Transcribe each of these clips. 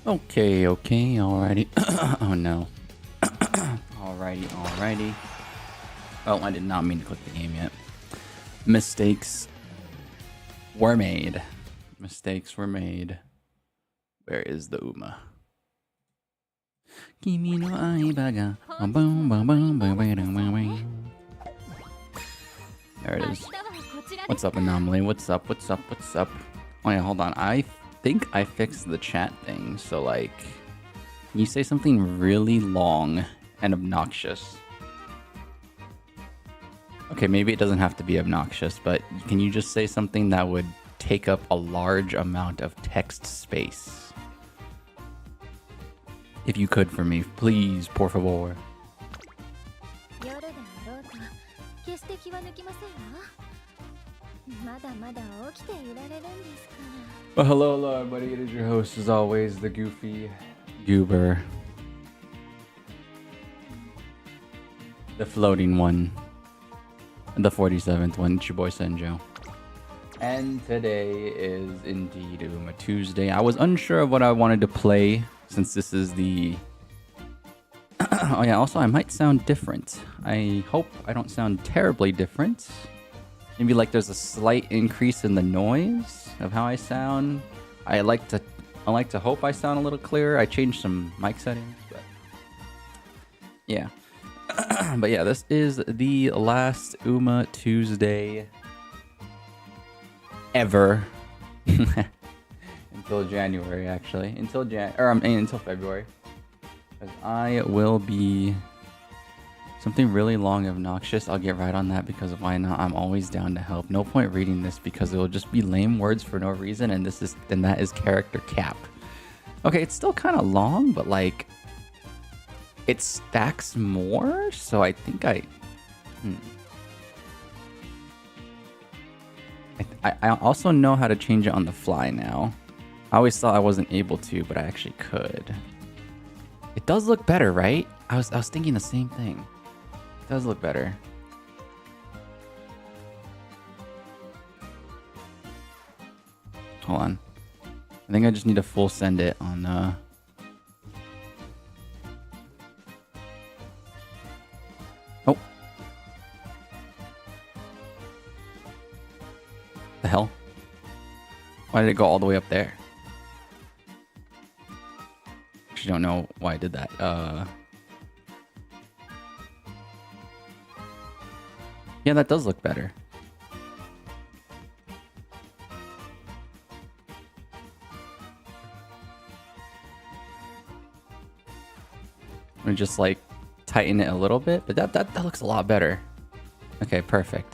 Okay, alrighty. Oh no. Alrighty. Oh, I did not mean to click the game yet. Mistakes were made. Where is the Uma? Kimi no aiba ga there it is. What's up, Anomaly? What's up? Oh yeah, hold on. I think I fixed the chat thing. So like, can you say something really long and obnoxious? Okay, maybe it doesn't have to be obnoxious, but can you just say something that would take up a large amount of text space? If you could for me, please, por favor. Well, hello everybody, it is your host as always, the Goofy Goober. The floating one. The 47th one, it's your boy Senjo. And today is indeed Uma Tuesday. I was unsure of what I wanted to play since this is the... Oh yeah, also I might sound different. I hope I don't sound terribly different. Maybe like there's a slight increase in the noise of how I sound. I like to hope I sound a little clearer. I changed some mic settings, but yeah. But yeah, this is the last Uma Tuesday ever. Until January, actually. Until February. Because I will be something really long and obnoxious. I'll get right on that because why not? I'm always down to help. No point reading this because it'll just be lame words for no reason, and that is character cap. Okay, it's still kind of long, but like it stacks more, so I think I also know how to change it on the fly now. I always thought I wasn't able to, but I actually could. It does look better, right? I was thinking the same thing. It does look better. Hold on. I think I just need to full send it on Oh. The hell? Why did it go all the way up there? Actually don't know why I did that. Yeah, that does look better. I'm just like tighten it a little bit, but that looks a lot better. Okay, perfect.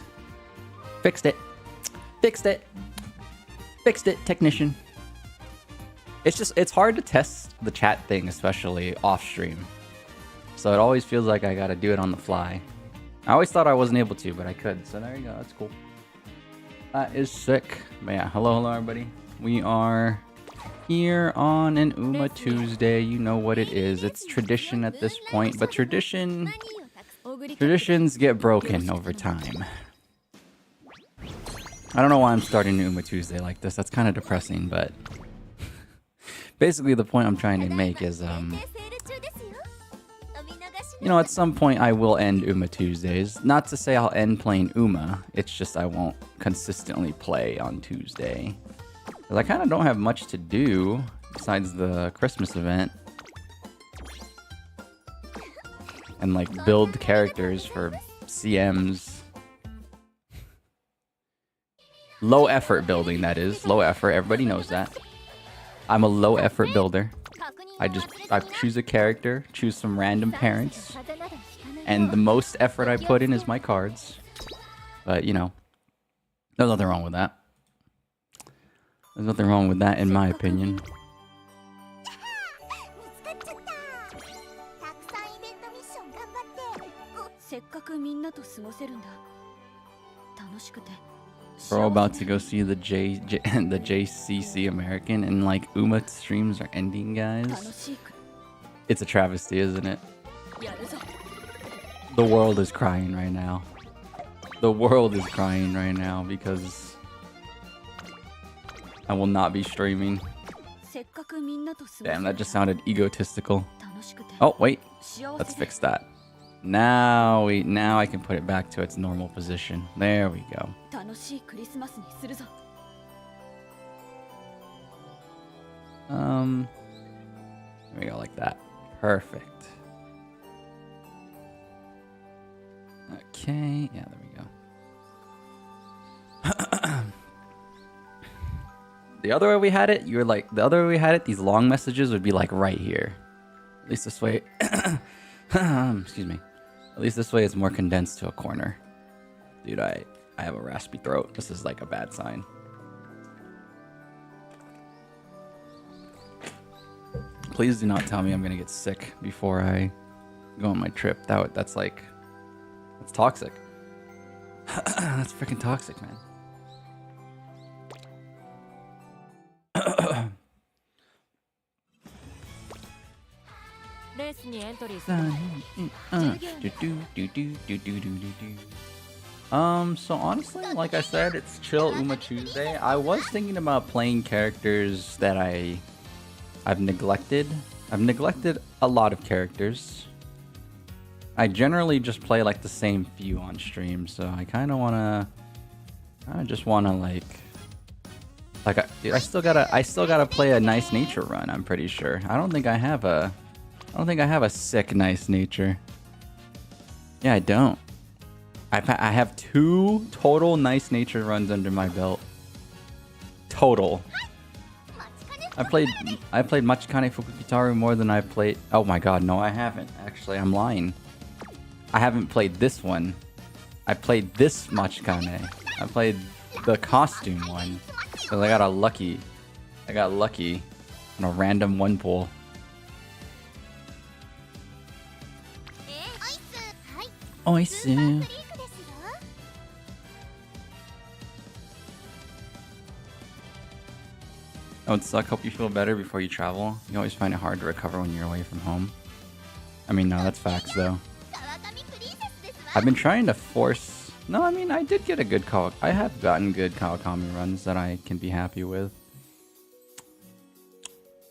Fixed it, technician. It's hard to test the chat thing, especially off stream. So it always feels like I gotta do it on the fly. I always thought I wasn't able to, but I could. So there you go, that's cool. That is sick. But yeah, hello everybody. We are here on an Uma Tuesday. You know what it is. It's tradition at this point, but traditions get broken over time. I don't know why I'm starting Uma Tuesday like this. That's kind of depressing, but basically the point I'm trying to make is, you know, at some point I will end Uma Tuesdays. Not to say I'll end playing Uma. It's just I won't consistently play on Tuesday. Because I kind of don't have much to do besides the Christmas event. And like build characters for CMs. Low effort building, that is. Low effort, everybody knows that. I'm a low effort builder. I choose a character, choose some random parents, and the most effort I put in is my cards. But you know, there's nothing wrong with that. There's nothing wrong with that in my opinion. We're all about to go see the JCC American, and like Uma streams are ending, guys. It's a travesty, isn't it? The world is crying right now. The world is crying right now because I will not be streaming. Damn, that just sounded egotistical. Oh, wait. Let's fix that. Now I can put it back to its normal position. There we go. There we go, like that. Perfect. Okay, yeah, there we go. The other way we had it, these long messages would be like right here. At least this way, excuse me. At least this way it's more condensed to a corner. Dude, I have a raspy throat. This is like a bad sign. Please do not tell me I'm gonna get sick before I go on my trip. That's toxic. That's freaking toxic, man. So honestly, like I said, it's chill Uma Tuesday. I was thinking about playing characters that I've neglected. I've neglected a lot of characters. I generally just play like the same few on stream, so I kind of just wanna like I still gotta play a nice nature run. I'm pretty sure. I don't think I have a sick nice nature. Yeah, I don't. I have 2 total nice nature runs under my belt. Total. I played Machikane Fukukitaru more than I've played. Oh my god, no, I haven't. Actually, I'm lying. I haven't played this one. I played this Machikane. I played the costume one. Because I got lucky on a random one pull. Oisu. That would suck. Hope you feel better before you travel. You always find it hard to recover when you're away from home. I mean, no, that's facts though. I've been trying to force... No, I mean, I did get a good I have gotten good Kawakami runs that I can be happy with.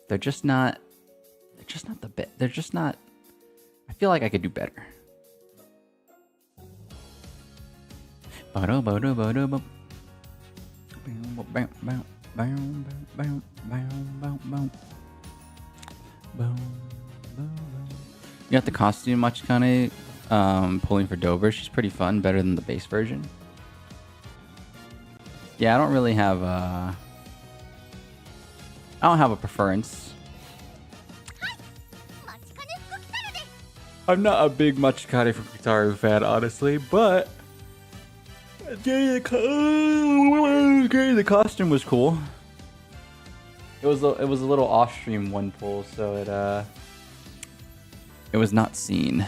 They're just not the best. They're just not... I feel like I could do better. You got the costume Machikane pulling for Dover. She's pretty fun, better than the base version. Yeah, I don't really have I don't have a preference. I'm not a big Machikane Fukukitaru fan, honestly, but getting the costume was cool. It was a little off-stream one pull, so it was not seen.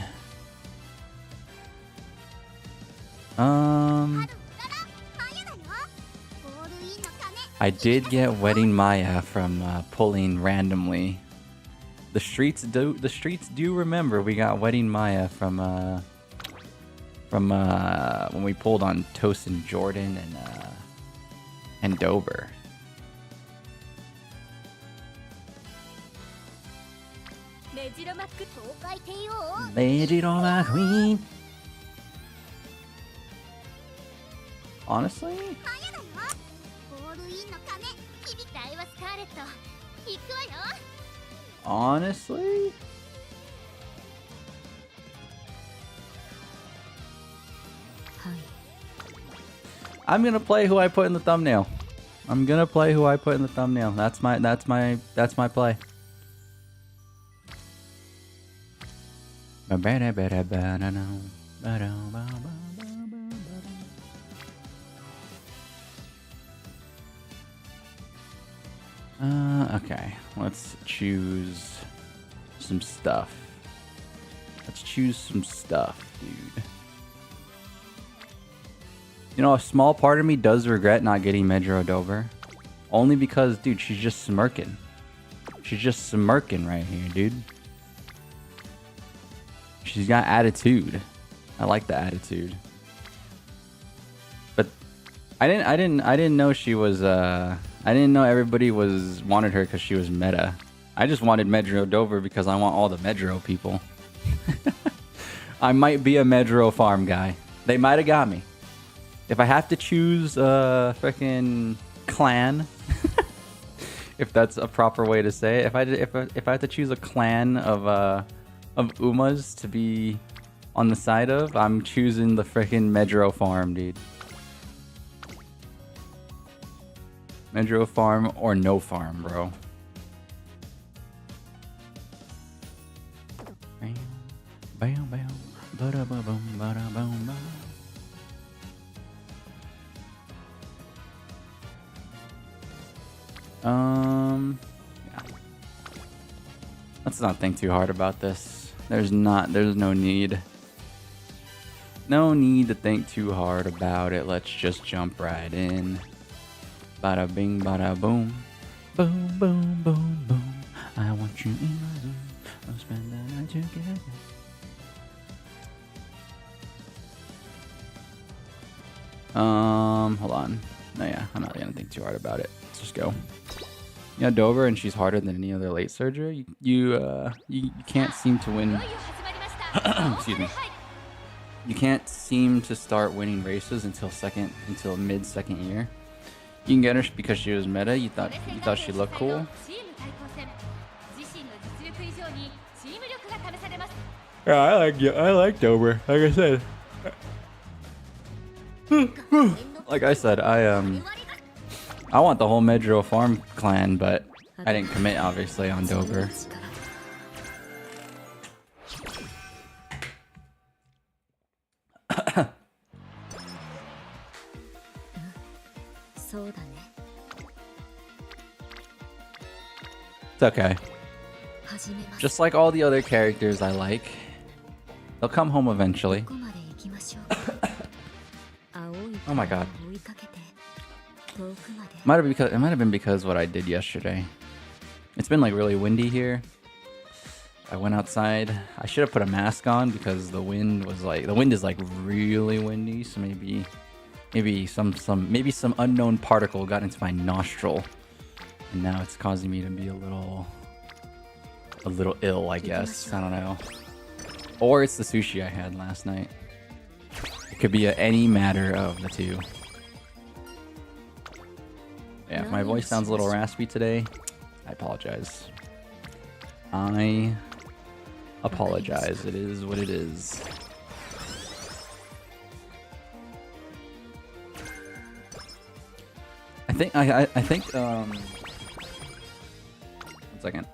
I did get Wedding Maya from pulling randomly. The streets do remember we got Wedding Maya from when we pulled on Toast and Jordan and Dover. Queen. Honestly? Honestly? I'm gonna play who I put in the thumbnail. That's my play. Okay, let's choose some stuff. Dude. You know, a small part of me does regret not getting Medjiro Dover. Only because, dude, she's just smirking. She's just smirking right here, dude. She's got attitude. I like the attitude. But I didn't know she was I didn't know everybody wanted her because she was meta. I just wanted Medro Dover because I want all the Medro people. I might be a Medro farm guy. They might have got me. If I have to choose a freaking clan, if that's a proper way to say it, if I have to choose a clan of Umas to be on the side of, I'm choosing the freaking Medro farm, dude. Medro farm or no farm, bro. Bam, bam, bam, bada ba boom, bada boom, yeah. Let's not think too hard about this. There's no need. No need to think too hard about it. Let's just jump right in. Bada bing, bada boom. Boom, boom, boom, boom. I want you in my room. We'll spend the night together. Hold on. No, yeah, I'm not gonna think too hard about it. Let's just go. Yeah, Dover, and she's harder than any other late surger. You can't seem to win. Excuse me. You can't seem to start winning races until mid-second year. You can get her because she was meta. You thought she looked cool. Yeah, I like Dover. Like I said. Like I said, I want the whole Medro farm clan, but I didn't commit obviously on Dover. It's okay. Just like all the other characters I like, they'll come home eventually. Oh my god. It might have been because what I did yesterday. It's been like really windy here. I went outside. I should have put a mask on because the wind is like really windy, so maybe some unknown particle got into my nostril. And now it's causing me to be a little ill, I guess. I don't know. Or it's the sushi I had last night. It could be any matter of the two. Yeah, if my voice sounds a little raspy today, I apologize. I apologize. It is what it is. I think one second.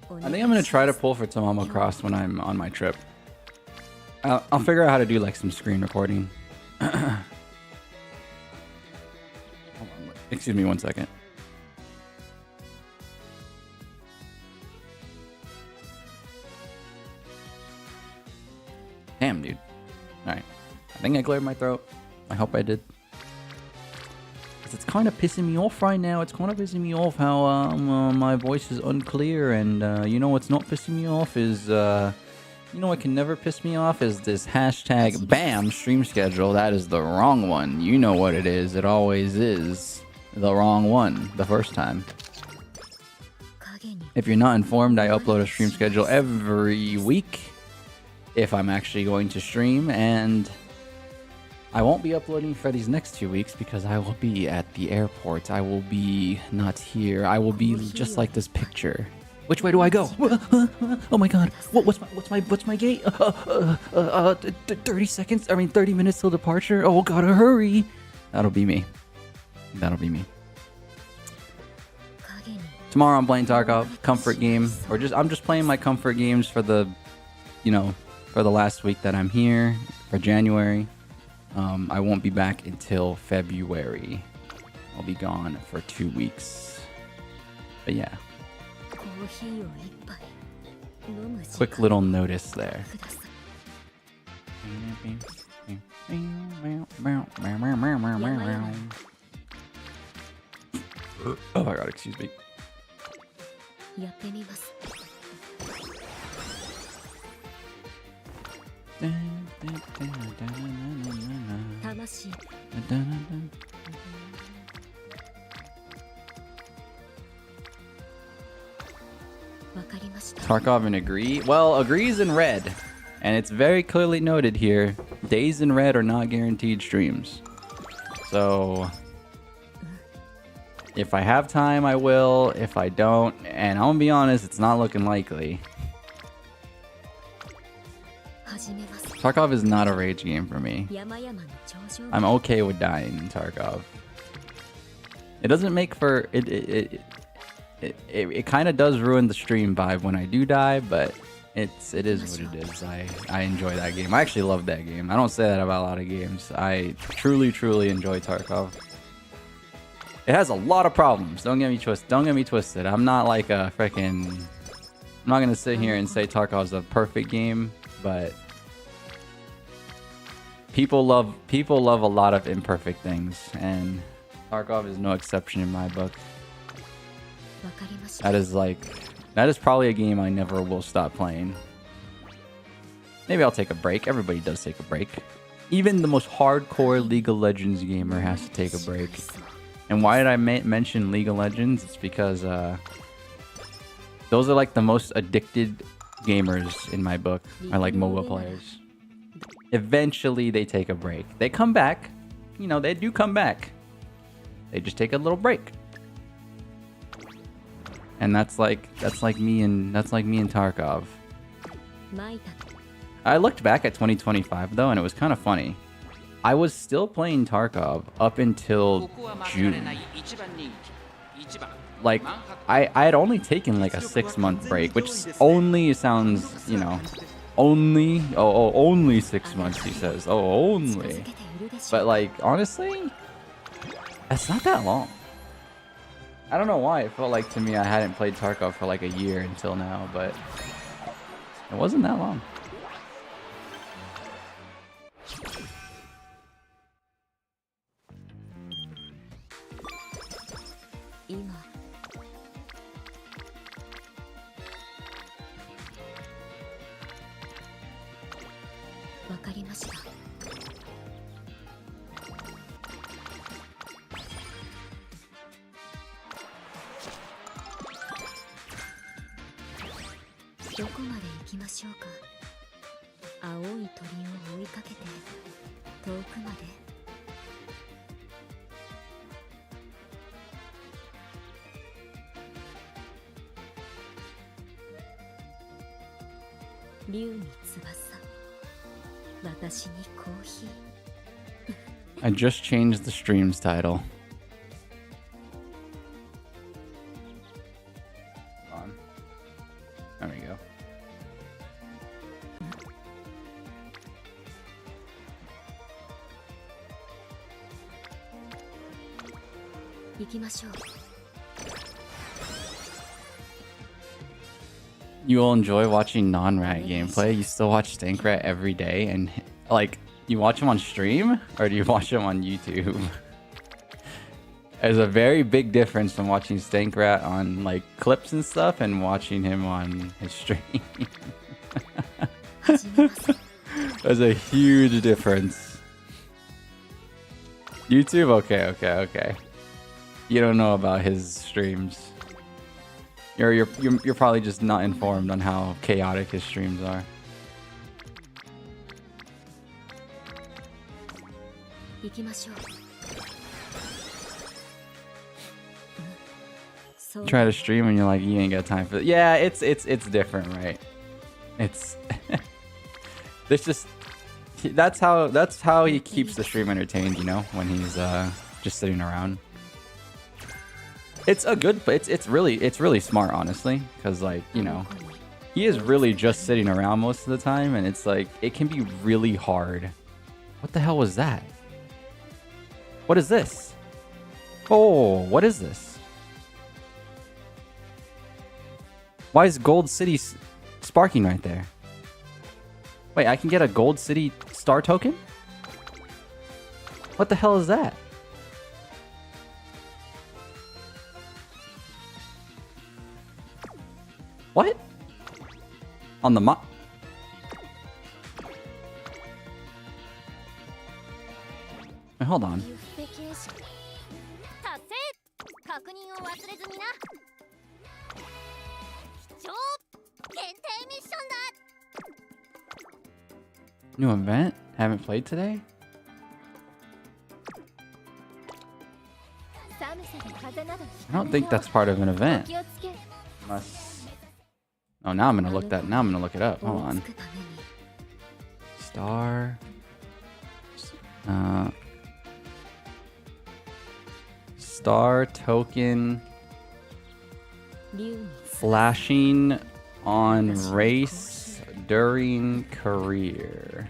I think I'm gonna try to pull for Tamamo Cross when I'm on my trip. I'll figure out how to do like some screen recording. Excuse me 1 second. Damn, dude. Alright. I think I cleared my throat. I hope I did. Because it's kind of pissing me off right now. It's kind of pissing me off how my voice is unclear. And you know what's not pissing me off is... you know what can never piss me off is this hashtag BAM stream schedule. That is the wrong one. You know what it is. It always is the wrong one the first time. If you're not informed, I upload a stream schedule every week if I'm actually going to stream, and I won't be uploading for these next 2 weeks because I will be at the airport. I will be not here. I will be just like this picture. Which way do I go? Oh my god. What's my gate? 30 seconds. I mean 30 minutes till departure. Oh, gotta hurry. That'll be me. That'll be me. Tomorrow I'm playing Tarkov comfort game, or I'm just playing my comfort games for the, for the last week that I'm here for January. I won't be back until February. I'll be gone for 2 weeks. But yeah. Quick little notice there. Oh my god, excuse me. Tarkov and agree? Well, agrees in red. And it's very clearly noted here, days in red are not guaranteed streams. So, if I have time, I will. If I don't, and I'm gonna be honest, it's not looking likely. Tarkov is not a rage game for me. I'm okay with dying in Tarkov. It doesn't make for... It kind of does ruin the stream vibe when I do die, but it is what it is. I enjoy that game. I actually love that game. I don't say that about a lot of games. I truly enjoy Tarkov. It has a lot of problems. Don't get me twisted. I'm not like a freaking... I'm not gonna sit here and say Tarkov's a perfect game, but people love a lot of imperfect things, and Tarkov is no exception in my book. That is probably a game I never will stop playing. Maybe I'll take a break. Everybody does take a break. Even the most hardcore League of Legends gamer has to take a break. And why did I mention League of Legends? It's because those are like the most addicted gamers in my book. I like MOBA players. Eventually they take a break. They come back. You know, they do come back. They just take a little break. And that's like me and Tarkov. I looked back at 2025 though, and it was kind of funny. I was still playing Tarkov up until June. Like, I had only taken like a 6-month break, which only sounds, you know, only 6 months, he says. Oh, only. But like, honestly, that's not that long. I don't know why. It felt like to me I hadn't played Tarkov for like a year until now, but it wasn't that long. I just changed the stream's title. Hold on. There we go. You will enjoy watching non-rat gameplay. You still watch Stankrat every day, and like, you watch him on stream or do you watch him on YouTube? There's a very big difference from watching Stankrat on like clips and stuff and watching him on his stream. There's a huge difference. YouTube, okay. You don't know about his streams. You're probably just not informed on how chaotic his streams are. Try to stream and you're like, you ain't got time for it. Yeah, it's different, right? It's there's just that's how he keeps the stream entertained, you know, when he's just sitting around. It's a good, but it's really smart, honestly, because like, you know, he is really just sitting around most of the time, and it's like it can be really hard. What the hell was that? What is this? Oh, what is this? Why is Gold City sparking right there? Wait, I can get a Gold City star token? What the hell is that? What? On the hold on. New event? Haven't played today? I don't think that's part of an event. Unless... Oh, now I'm gonna look that. Now I'm gonna look it up. Hold on. Star. Star token. Flashing on race during career.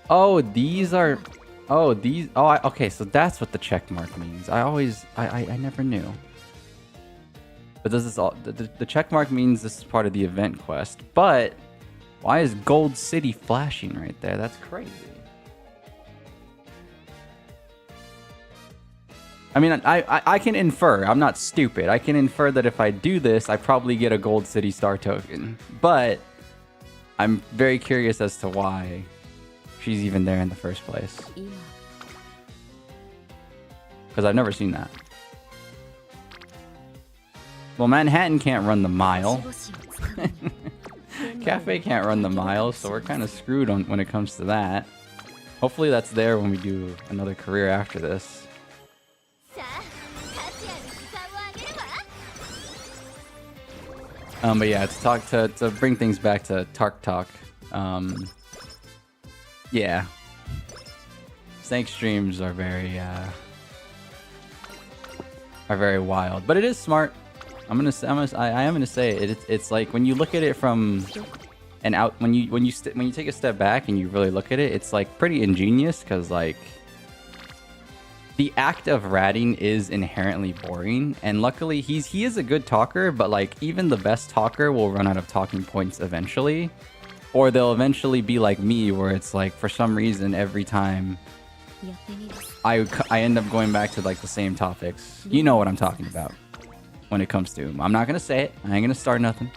Oh, these are... Oh, these... Oh, okay, so that's what the check mark means. I never knew. But does this all... The check mark means this is part of the event quest. But why is Gold City flashing right there? That's crazy. I mean, I can infer. I'm not stupid. I can infer that if I do this, I probably get a Gold City Star token. But I'm very curious as to why she's even there in the first place. Because I've never seen that. Well, Manhattan can't run the mile. Cafe can't run the mile, so we're kind of screwed when it comes to that. Hopefully that's there when we do another career after this. But yeah, to bring things back to Tark Talk. Yeah, snake streams are very wild, but it is smart. I am gonna say it. It's like when you look at it from an out, when you take a step back and you really look at it, it's like pretty ingenious because like the act of ratting is inherently boring, and luckily he is a good talker, but like even the best talker will run out of talking points eventually, or they'll eventually be like me, where it's like for some reason every time I end up going back to like the same topics. You know what I'm talking about when it comes to. I'm not gonna say it. I ain't gonna start nothing.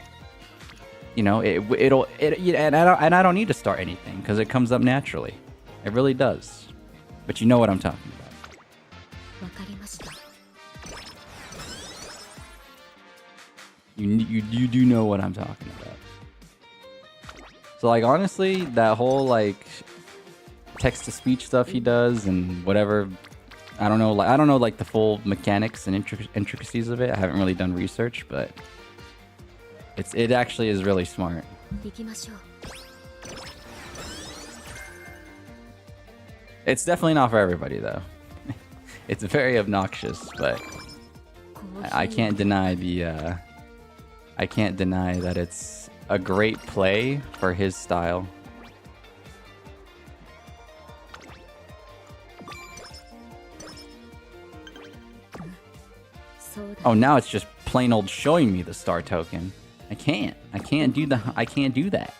You know, and I don't need to start anything because it comes up naturally. It really does. But you know what I'm talking about. You do know what I'm talking about. So like honestly, that whole like text to speech stuff he does and whatever, I don't know like the full mechanics and intricacies of it. I haven't really done research, but it actually is really smart. It's definitely not for everybody though. It's very obnoxious, but I can't deny that it's a great play for his style. Oh, now it's just plain old showing me the star token. I can't do that.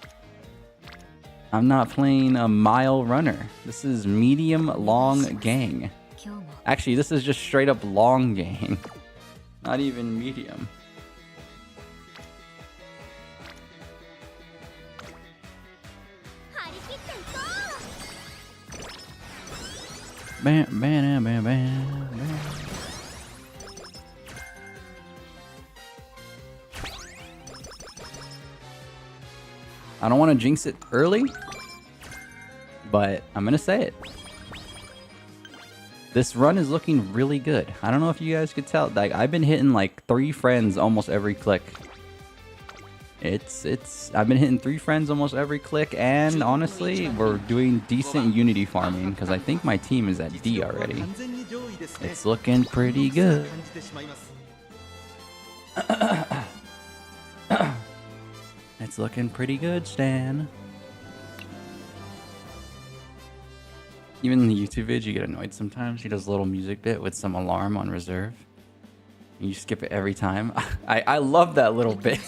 I'm not playing a mile runner. This is medium long gang. Actually, this is just straight up long gang. Not even medium. Bam, bam, bam, bam, bam. I don't want to jinx it early, but I'm gonna say it. This run is looking really good. I don't know if you guys could tell. Like I've been hitting like 3 friends almost every click. I've been hitting 3 friends almost every click, and honestly, we're doing decent Unity farming because I think my team is at D already. It's looking pretty good. It's looking pretty good, Stan. Even in the YouTube vid, you get annoyed sometimes. He does a little music bit with some alarm on reserve. You skip it every time. I love that little bit.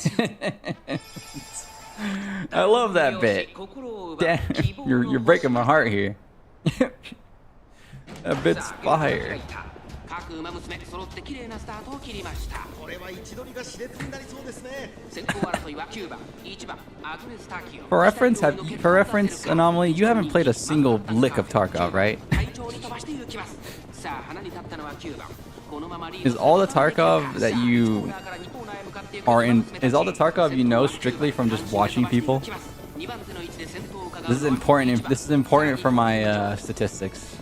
I love that bit. Damn, you're breaking my heart here. That bit's fire. For reference, Anomaly, you haven't played a single lick of Tarkov, right? Is all the Tarkov that you are in? Is all the Tarkov you know strictly from just watching people? This is important. This is important for my statistics.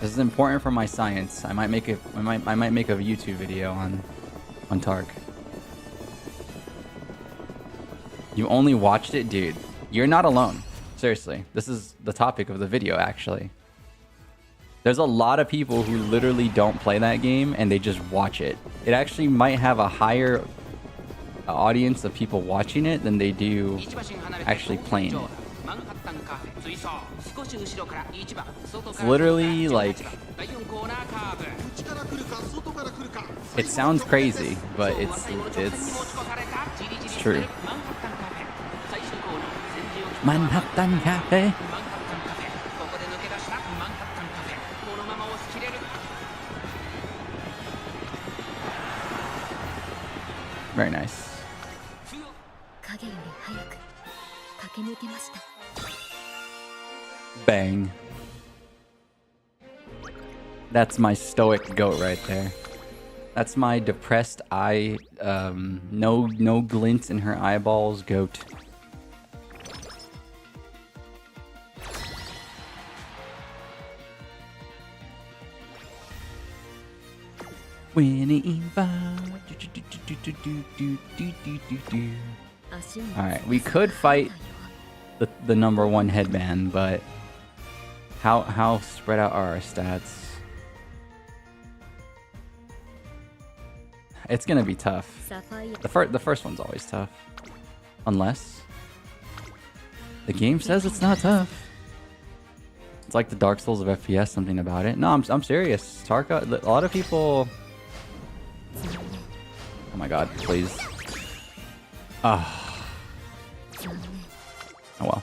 This is important for my science. I might make a YouTube video on Tark. You only watched it, dude. You're not alone. Seriously, this is the topic of the video. Actually, there's a lot of people who literally don't play that game and they just watch it. It actually might have a higher audience of people watching it than they do actually playing it. It's literally like, it sounds crazy, but it's true. Manhattan Cafe. Very nice. Bang. That's my stoic goat right there. That's my depressed eye, no glint in her eyeballs goat. Alright, we could fight the number one headband, but how spread out are our stats? It's gonna be tough. The first one's always tough. Unless the game says it's not tough. It's like the Dark Souls of FPS, something about it. No, I'm serious. Tarkov, a lot of people... Oh my god, please. Oh well.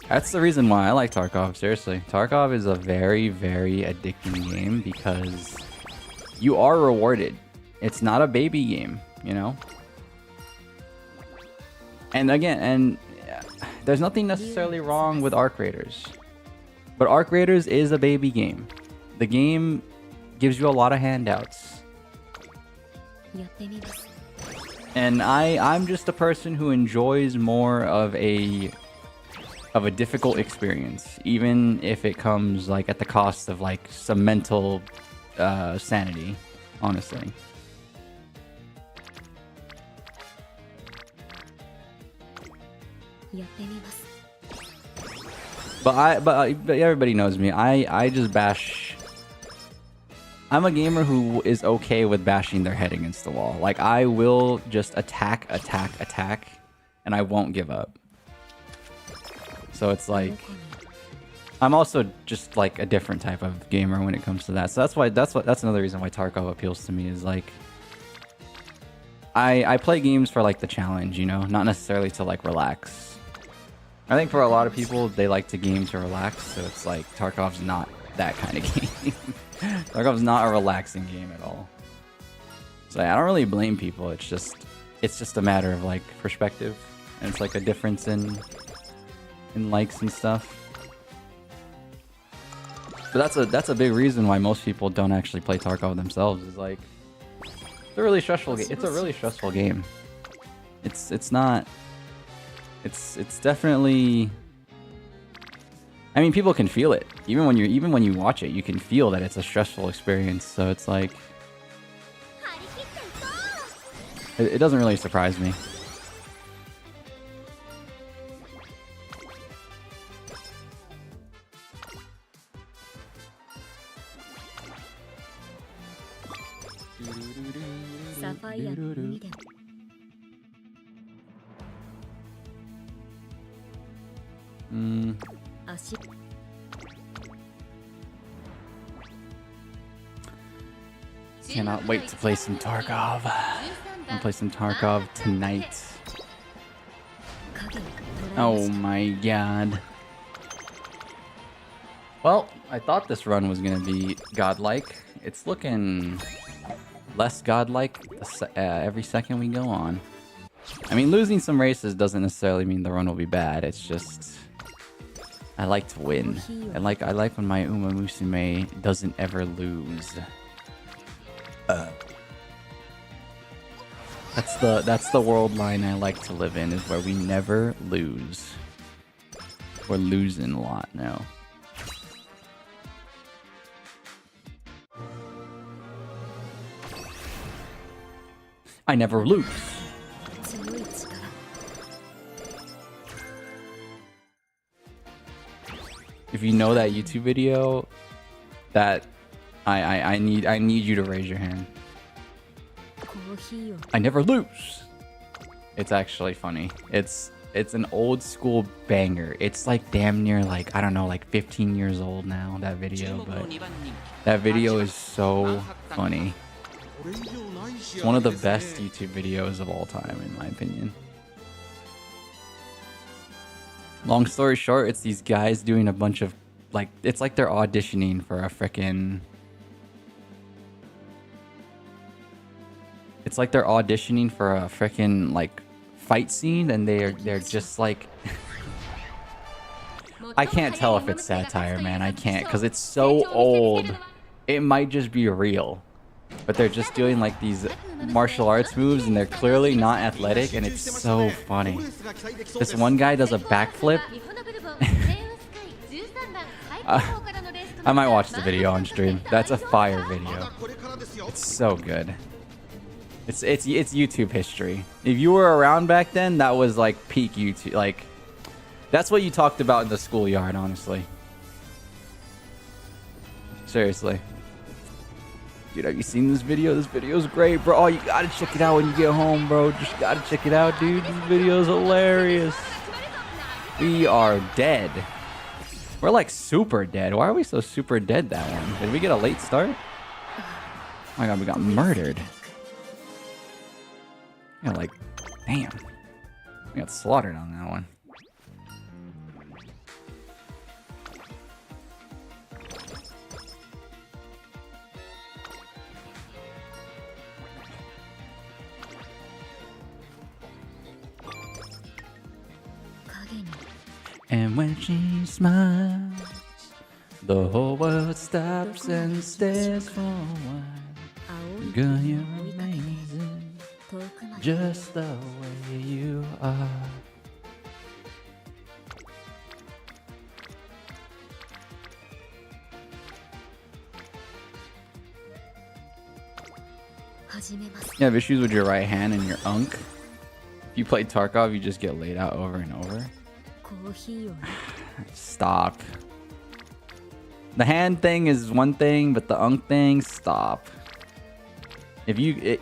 That's the reason why I like Tarkov, seriously. Tarkov is a very, very addicting game because you are rewarded. It's not a baby game, you know? And again, there's nothing necessarily wrong with Arc Raiders. But Arc Raiders is a baby game. The game gives you a lot of handouts. And I'm just a person who enjoys more of a difficult experience, even if it comes like at the cost of like some mental sanity, honestly. But everybody knows me. I just bash. I'm a gamer who is okay with bashing their head against the wall. Like, I will just attack, and I won't give up. So it's like, I'm also just like a different type of gamer when it comes to that. So that's another reason why Tarkov appeals to me, is like, I play games for like the challenge, you know, not necessarily to like relax. I think for a lot of people, they like to game to relax. So it's like, Tarkov's not that kind of game. Tarkov's not a relaxing game at all. So I don't really blame people. It's just a matter of like perspective, and it's like a difference in likes and stuff. But that's a big reason why most people don't actually play Tarkov themselves. Is like, it's a really stressful game. It's a really stressful game. It's definitely. I mean, people can feel it. Even when you watch it, you can feel that it's a stressful experience. So it's like, it doesn't really surprise me. Cannot wait to play some Tarkov. I'm gonna play some Tarkov tonight. Oh my god. Well, I thought this run was gonna be godlike. It's looking less godlike every second we go on. I mean, losing some races doesn't necessarily mean the run will be bad. It's just I like to win. I like when my Umamusume doesn't ever lose. That's the world line I like to live in, is where we never lose. We're losing a lot now. I never lose. If you know that YouTube video, that I need you to raise your hand. I never lose. It's actually funny. It's an old school banger. It's like damn near like, I don't know, like 15 years old now, that video, but that video is so funny. It's one of the best YouTube videos of all time, in my opinion. Long story short, it's these guys doing a bunch of, like, it's like they're auditioning for a frickin'... It's like they're auditioning for a frickin', like, fight scene, and they're just like... I can't tell if it's satire, man. I can't, because it's so old. It might just be real. But they're just doing, like, these martial arts moves, and they're clearly not athletic, and it's so funny. This one guy does a backflip. I might watch the video on stream. That's a fire video. It's so good. It's YouTube history. If you were around back then, that was like peak YouTube. Like, that's what you talked about in the schoolyard, honestly. Seriously. Dude, have you seen this video? This video's great, bro. Oh, you gotta check it out when you get home, bro. Just gotta check it out, dude. This video's hilarious. We are dead. We're like super dead. Why are we so super dead that one? Did we get a late start? Oh my god, we got murdered. Yeah, like, damn. We got slaughtered on that one. And when she smiles, the whole world stops and stares for a while. Girl, you're amazing, just the way you are. You have issues with your right hand and your unk. If you play Tarkov, you just get laid out over and over. Stop. The hand thing is one thing, but the unk thing, stop. If you...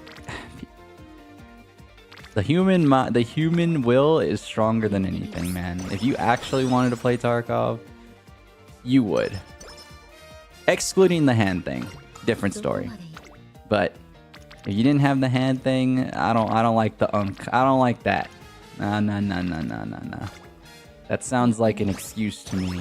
the human will is stronger than anything, man. If you actually wanted to play Tarkov, you would. Excluding the hand thing. Different story. But if you didn't have the hand thing, I don't like the unk. I don't like that. Nah. That sounds like an excuse to me.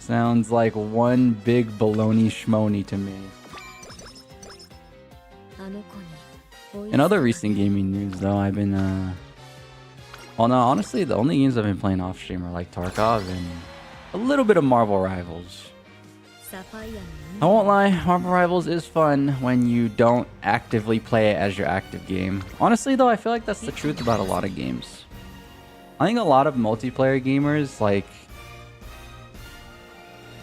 Sounds like one big baloney schmoney to me. In other recent gaming news, though, I've been, well, no, honestly, the only games I've been playing off stream are like Tarkov and a little bit of Marvel Rivals. I won't lie, Marvel Rivals is fun when you don't actively play it as your active game. Honestly, though, I feel like that's the truth about a lot of games. I think a lot of multiplayer gamers, like,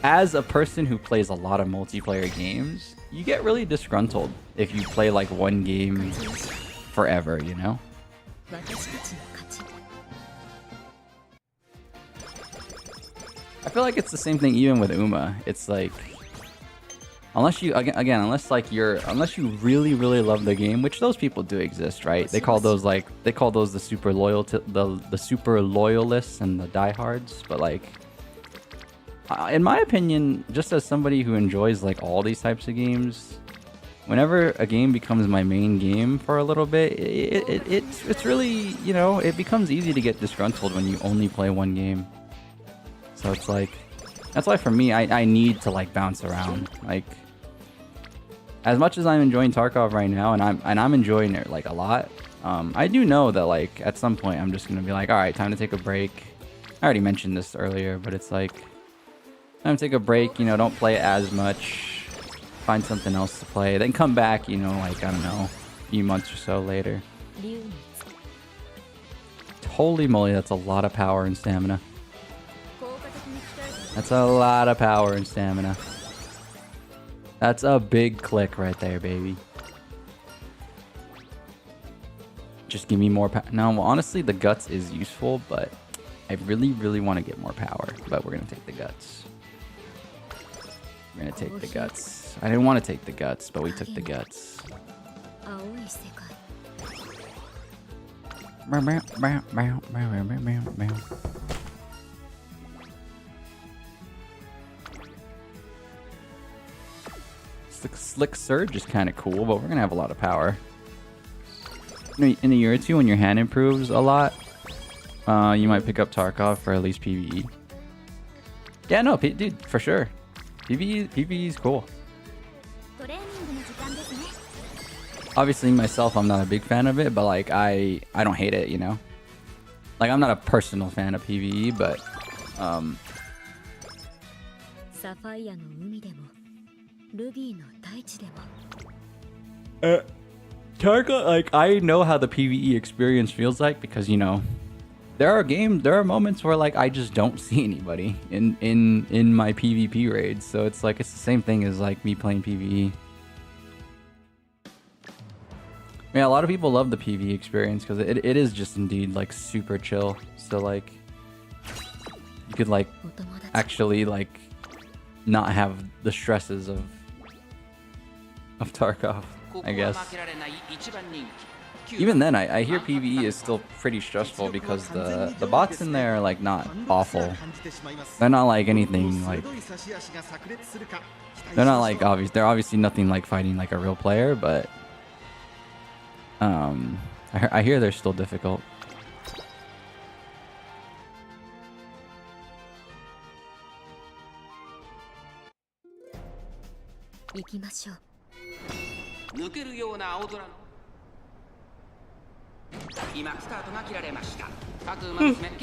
as a person who plays a lot of multiplayer games, you get really disgruntled if you play like one game forever, you know? I feel like it's the same thing even with Uma. It's like, unless you unless you really love the game, which those people do exist, right? They call those the super loyal to the super loyalists and the diehards, but like, in my opinion, just as somebody who enjoys like all these types of games, whenever a game becomes my main game for a little bit, it's really, you know, it becomes easy to get disgruntled when you only play one game. So it's like, that's why for me, I need to like bounce around. Like, as much as I'm enjoying Tarkov right now, and I'm enjoying it like a lot, I do know that like at some point I'm just gonna be like, all right, time to take a break. I already mentioned this earlier, but it's like, time to take a break. You know, don't play it as much. Find something else to play, then come back, you know, like, I don't know, a few months or so later. Holy moly, that's a lot of power and stamina. That's a lot of power and stamina. That's a big click right there, baby. Just give me more power. Now, honestly, the guts is useful, but I really want to get more power. But we're going to take the guts. We're going to take the guts. I didn't want to take the guts, but we took the guts. Slick Surge is kind of cool, but we're going to have a lot of power. In a year or two, when your hand improves a lot, you might pick up Tarkov for at least PvE. Yeah, no, dude, for sure. PvE is cool. Obviously, myself, I'm not a big fan of it, but like I don't hate it, you know. Like, I'm not a personal fan of PvE, but Tarkov, like, I know how the PvE experience feels like, because, you know, there are moments where like I just don't see anybody in my PvP raids, so it's like it's the same thing as like me playing PvE. Yeah, a lot of people love the PvE experience because it is just indeed like super chill. So like you could like actually like not have the stresses of Tarkov, I guess. Even then, I hear PvE is still pretty stressful because the bots in there are like not awful. They're not like anything like, they're not like obvious. They're obviously nothing like fighting like a real player, but I hear they're still difficult.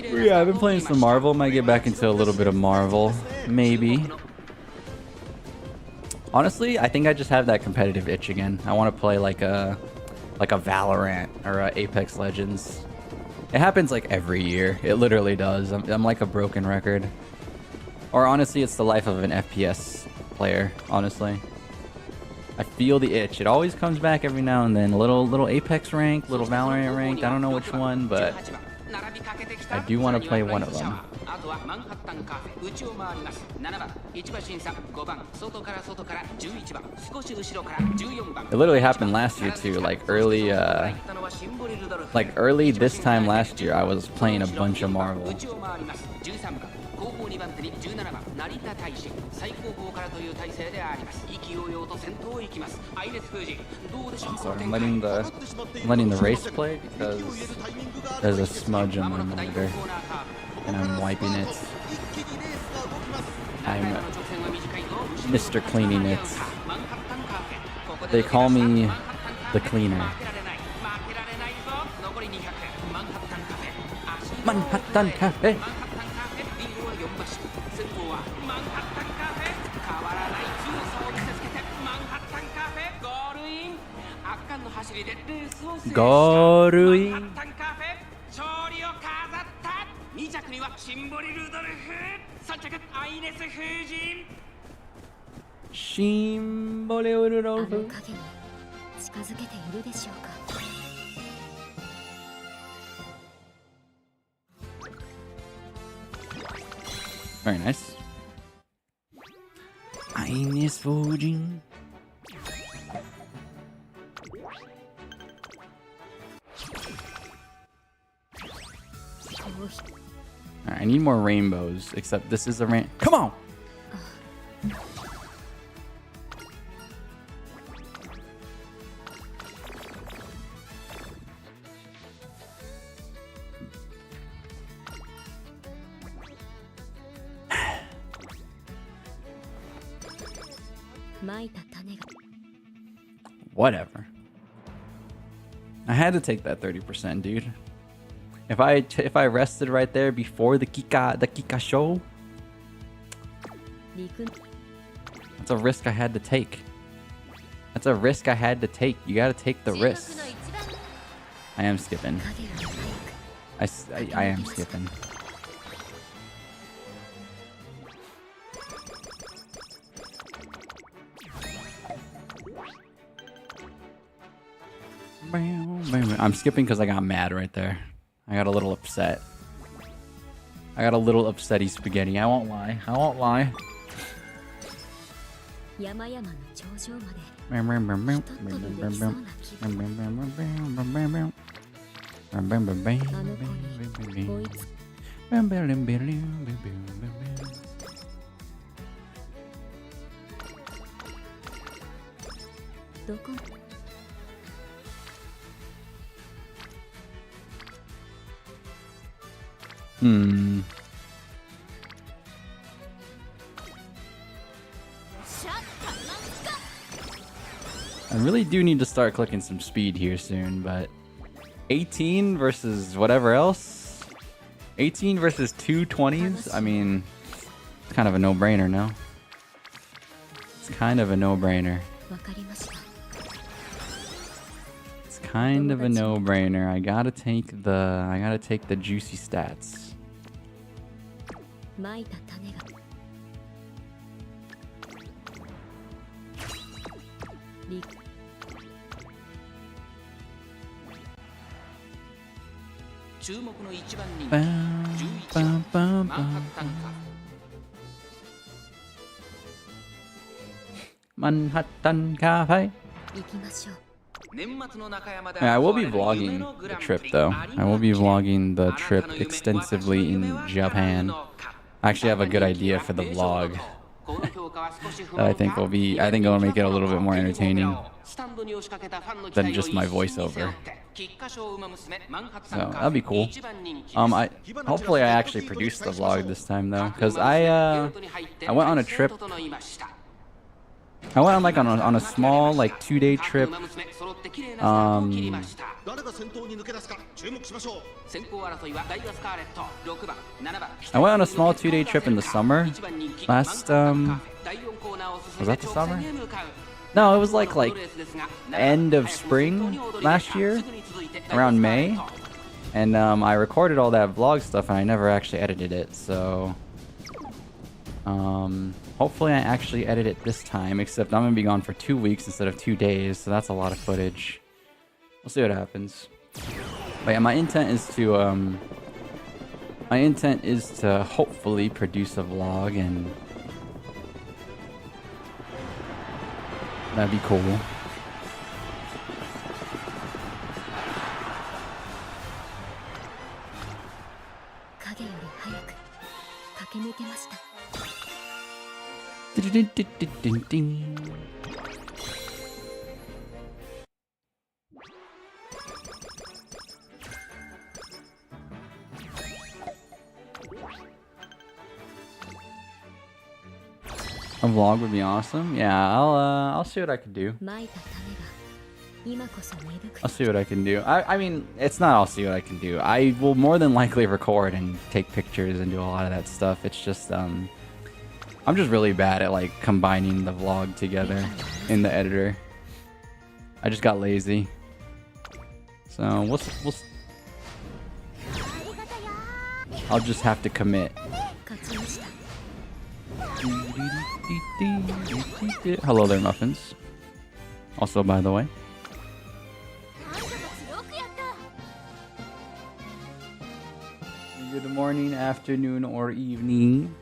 Yeah, I've been playing some Marvel. Might get back into a little bit of Marvel, maybe. Honestly, I think I just have that competitive itch again. I want to play like a Valorant or a Apex Legends. It happens like every year. It literally does. I'm like a broken record. Or honestly, it's the life of an FPS player, honestly. I feel the itch. It always comes back every now and then. A little Apex rank, little Valorant rank. I don't know which one, but I do want to play one of them. It literally happened last year too. Like early this time last year, I was playing a bunch of Marvel. I'm sorry, I'm letting the race play because there's a smudge on my monitor and I'm wiping it. I'm Mr. Cleaning It. They call me the cleaner. Manhattan Cafe. Goruin. Very nice. Eines Fujin. Alright, I need more rainbows, except this is a rain. Come on! Whatever. I had to take that 30%, dude. If I rested right there before the Kika show, that's a risk I had to take. That's a risk I had to take. You gotta take the risk. I am skipping. I am skipping. I'm skipping because I got mad right there. I got a little upset. I got a little upsetty spaghetti. I won't lie. I won't lie. I really do need to start clicking some speed here soon, but 18 versus whatever else? 18 versus 220s? I mean, it's kind of a no-brainer, no? It's kind of a no-brainer. It's kind of a no-brainer. I gotta take the juicy stats. Manhattan Cafe. Yeah, I will be vlogging the trip though. I will be vlogging the trip extensively in Japan. I actually have a good idea for the vlog. I think it'll make it a little bit more entertaining than just my voiceover. So that'd be cool. Hopefully I actually produced the vlog this time though, because I went on a trip. I went on a small 2-day trip. I went on a small 2-day trip in the summer. Was that the summer? No, it was like end of spring last year, around May. And I recorded all that vlog stuff and I never actually edited it, so hopefully I actually edit it this time, except I'm gonna be gone for 2 weeks instead of 2 days, so that's a lot of footage. We'll see what happens. But yeah, my intent is to hopefully produce a vlog, and that'd be cool. A vlog would be awesome. Yeah, I'll see what I can do. I'll see what I can do. I mean, it's not I'll see what I can do. I will more than likely record and take pictures and do a lot of that stuff. It's just I'm just really bad at combining the vlog together in the editor. I just got lazy. So we'll I'll just have to commit. Hello there, muffins. Also, by the way. Good morning, afternoon, or evening.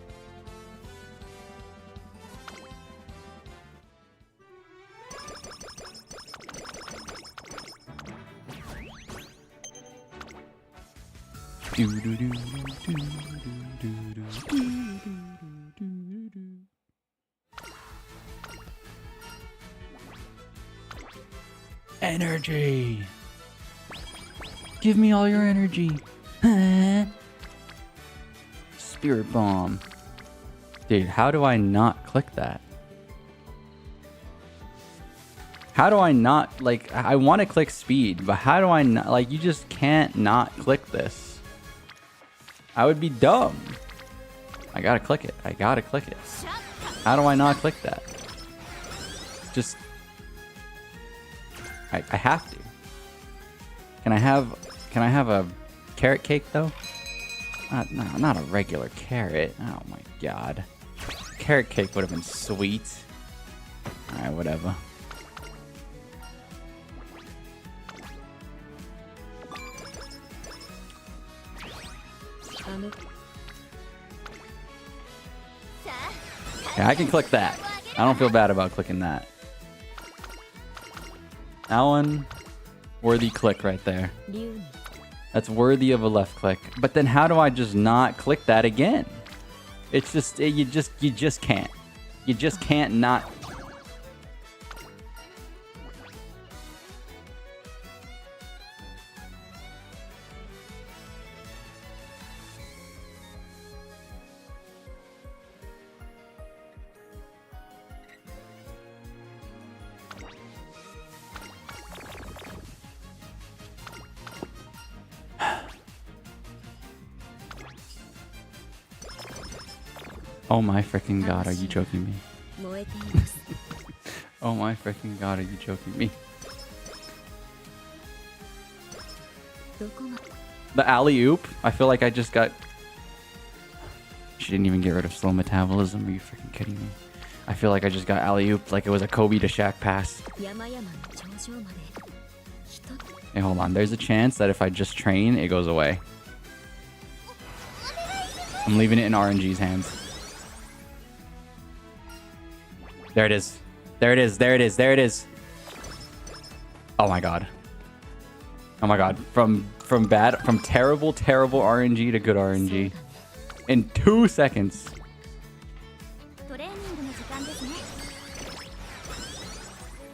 Energy. Give me all your energy. Spirit bomb. Dude, how do I not click that? How do I not, like, I want to click speed, but how do I not, like, you just can't not click this. I would be dumb. I gotta click it. I gotta click it. How do I not click that? Just, I have to. Can I have a carrot cake though? No, not a regular carrot. Oh my god. Carrot cake would have been sweet. Alright, whatever. Yeah, I can click that. I don't feel bad about clicking that. That one, worthy click right there. That's worthy of a left click. But then how do I just not click that again? It's just, you just can't. You just can't not. Oh my freaking god, are you joking me? Oh my freaking god, are you joking me? The alley-oop? I feel like I just got... She didn't even get rid of slow metabolism. Are you freaking kidding me? I feel like I just got alley-ooped like it was a Kobe to Shaq pass. Hey, hold on. There's a chance that if I just train, it goes away. I'm leaving it in RNG's hands. There it is. There it is. There it is. There it is. Oh my god. Oh my god. From terrible RNG to good RNG. In 2 seconds.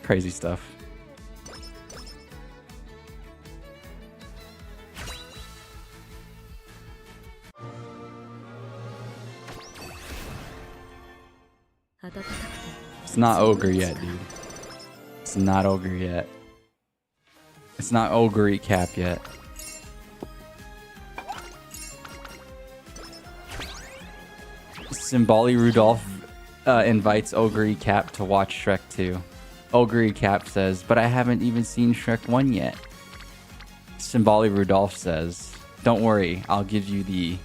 Crazy stuff. It's not ogre yet, dude. It's not ogre yet. It's not ogre cap yet. Symboli Rudolph invites Ogre Cap to watch Shrek 2. Ogre Cap says, but I haven't even seen Shrek 1 yet. Symboli Rudolph says, don't worry, I'll give you the...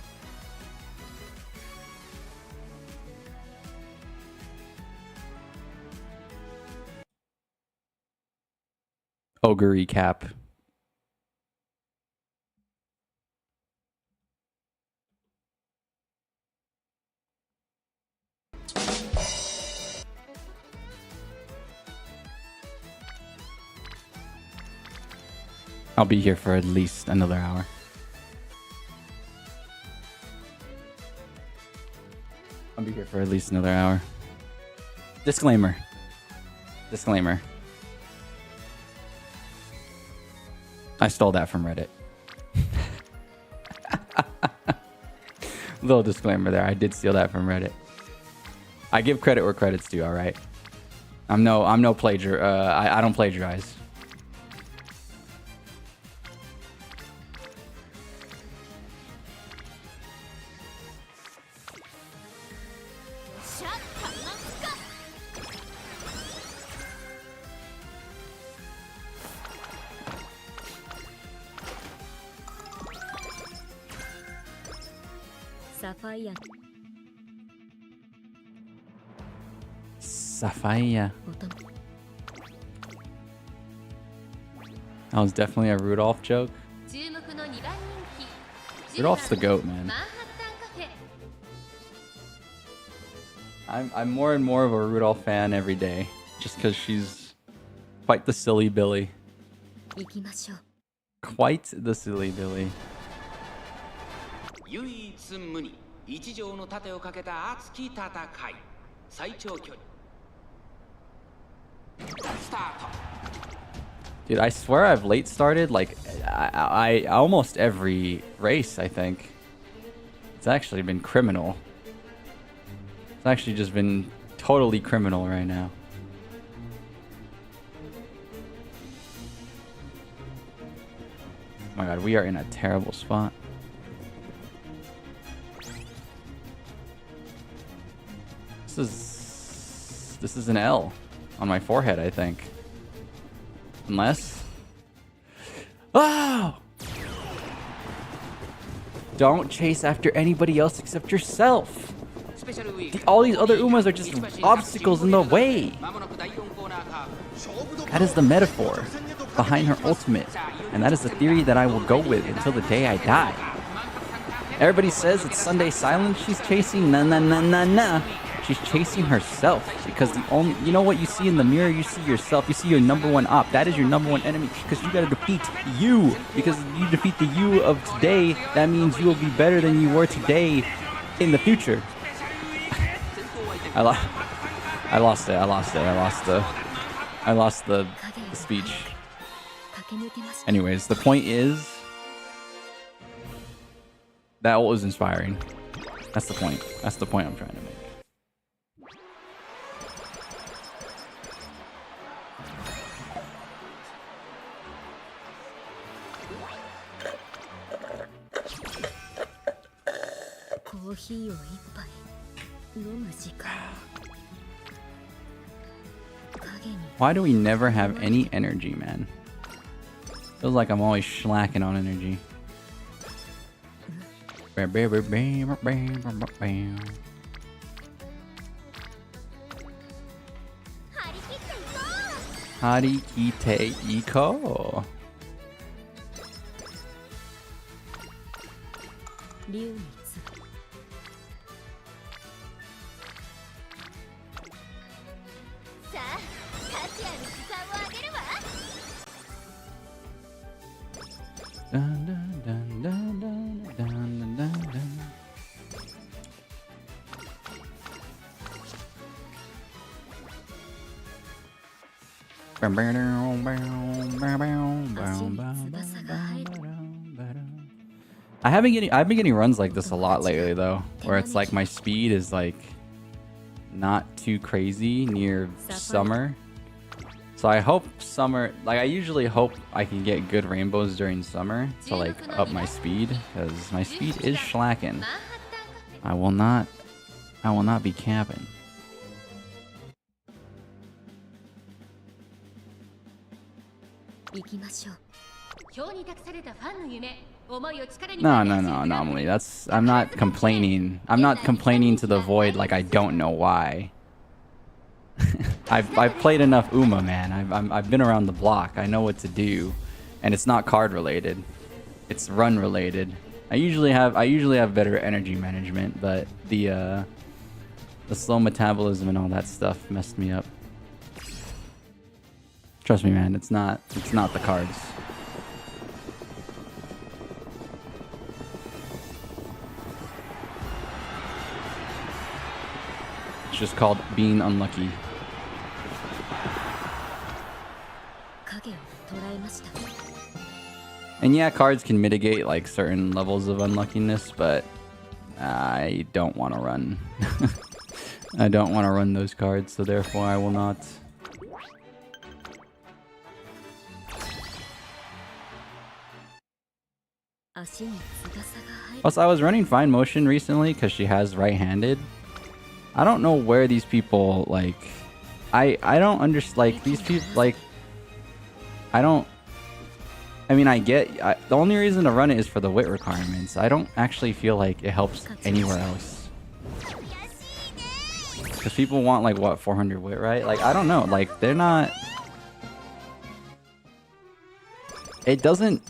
Ogre Cap. I'll be here for at least another hour. I'll be here for at least another hour. Disclaimer. Disclaimer. I stole that from Reddit. Little disclaimer there. I did steal that from Reddit. I give credit where credit's due, alright? I'm no plagiar. I don't plagiarize. Sapphire. That was definitely a Rudolph joke. Rudolph's the GOAT, man. I'm more and more of a Rudolph fan every day, just because she's quite the silly Billy. Quite the silly Billy. Dude, I swear I've late started like I almost every race, I think. It's actually been criminal. It's actually just been totally criminal right now. my god, we are in a terrible spot. This is an L on my forehead, I think. Unless... Oh! Don't chase after anybody else except yourself. All these other Umas are just obstacles in the way. That is the metaphor behind her ultimate. And that is the theory that I will go with until the day I die. Everybody says it's Sunday silence she's chasing. Nah. She's chasing herself, because the only, you know what you see in the mirror? You see yourself. You see your number one op. That is your number one enemy, because you gotta defeat you. Because you defeat the you of today, that means you will be better than you were today in the future. I lost the speech. Anyways, the point is that was inspiring. That's the point. That's the point I'm trying to make. Why do we never have any energy, man? Feels like I'm always slacking on energy. Harikite Iko. I've been getting runs like this a lot lately though, where it's like my speed is like not too crazy near summer. So I hope summer, like I usually hope I can get good rainbows during summer to like up my speed, because my speed is slacking. I will not be camping. No, anomaly. I'm not complaining. I'm not complaining to the void like I don't know why. I've played enough Uma, man. I've been around the block. I know what to do, and it's not card related. It's run related. I usually have better energy management, but the slow metabolism and all that stuff messed me up. Trust me, man. It's not the cards. It's just called being unlucky. And yeah, cards can mitigate like certain levels of unluckiness, but I don't want to run. I don't want to run those cards, so therefore I will not. Plus, I was running Fine Motion recently because she has right-handed. I don't know where these people like. I don't understand. Like these people like. I mean, I get... the only reason to run it is for the wit requirements. I don't actually feel like it helps anywhere else. Because people want, like, what, 400 wit, right? Like, I don't know. Like, they're not... It doesn't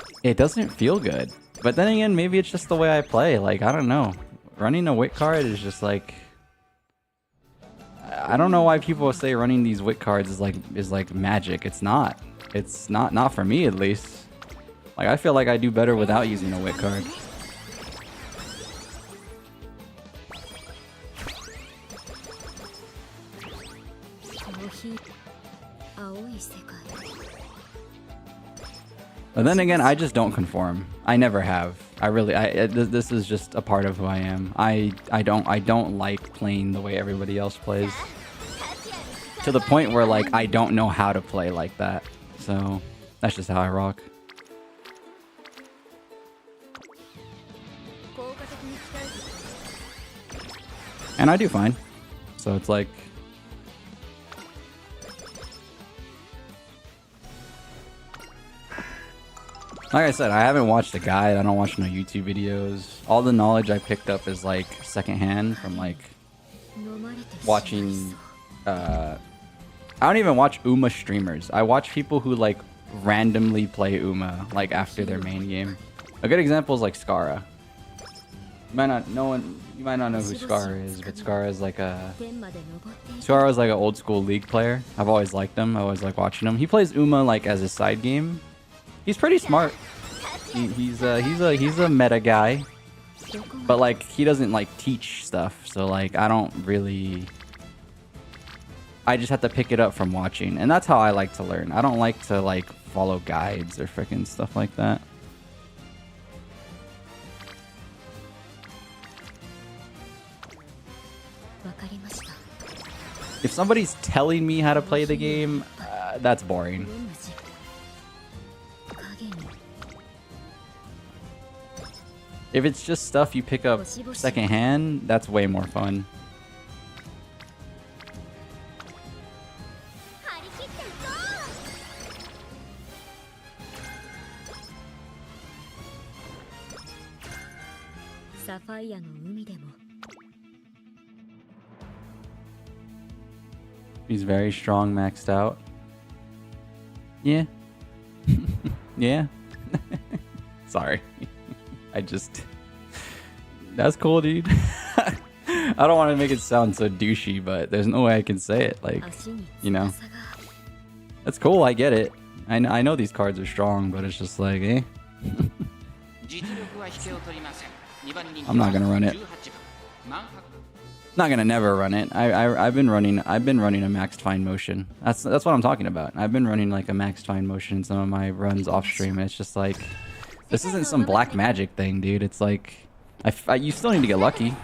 feel good. But then again, maybe it's just the way I play. Like, I don't know. Running a wit card is just, like... I don't know why people say running these wit cards is like magic. It's not. It's not for me, at least. Like, I feel like I do better without using a wit card. But then again, I just don't conform. I never have. This is just a part of who I am. I don't like playing the way everybody else plays. To the point where, like, I don't know how to play like that. So, that's just how I rock. And I do fine. So it's like... Like I said, I haven't watched a guide. I don't watch no YouTube videos. All the knowledge I picked up is like secondhand from like watching... I don't even watch Uma streamers. I watch people who like randomly play Uma like after their main game. A good example is like Skara. You might not know who Skara is, but Skara is like an old school League player. I've always liked him. I always like watching him. He plays Uma like as a side game. He's pretty smart. He's a meta guy, but like he doesn't like teach stuff. So like I don't really. I just have to pick it up from watching, and that's how I like to learn. I don't like to like follow guides or freaking stuff like that. If somebody's telling me how to play the game, that's boring. If it's just stuff you pick up secondhand, that's way more fun. He's very strong, maxed out. Yeah. Yeah. Sorry. I just... That's cool, dude. I don't want to make it sound so douchey, but there's no way I can say it. Like, you know. That's cool, I get it. I know these cards are strong, but it's just like, eh. I'm not gonna run it. Not gonna never run it. I've been running a maxed fine motion. That's what I'm talking about. I've been running like a maxed fine motion in some of my runs off stream. It's just like, this isn't some black magic thing, dude. It's like, you still need to get lucky.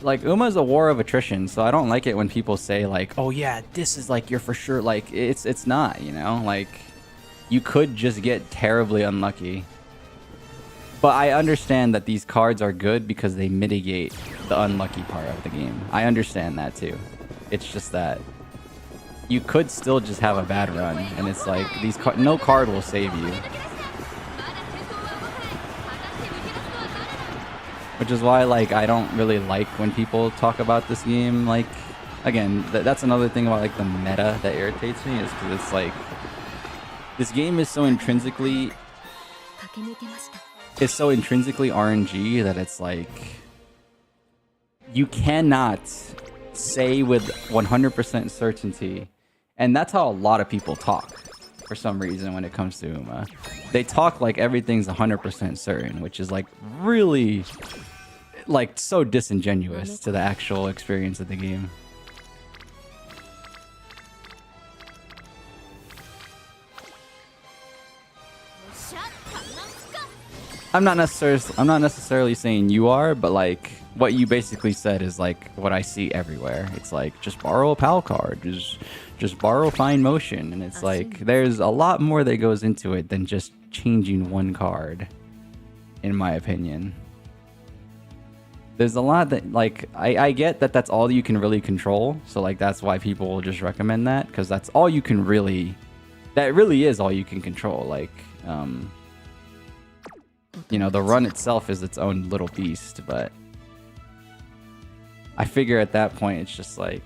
Like Uma's a war of attrition, so I don't like it when people say like, oh yeah, this is like you're for sure. Like it's not, you know. Like you could just get terribly unlucky. But I understand that these cards are good because they mitigate the unlucky part of the game. I understand that too. It's just that you could still just have a bad run, and it's like no card will save you. Which is why, like, I don't really like when people talk about this game. Like, again, that's another thing about, like, the meta that irritates me, is because it's like, this game is so intrinsically... It's so intrinsically RNG that it's like... You cannot say with 100% certainty, and that's how a lot of people talk, for some reason, when it comes to Uma. They talk like everything's 100% certain, which is, like, really... like so disingenuous to the actual experience of the game. I'm not necessarily saying you are, but like what you basically said is like what I see everywhere. It's like, just borrow a PAL card, just borrow fine motion, and it's like there's a lot more that goes into it than just changing one card, in my opinion. There's a lot that, like, I get that that's all you can really control. So, like, that's why people will just recommend that. Because that's all you can really... That really is all you can control. Like, you know, the run itself is its own little beast. But I figure at that point, it's just like...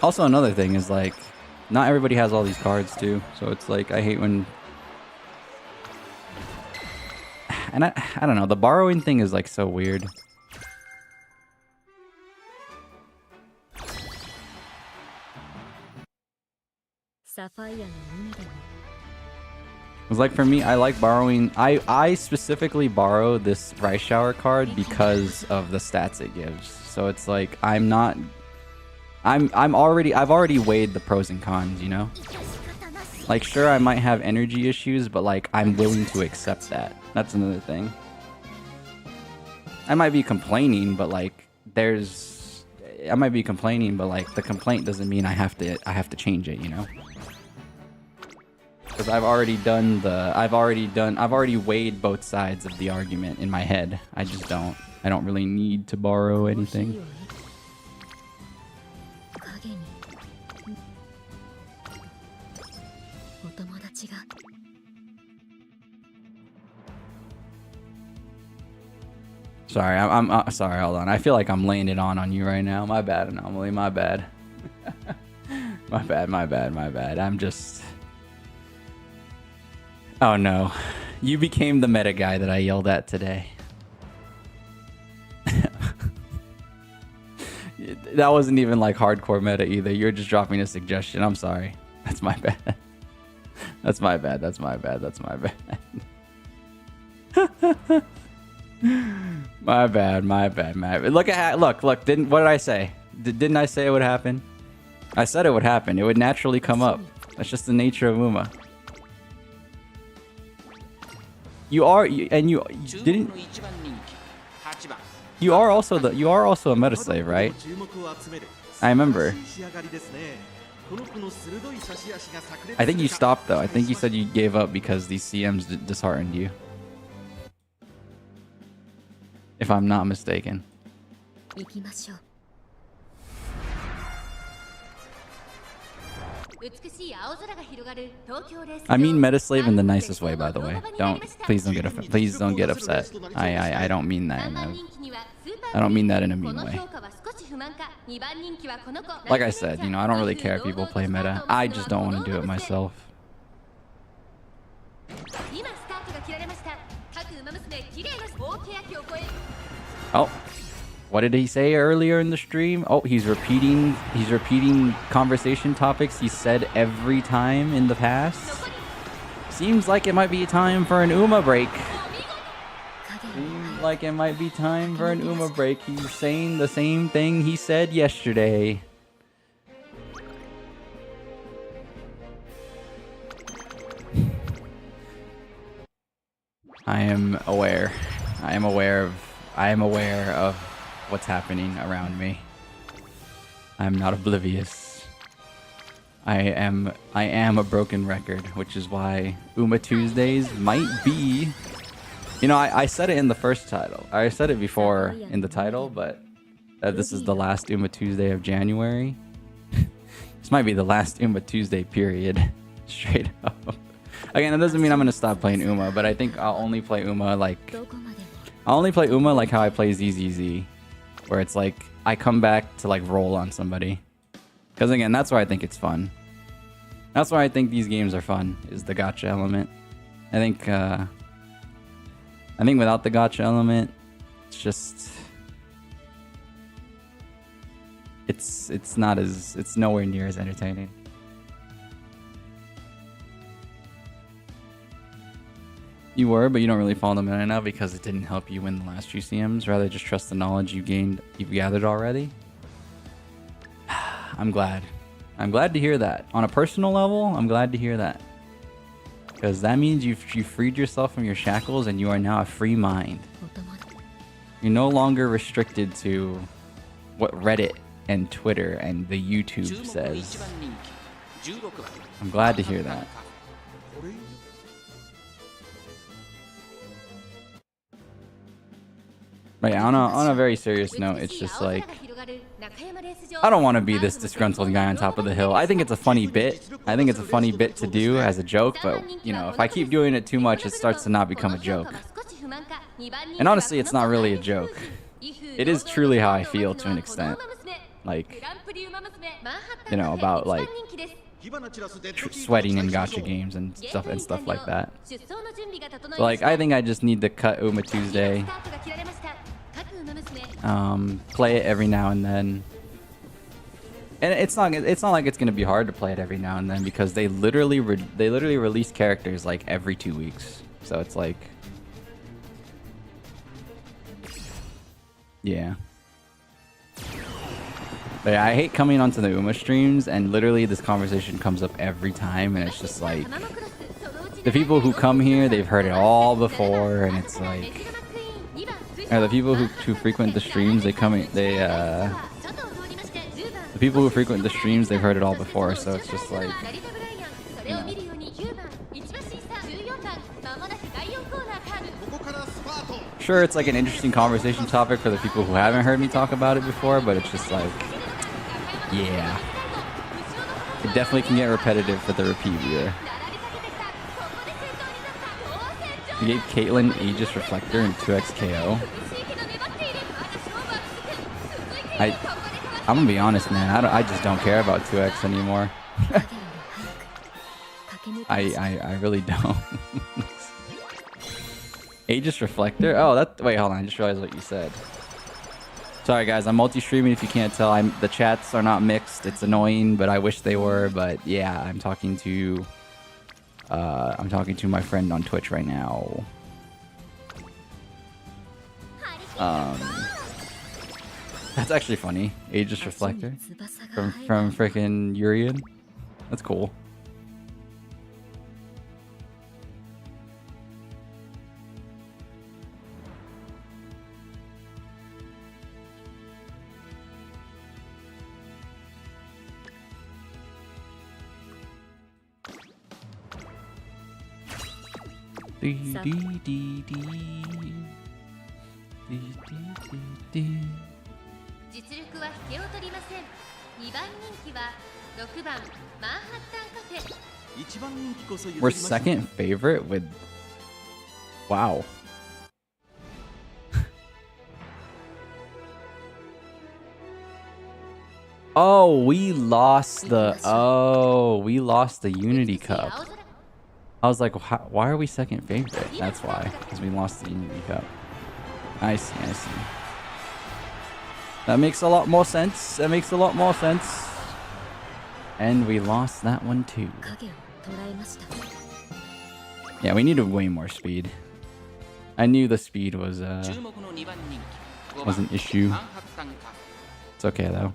Also, another thing is, like, not everybody has all these cards, too. So it's like, I hate when... And I don't know, the borrowing thing is, like, so weird. It's like, for me, I like borrowing... I specifically borrow this Rice Shower card because of the stats it gives. So it's like, I'm not... I've already weighed the pros and cons, you know? Like, sure, I might have energy issues, but like, I'm willing to accept that. That's another thing. I might be complaining, but like, I might be complaining, but like, the complaint doesn't mean I have to change it, you know? Because I've already weighed both sides of the argument in my head. I don't really need to borrow anything. Sorry, I'm sorry, hold on. I feel like I'm laying it on you right now. My bad, Anomaly, my bad. my bad. I'm just... Oh no. You became the meta guy that I yelled at today. That wasn't even like hardcore meta either. You're just dropping a suggestion. I'm sorry. That's my bad. That's my bad. My bad. Look at look. What did I say? Didn't I say it would happen? I said it would happen. It would naturally come up. That's just the nature of Uma. You are also a meta slave, right? I remember. I think you stopped though. I think you said you gave up because these CMs disheartened you. If I'm not mistaken. I mean Metaslave in the nicest way, by the way. Please don't get upset. I don't mean that in a mean way. Like I said, you know, I don't really care if people play meta. I just don't want to do it myself. Oh, what did he say earlier in the stream? Oh, he's repeating conversation topics he said every time in the past. Seems like it might be time for an Uma break. He's saying the same thing he said yesterday. I am aware of what's happening around me. I'm not oblivious. I am a broken record, which is why Uma Tuesdays might be... You know, I said it in the first title. I said it before in the title, but this is the last Uma Tuesday of January. This might be the last Uma Tuesday period. Straight up. Again, that doesn't mean I'm going to stop playing Uma, but I think I'll only play Uma like how I play ZZZ, where it's like I come back to like roll on somebody. Because again, that's why I think it's fun. That's why I think these games are fun, is the gacha element. I think without the gacha element, it's just it's nowhere near as entertaining. You were, but you don't really follow the meta now because it didn't help you win the last few CMs. Rather just trust the knowledge you've gathered already. I'm glad. I'm glad to hear that. On a personal level, I'm glad to hear that. Because that means you've freed yourself from your shackles and you are now a free mind. You're no longer restricted to what Reddit and Twitter and the YouTube says. I'm glad to hear that. But yeah, on a very serious note, it's just like, I don't want to be this disgruntled guy on top of the hill. I think it's a funny bit. I think it's a funny bit to do as a joke, but, you know, if I keep doing it too much, it starts to not become a joke. And honestly, it's not really a joke. It is truly how I feel to an extent. Like, you know, about, like, sweating in gacha games and stuff like that. So, like, I think I just need to cut Uma Tuesday. Play it every now and then. And it's not like it's gonna be hard to play it every now and then because they literally release characters like every 2 weeks. So it's like, yeah. But yeah, I hate coming onto the Uma streams and literally this conversation comes up every time and it's just like the people who come here, they've heard it all before and it's like the people who frequent the streams, the people who frequent the streams, they've heard it all before, so it's just like, you know. Sure, it's like an interesting conversation topic for the people who haven't heard me talk about it before, but it's just like, yeah. It definitely can get repetitive for the repeat viewer. You gave Caitlyn Aegis Reflector and 2x KO. I'm gonna be honest, man. I just don't care about 2x anymore. I really don't. Aegis Reflector? Oh, wait, hold on. I just realized what you said. Sorry, guys. I'm multi-streaming. If you can't tell, the chats are not mixed. It's annoying, but I wish they were. But yeah, I'm talking to my friend on Twitch right now. That's actually funny. Aegis Reflector from freaking Urian. That's cool. We're second favorite with... Wow. Oh, we lost the... Oh, we lost the Unity Cup. I was like, why are we second favorite? That's why, because we lost the Unity Cup. I see, I see. That makes a lot more sense. That makes a lot more sense. And we lost that one too. Yeah, we needed way more speed. I knew the speed was an issue. It's okay though.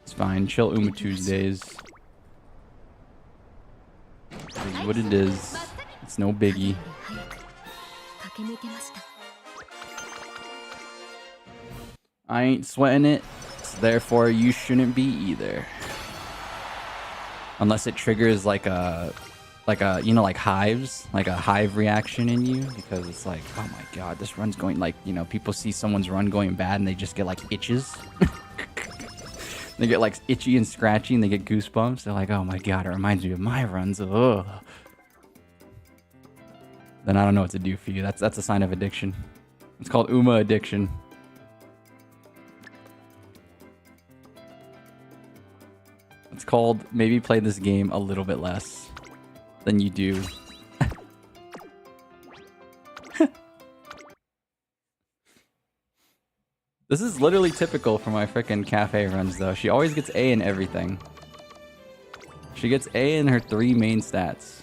It's fine. Chill Uma Tuesdays. It is what it is. It's no biggie. I ain't sweating it, so therefore you shouldn't be either. Unless it triggers like a you know, like hives, like a hive reaction in you, because it's like, oh my god, this run's going, like, you know, people see someone's run going bad and they just get like itches. They get like itchy and scratchy and they get goosebumps. They're like, oh my god, it reminds me of my runs. Ugh. Then I don't know what to do for you. That's a sign of addiction. It's called Uma addiction. It's called maybe play this game a little bit less than you do. This is literally typical for my frickin' cafe runs though. She always gets A in everything. She gets A in her 3 main stats.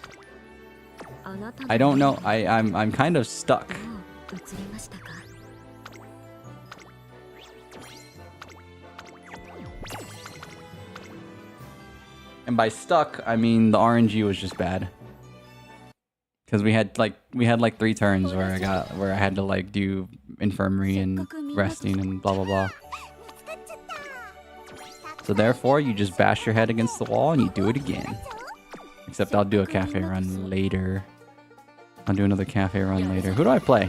I don't know. I'm kind of stuck. And by stuck, I mean the RNG was just bad. Because we had like 3 turns where I had to like do infirmary and resting and blah blah blah. So therefore, you just bash your head against the wall and you do it again. Except I'll do a cafe run later. I'll do another cafe run later. Who do I play?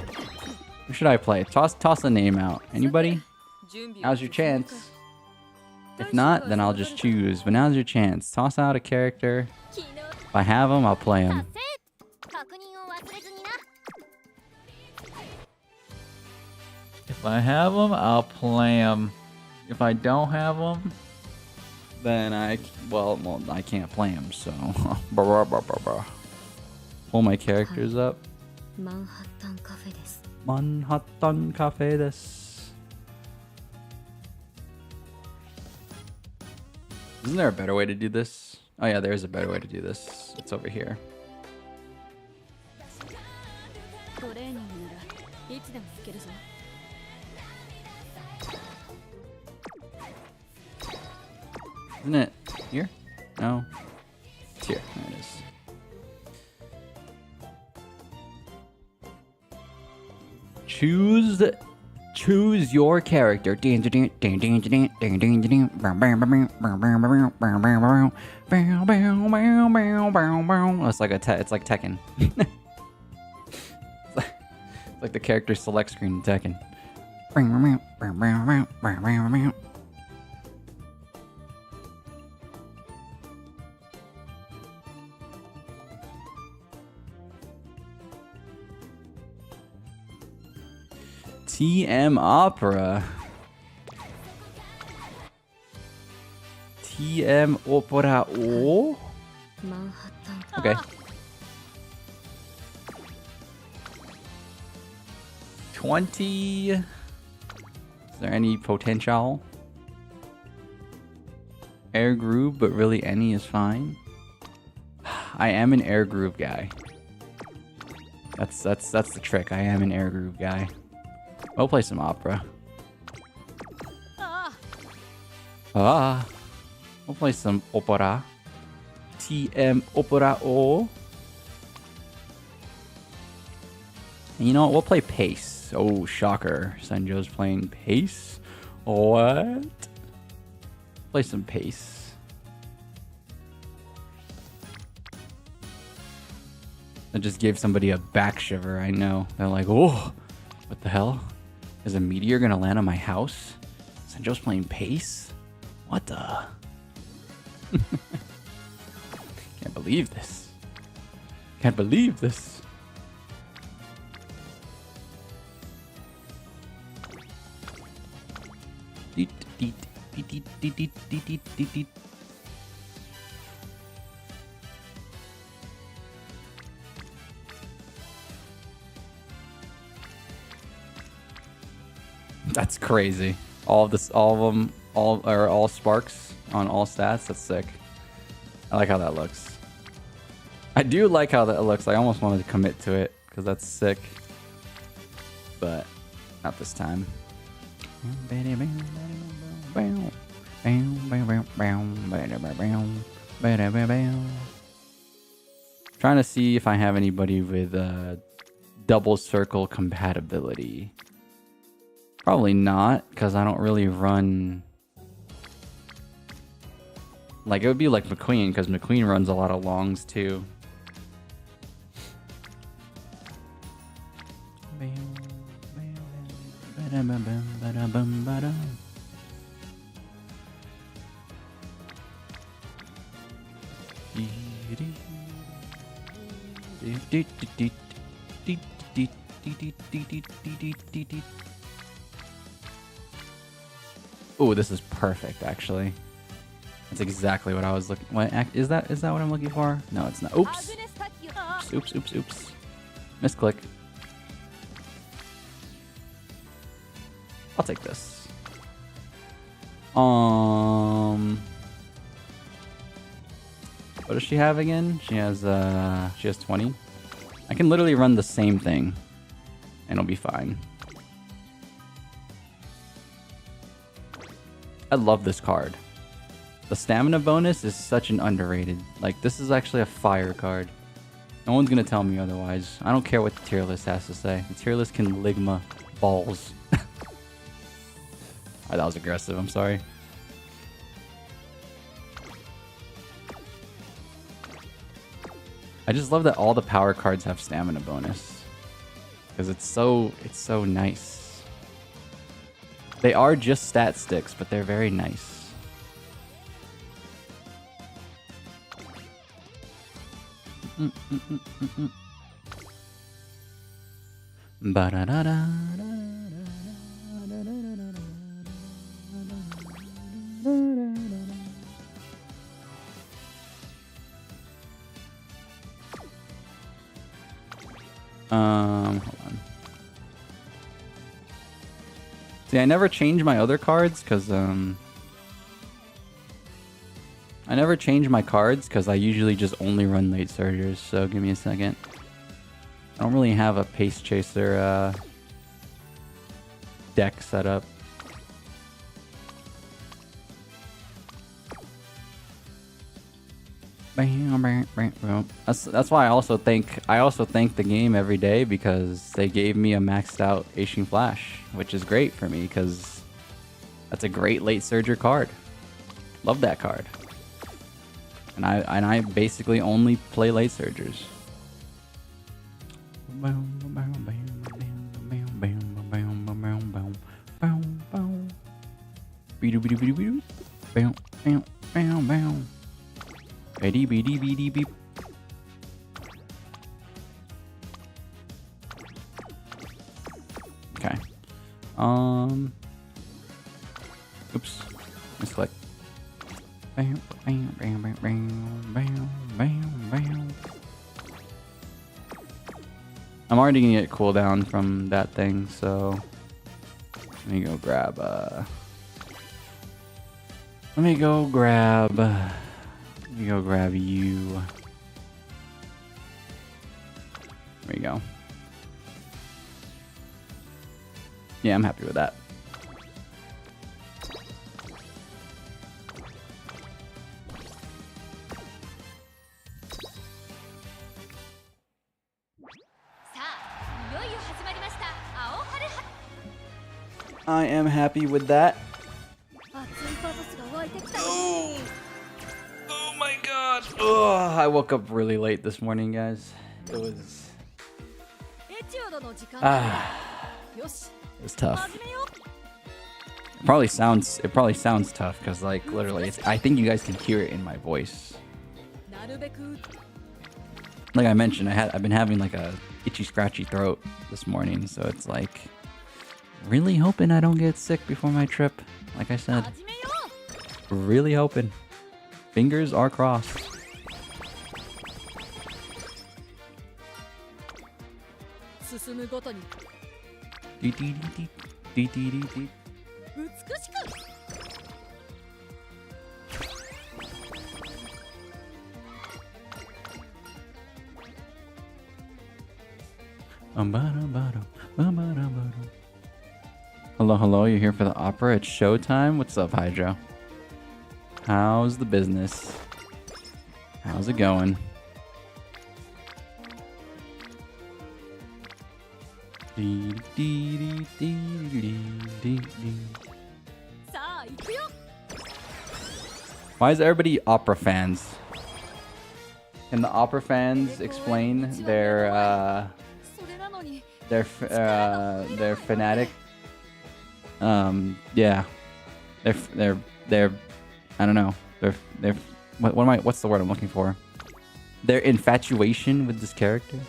Who should I play? Toss a name out. Anybody? Now's your chance. If not, then I'll just choose. But now's your chance. Toss out a character. If I have him, I'll play him. If I have him, I'll play him. If I don't have him, then I can't play him. So, pull my characters up. Manhattan Cafe desu. Isn't there a better way to do this? Oh yeah, there's a better way to do this. It's over here. Isn't it here? No. It's here. There it is. Choose your character. That's like it's like Tekken. It's like the character select screen in Tekken. TM Opera. TM Opera. Oh? Okay. 20. Is there any potential? Air groove, but really any is fine. I am an air groove guy. That's the trick. I am an air groove guy. We'll play some opera. We'll play some opera. TM Opera O. And you know what? We'll play pace. Oh, shocker. Senjo's playing pace? What? Play some pace. I just gave somebody a back shiver, I know. They're like, oh, what the hell? Is a meteor gonna land on my house? Senjo's playing pace? What the? Can't believe this. Can't believe this. That's crazy. All of them, all sparks on all stats. That's sick. I like how that looks. I do like how that looks. I almost wanted to commit to it because that's sick, but not this time. Trying to see if I have anybody with double circle compatibility. Probably not, because I don't really run... Like, it would be like McQueen, because McQueen runs a lot of longs, too. Oh, this is perfect, actually. That's exactly what I was looking... What, is that what I'm looking for? No, it's not. Oops. Oops. Misclick. I'll take this. What does she have again? She has 20. I can literally run the same thing, and it'll be fine. I love this card. The stamina bonus is such an underrated. Like, this is actually a fire card. No one's gonna tell me otherwise. I don't care what the tier list has to say. The tier list can ligma balls. That was aggressive, I'm sorry. I just love that all the power cards have stamina bonus. Because it's so nice. They are just stat sticks, but they're very nice. Hold on. See, I never change my other cards because I never change my cards because I usually just only run late surgers, so give me a second. I don't really have a pace chaser deck set up. That's why I also thank the game every day, because they gave me a maxed out Ancient Flash, which is great for me because that's a great late surger card. Love that card. And I basically only play late surgers. Okay. Oops. Misclick. Bam, bam, bam, bam, bam, bam, bam, bam. I'm already gonna get cooldown from that thing, so let me go grab you. There we go. Yeah, I'm happy with that. I am happy with that. Oh, oh my god. Oh, I woke up really late this morning, guys. It was it was tough. It probably sounds tough because, like, literally, I think you guys can hear it in my voice. Like I mentioned, I've been having like a itchy, scratchy throat this morning, so it's like really hoping I don't get sick before my trip. Like I said, really hoping. Fingers are crossed. Hello, hello, you're here for the opera? It's showtime? What's up, Hydro? How's the business? How's it going? Why is everybody opera fans? Can the opera fans explain their fanatic? Yeah, they're I don't know. They're what's the word I'm looking for? Their infatuation with this character.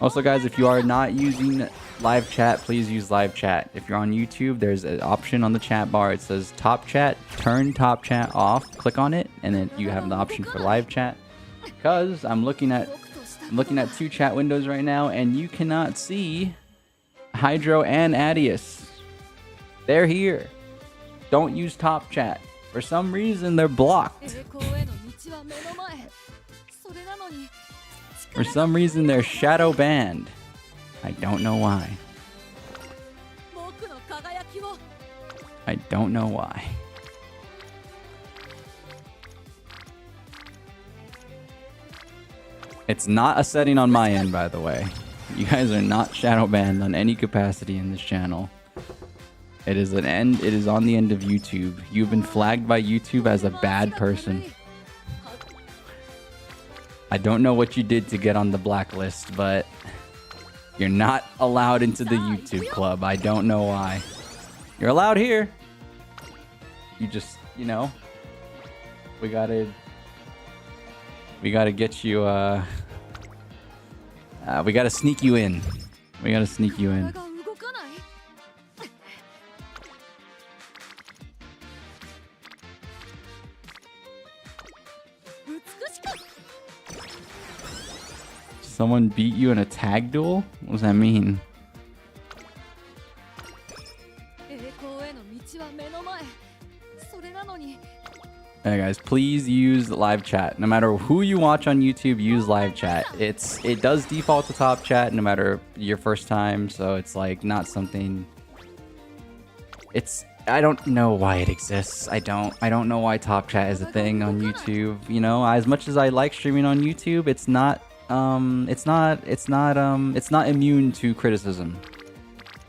Also, guys, if you are not using live chat, please use live chat. If you're on YouTube, there's an option on the chat bar. It says top chat. Turn top chat off. Click on it, and then you have the option for live chat. Because I'm looking at two chat windows right now, and you cannot see Hydro and Adius. They're here. Don't use top chat. For some reason, they're blocked. For some reason, they're shadow banned. I don't know why. I don't know why. It's not a setting on my end, by the way. You guys are not shadow banned on any capacity in this channel. It is on the end of YouTube. You've been flagged by YouTube as a bad person. I don't know what you did to get on the blacklist, but you're not allowed into the YouTube club. I don't know why. You're allowed here. You just, you know, we gotta get you, we gotta sneak you in. We gotta sneak you in. Someone beat you in a tag duel? What does that mean? Hey guys, please use live chat. No matter who you watch on YouTube, use live chat. It does default to top chat no matter your first time, so it's like not something. It's I don't know why it exists. I don't know why Top Chat is a thing on YouTube. You know, as much as I like streaming on YouTube, it's not immune to criticism.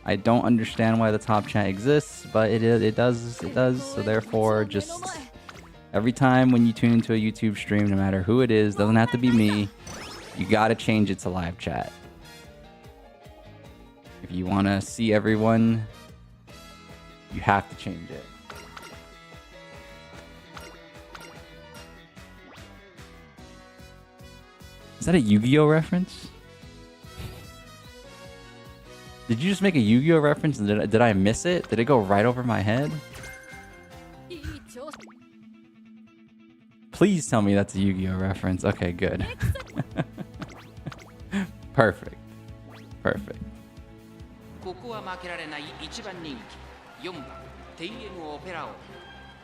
I don't understand why the Top Chat exists, but it does. So therefore, just every time when you tune into a YouTube stream, no matter who it is, doesn't have to be me, you gotta change it to live chat. If you want to see everyone, you have to change it. Is that a Yu-Gi-Oh reference? Did you just make a Yu-Gi-Oh reference and did I miss it? Did it go right over my head? Please tell me that's a Yu-Gi-Oh reference. Okay, good. Perfect. Perfect.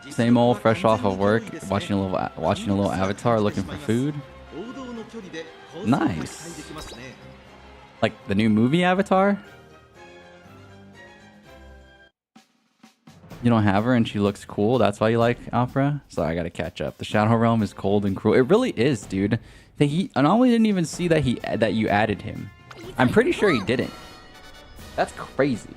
Same old, fresh off of work, watching a little Avatar, looking for food. Nice. Like the new movie Avatar? You don't have her and she looks cool. That's why you like opera? Sorry, I gotta catch up. The Shadow Realm is cold and cruel. It really is, dude. I normally didn't even see that you added him. I'm pretty sure he didn't. That's crazy.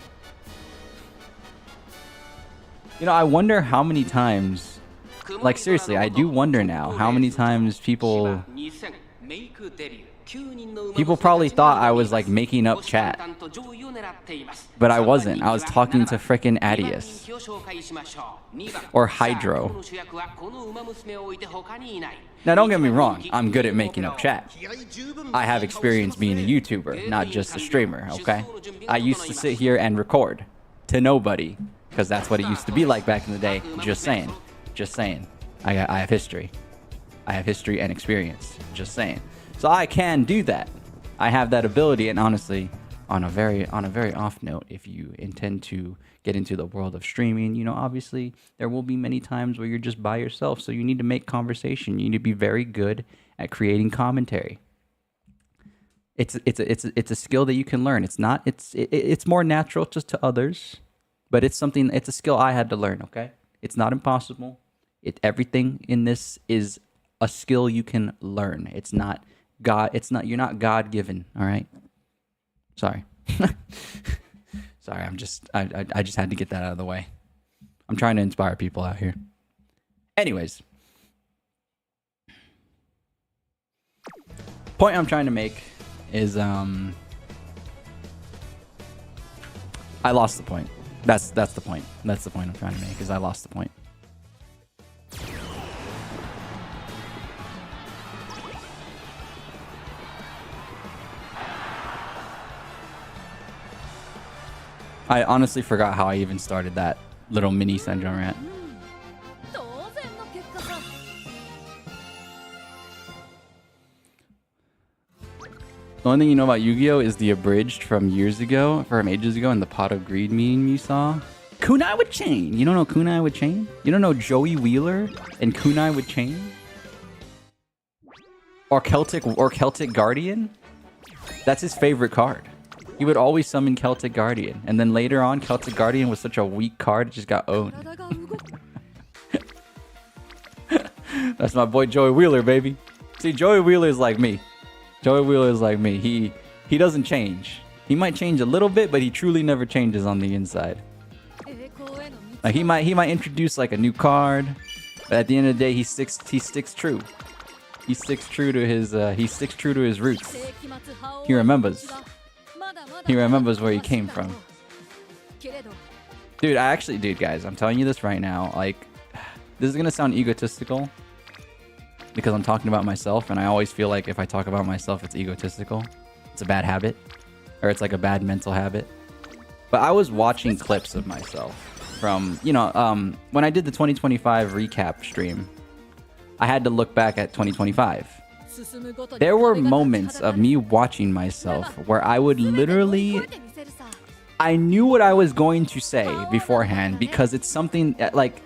You know, I wonder how many times, like seriously, I do wonder now how many times people probably thought I was like making up chat. But I wasn't. I was talking to frickin' Adius. Or Hydro. Now don't get me wrong, I'm good at making up chat. I have experience being a YouTuber, not just a streamer, okay? I used to sit here and record to nobody, because that's what it used to be like back in the day. Just saying. Just saying. I have history. I have history and experience. Just saying. So I can do that. I have that ability, and honestly, on a very off note, if you intend to get into the world of streaming, you know, obviously there will be many times where you're just by yourself, so you need to make conversation. You need to be very good at creating commentary. It's a skill that you can learn. It's more natural just to others, but it's a skill I had to learn, okay? It's not impossible. Everything in this is a skill you can learn. It's not you're not God-given, all right? Sorry. Sorry, I just had to get that out of the way. I'm trying to inspire people out here. Anyways. Point I'm trying to make is I lost the point. That's the point. That's the point I'm trying to make, is I lost the point. I honestly forgot how I even started that little mini Senjon rant. The only thing you know about Yu-Gi-Oh! Is the abridged from ages ago, and the Pot of Greed meme you saw. Kunai with Chain! You don't know Kunai with Chain? You don't know Joey Wheeler and Kunai with Chain? Or Celtic Guardian? That's his favorite card. He would always summon Celtic Guardian. And then later on, Celtic Guardian was such a weak card, it just got owned. That's my boy Joey Wheeler, baby. See, Joey Wheeler is like me. Joey Wheeler is like me. He doesn't change. He might change a little bit, but he truly never changes on the inside. Like he might introduce like a new card, but at the end of the day, he sticks true. He sticks true to his roots. He remembers. He remembers where he came from. Dude, guys, I'm telling you this right now. Like, this is gonna sound egotistical because I'm talking about myself, and I always feel like if I talk about myself, it's egotistical. It's a bad habit, or it's like a bad mental habit. But I was watching clips of myself from, when I did the 2025 recap stream, I had to look back at 2025. There were moments of me watching myself where I would literally... I knew what I was going to say beforehand because it's something like...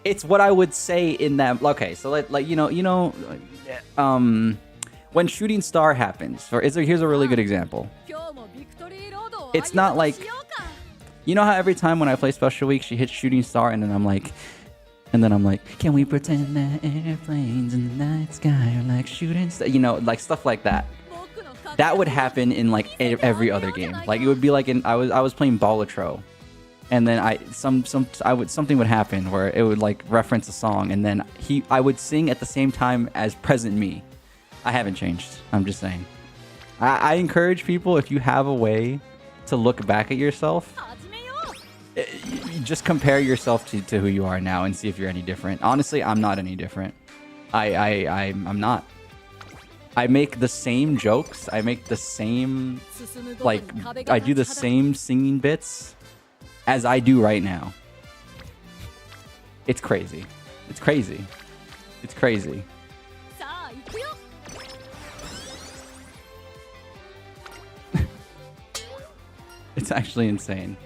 It's what I would say in that... Okay, so when Shooting Star happens, here's a really good example. It's not like... You know how every time when I play Special Week, she hits Shooting Star, and then I'm like, can we pretend that airplanes in the night sky are like shooting stars? You know, like stuff like that. That would happen in like every other game. Like it would be like I was playing Balatro, and then something would happen where it would like reference a song, and then I would sing at the same time as present me. I haven't changed. I'm just saying. I encourage people, if you have a way to look back at yourself, you just compare yourself to who you are now and see if you're any different. Honestly, I'm not any different. I'm not. I make the same jokes. I make the same, like, I do the same singing bits as I do right now. It's crazy. It's crazy. It's crazy. It's actually insane.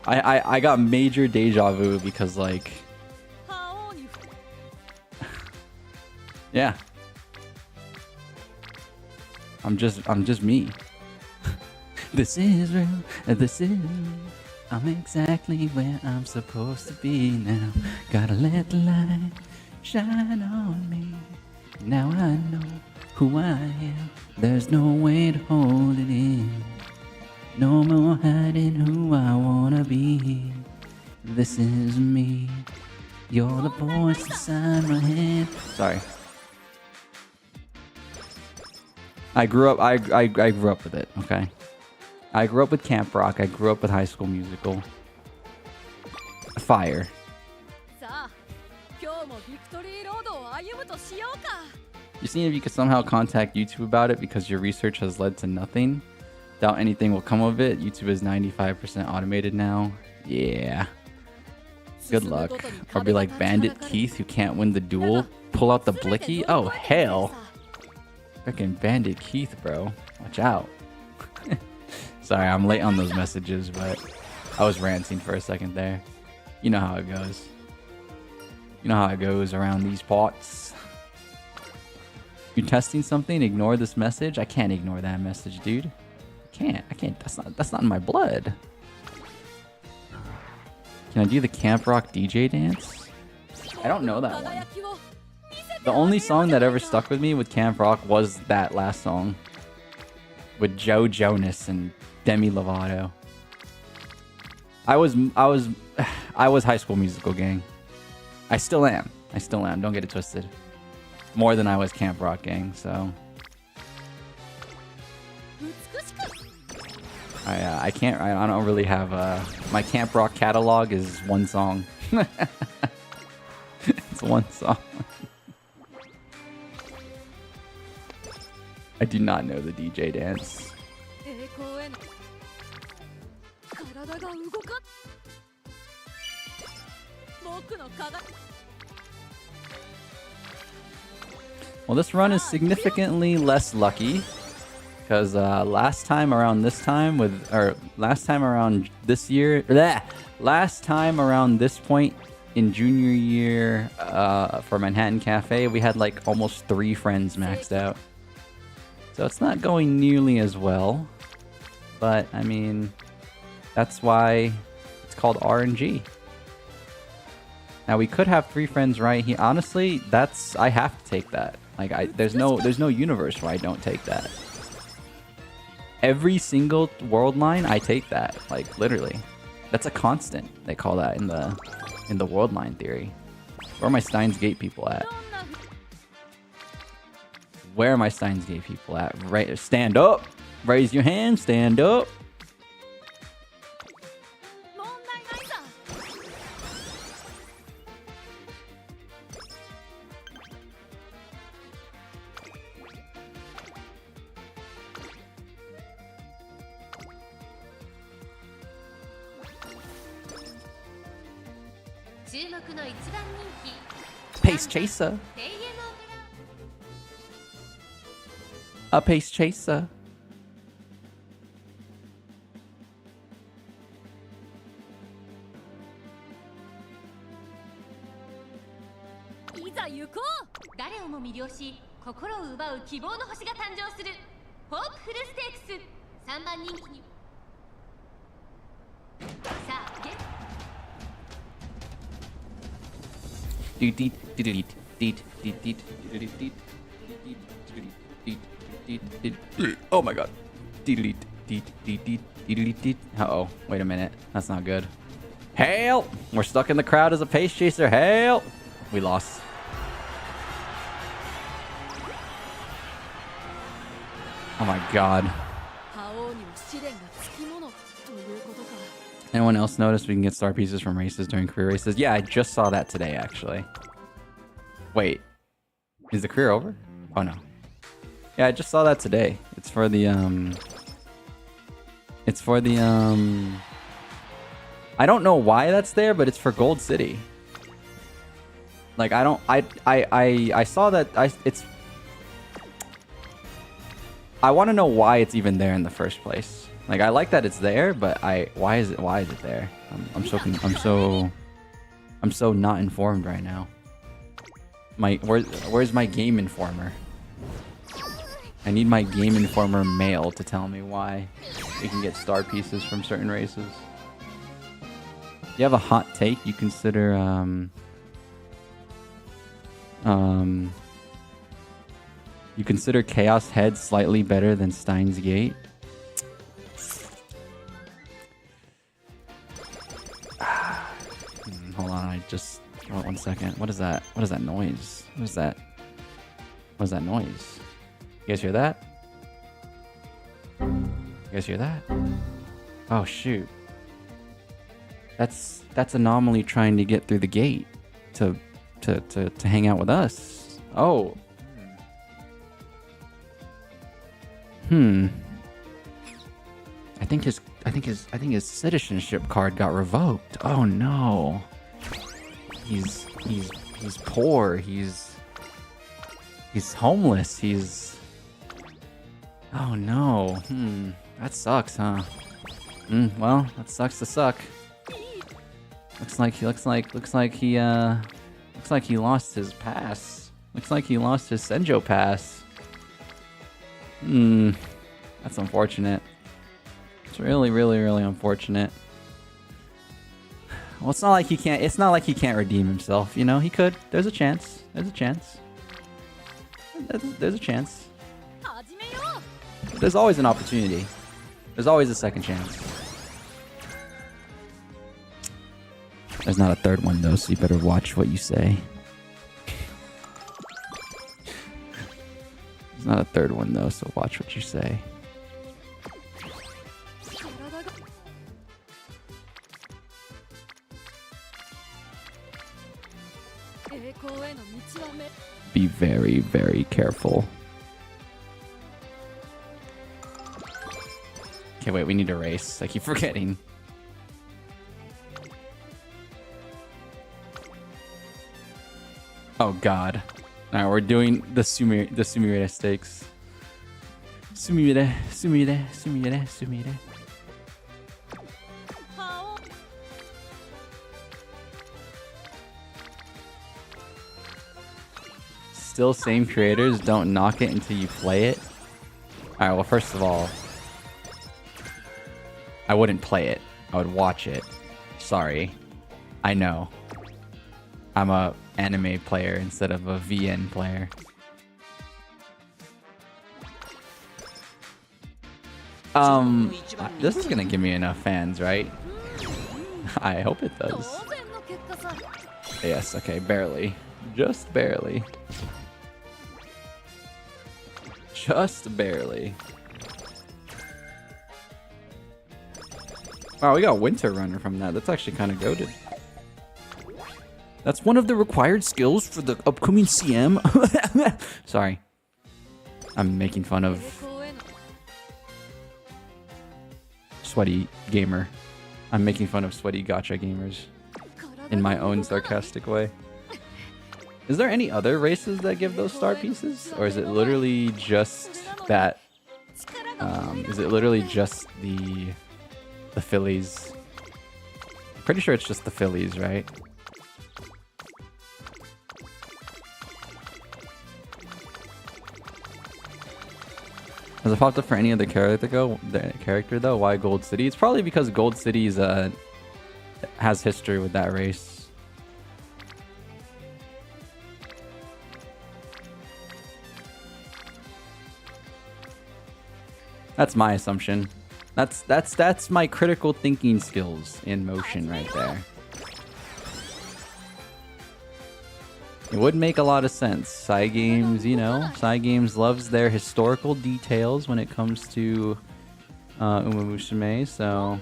I got major deja vu because, like, yeah, I'm just me. This is real. This is. I'm exactly where I'm supposed to be now. Gotta let the light shine on me. Now I know who I am. There's no way to hold it in. No more hiding who I wanna be. This is me. You're the voice inside my head. Sorry. I grew up with it, okay? I grew up with Camp Rock. I grew up with High School Musical. Fire. You seeing if you could somehow contact YouTube about it because your research has led to nothing? Doubt anything will come of it. YouTube is 95% automated now. Yeah. Good luck. Or be like Bandit Keith who can't win the duel. Pull out the blicky? Oh, hell. Freaking Bandit Keith, bro. Watch out. Sorry, I'm late on those messages, but I was ranting for a second there. You know how it goes. You know how it goes around these parts. You're testing something? Ignore this message? I can't ignore that message, dude. I can't. That's not in my blood. Can I do the Camp Rock DJ dance? I don't know that one. The only song that ever stuck with me with Camp Rock was that last song with Joe Jonas and Demi Lovato. I was High School Musical, gang. I still am. Don't get it twisted. More than I was Camp Rock, gang. So I can't. I don't really have my Camp Rock catalog is one song. It's one song. I do not know the DJ dance. Well, this run is significantly less lucky because last time around this point in junior year for Manhattan Cafe, we had like almost 3 friends maxed out. So it's not going nearly as well, but I mean, that's why it's called RNG. Now we could have 3 friends right here. Honestly, I have to take that. Like there's no universe where I don't take that. Every single world line, I take that. Like literally, that's a constant. They call that in the world line theory. Where are my Steins Gate people at? Where are my Steins Gate people at? Right, stand up. Raise your hand. Stand up. Pace chaser. A pace chaser. Oh my god. Uh-oh. Wait a minute. That's not good. Help! We're stuck in the crowd as a pace chaser. Help! We lost. Oh my god. Anyone else notice we can get star pieces from races during career races? Yeah, I just saw that today, actually. Wait. Is the career over? Oh no. Yeah, I just saw that today. It's for the, I don't know why that's there, but it's for Gold City. Like, I saw that, I want to know why it's even there in the first place. Like, I like that it's there, but why is it there? I'm so not informed right now. Where's my Game Informer? I need my Game Informer mail to tell me why we can get star pieces from certain races. You have a hot take? You consider you consider Chaos Head slightly better than Steins Gate? Hold on, oh, 1 second. What is that? What is that noise? What is that? What is that noise? You guys hear that? You guys hear that? Oh shoot. That's Anomaly trying to get through the gate to hang out with us. Oh. I think his citizenship card got revoked. Oh no. He's poor. He's homeless. Oh no. That sucks, huh? Well, that sucks to suck. Looks like he lost his pass. Looks like he lost his Senjo pass. That's unfortunate. It's really, really, really unfortunate. Well, it's not like he can't redeem himself, you know? He could. There's a chance. There's a chance. There's a chance. There's always an opportunity. There's always a second chance. There's not a third one though, so you better watch what you say. There's not a third one though, so watch what you say. Be very, very careful. Okay, wait, we need to race. I keep forgetting. Oh god. Alright, we're doing the Sumire stakes. Sumire. Still same creators, don't knock it until you play it. Alright, well first of all, I wouldn't play it. I would watch it. Sorry. I know. I'm a anime player instead of a VN player. This is gonna give me enough fans, right? I hope it does. Yes, okay, barely. Just barely. Just barely. Wow, we got Winter Runner from that. That's actually kind of goated. That's one of the required skills for the upcoming CM. Sorry. I'm making fun of Sweaty Gamer. I'm making fun of sweaty gacha gamers in my own sarcastic way. Is there any other races that give those star pieces? Or is it literally just that... is it literally just the Phillies? I'm pretty sure it's just the Phillies, right? Has it popped up for any other character though? Why Gold City? It's probably because Gold City's has history with that race. That's my assumption. That's my critical thinking skills in motion right there. It would make a lot of sense. Cygames, you know, Cygames loves their historical details when it comes to Umamusume, so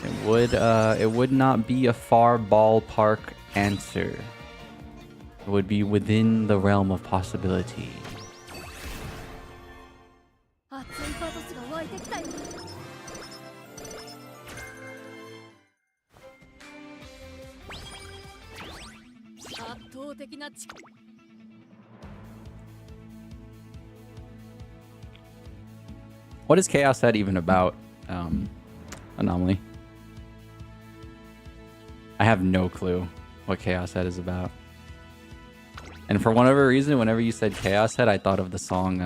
it would not be a far ballpark answer. It would be within the realm of possibility. What is Chaos Head even about, Anomaly? I have no clue what Chaos Head is about. And for whatever reason, whenever you said Chaos Head, I thought of the song,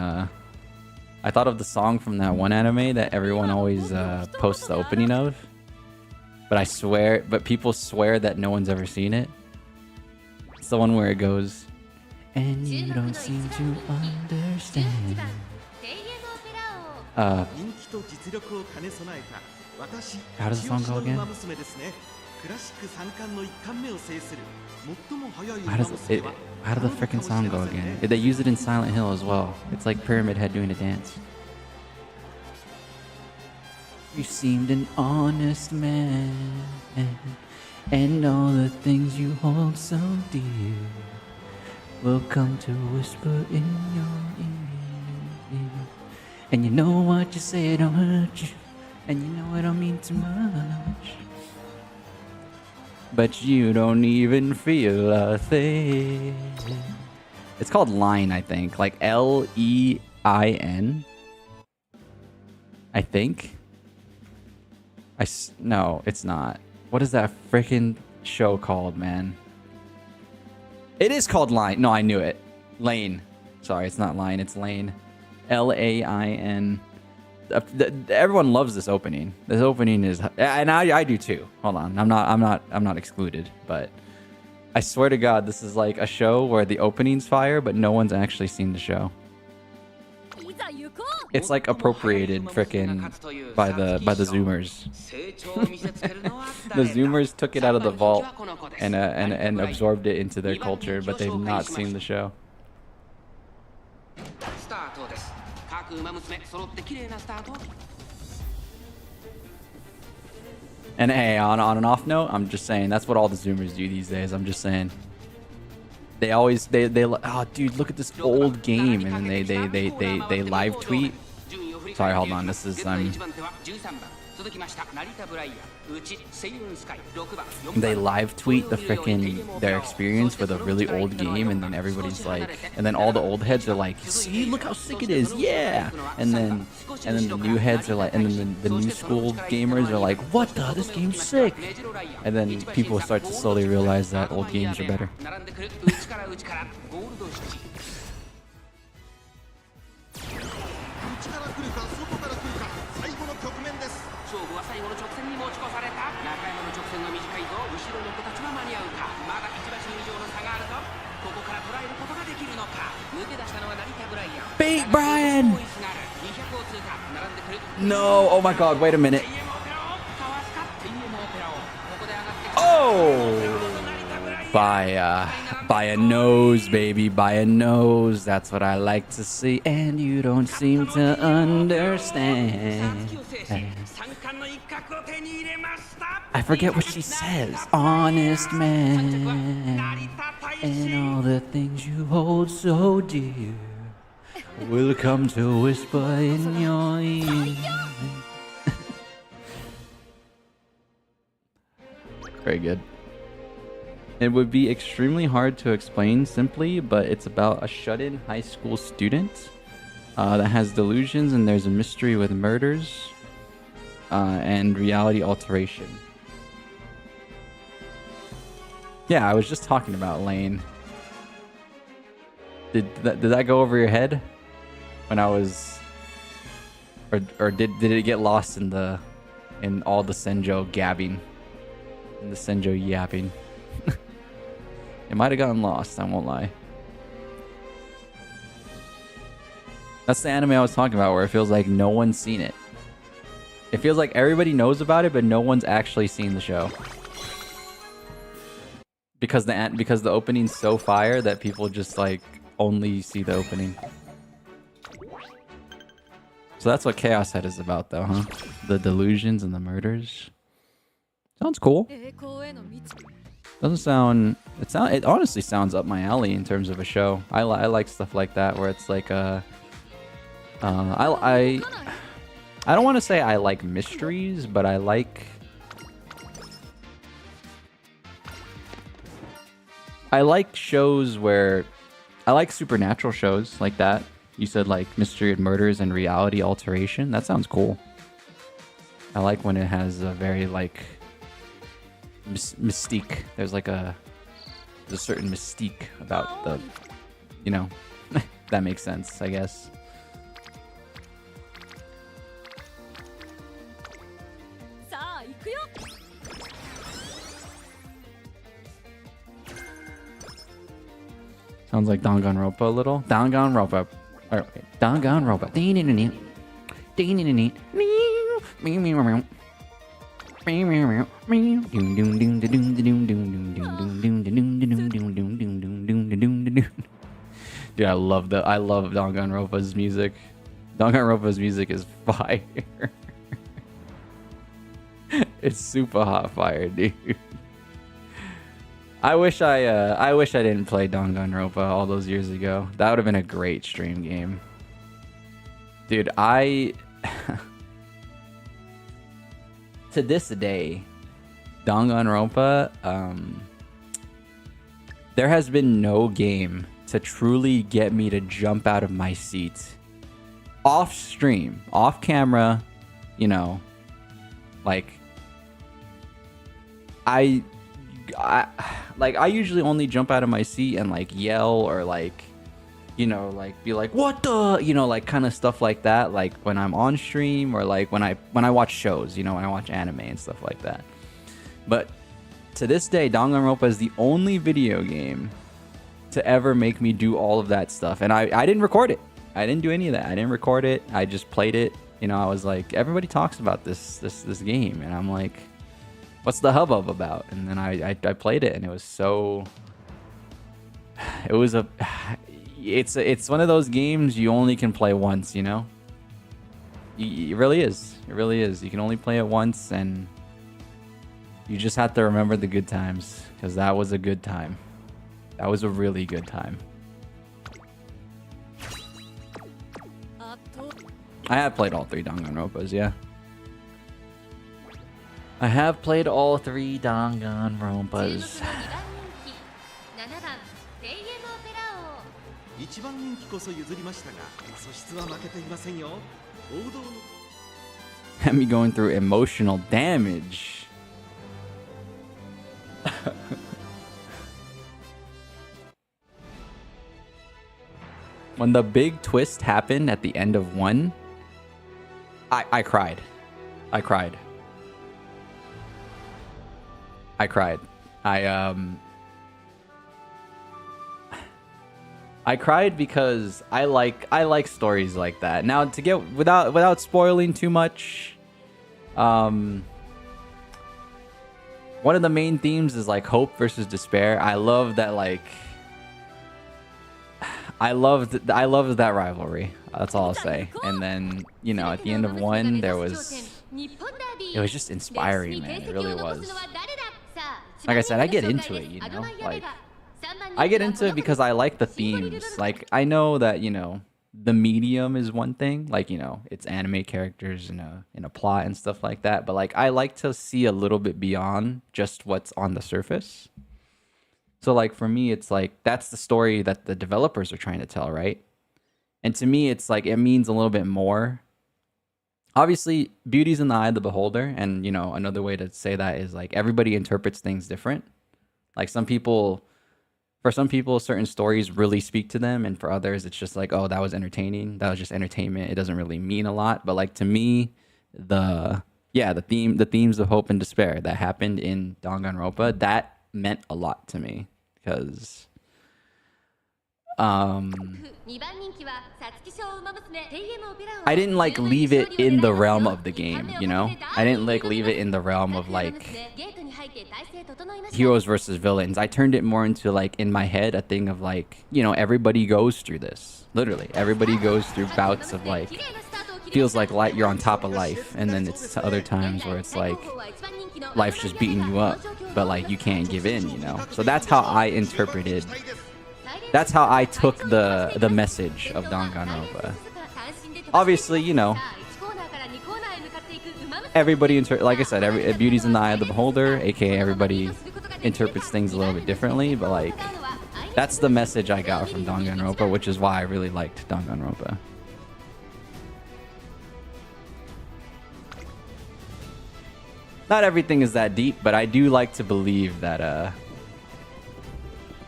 from that one anime that everyone always posts the opening of. But people swear that no one's ever seen it. It's the one where it goes, and you don't seem to understand. How does the song go again? How does the freaking song go again? They use it in Silent Hill as well. It's like Pyramid Head doing a dance. You seemed an honest man, and all the things you hold so dear will come to whisper in your ear. And you know what you say don't hurt you, and you know it don't mean too much, but you don't even feel a thing. It's called Line, I think, like Lein. I think. No, it's not. What is that freaking show called, man? It is called Line. No, I knew it. Lane. Sorry, it's not Line. It's Lane. Lain. Everyone loves this opening. This opening is, and I do too. Hold on, I'm not excluded. But I swear to God, this is like a show where the opening's fire, but no one's actually seen the show. It's like appropriated frickin' by the Zoomers. The Zoomers took it out of the vault and absorbed it into their culture, but they've not seen the show. And hey, on an off note, I'm just saying that's what all the Zoomers do these days. I'm just saying. They always oh dude, look at this old game, and then they live tweet. Sorry, hold on. This is they live tweet their experience with a really old game, and then everybody's like, and then all the old heads are like, see, look how sick it is, yeah. And then the new heads are like, and then the new school gamers are like, what the, this game's sick. And then people start to slowly realize that old games are better. Beat Brian! No, oh my god, wait a minute. Oh! By a nose, baby, by a nose. That's what I like to see. And you don't seem to understand. I forget what she says. Honest man, and all the things you hold so dear will come to whisper in your ear. Very good. It would be extremely hard to explain simply, but it's about a shut-in high school student that has delusions, and there's a mystery with murders and reality alteration. Yeah, I was just talking about Lane. Did that go over your head when I was Or did it get lost in all the Senjo gabbing? In the Senjo yapping. It might have gotten lost, I won't lie. That's the anime I was talking about, where it feels like no one's seen it. It feels like everybody knows about it, but no one's actually seen the show. Because the opening's so fire that people just like only see the opening. So that's what Chaos Head is about, though, huh? The delusions and the murders. Sounds cool. Doesn't sound... It honestly sounds up my alley in terms of a show. I like stuff like that, where it's like I don't want to say I like mysteries, but I like shows where... I like supernatural shows like that. You said like mystery and murders and reality alteration. That sounds cool. I like when it has a very like mystique. There's a certain mystique about the, you know, that makes sense, I guess. Sounds like Danganronpa a little. Danganronpa. Okay. Danganronpa. Dude, I love Danganronpa's music. Danganronpa's music is fire. It's super hot fire, dude. I wish I didn't play Danganronpa all those years ago. That would have been a great stream game. Dude, to this day, Danganronpa, there has been no game to truly get me to jump out of my seat. Off stream, off camera, you know, like I usually only jump out of my seat and like yell or like, you know, like be like, what the, you know, like kind of stuff like that. Like when I'm on stream or like when I watch shows, you know, when I watch anime and stuff like that. But to this day, Danganronpa is the only video game to ever make me do all of that stuff. And I didn't record it. I didn't do any of that. I didn't record it. I just played it. You know, I was like, everybody talks about this game. And I'm like, what's the hubbub about? And then I played it, and it was so... It's one of those games you only can play once, you know? It really is. It really is. You can only play it once, and you just have to remember the good times, because that was a good time. That was a really good time. I have played all 3 Danganronpas, yeah. I have played all 3 Danganronpas. Had me going through emotional damage. When the big twist happened at the end of 1, I cried. I cried. I cried. I cried because I like stories like that. Now, to get without spoiling too much, one of the main themes is like hope versus despair. I love that, like I loved that rivalry. That's all I'll say. And then, you know, at the end of 1, it was just inspiring, man. It really was. Like I said, I get into it, you know? Like, I get into it because I like the themes. Like, I know that, you know, the medium is one thing. Like, you know, it's anime characters in a plot and stuff like that. But, like, I like to see a little bit beyond just what's on the surface. So, like, for me, it's like, that's the story that the developers are trying to tell, right? And to me, it's like, it means a little bit more. Obviously, beauty's in the eye of the beholder. And, you know, another way to say that is, like, everybody interprets things different. Like, some people For some people, certain stories really speak to them, and for others, it's just like, oh, that was entertaining. That was just entertainment. It doesn't really mean a lot. But like to me, the themes of hope and despair that happened in Danganronpa, that meant a lot to me because I didn't like leave it in the realm of the game, you know? I didn't like leave it in the realm of like heroes versus villains. I turned it more into like in my head a thing of like, you know, everybody goes through this. Literally, everybody goes through bouts of like feels like you're on top of life, and then it's other times where it's like life's just beating you up, but like you can't give in, you know? So that's how I interpreted. That's how I took the message of Danganronpa. Obviously, you know, everybody like I said, beauty's in the eye of the beholder, aka everybody interprets things a little bit differently, but like that's the message I got from Danganronpa, which is why I really liked Danganronpa. Not everything is that deep, but I do like to believe that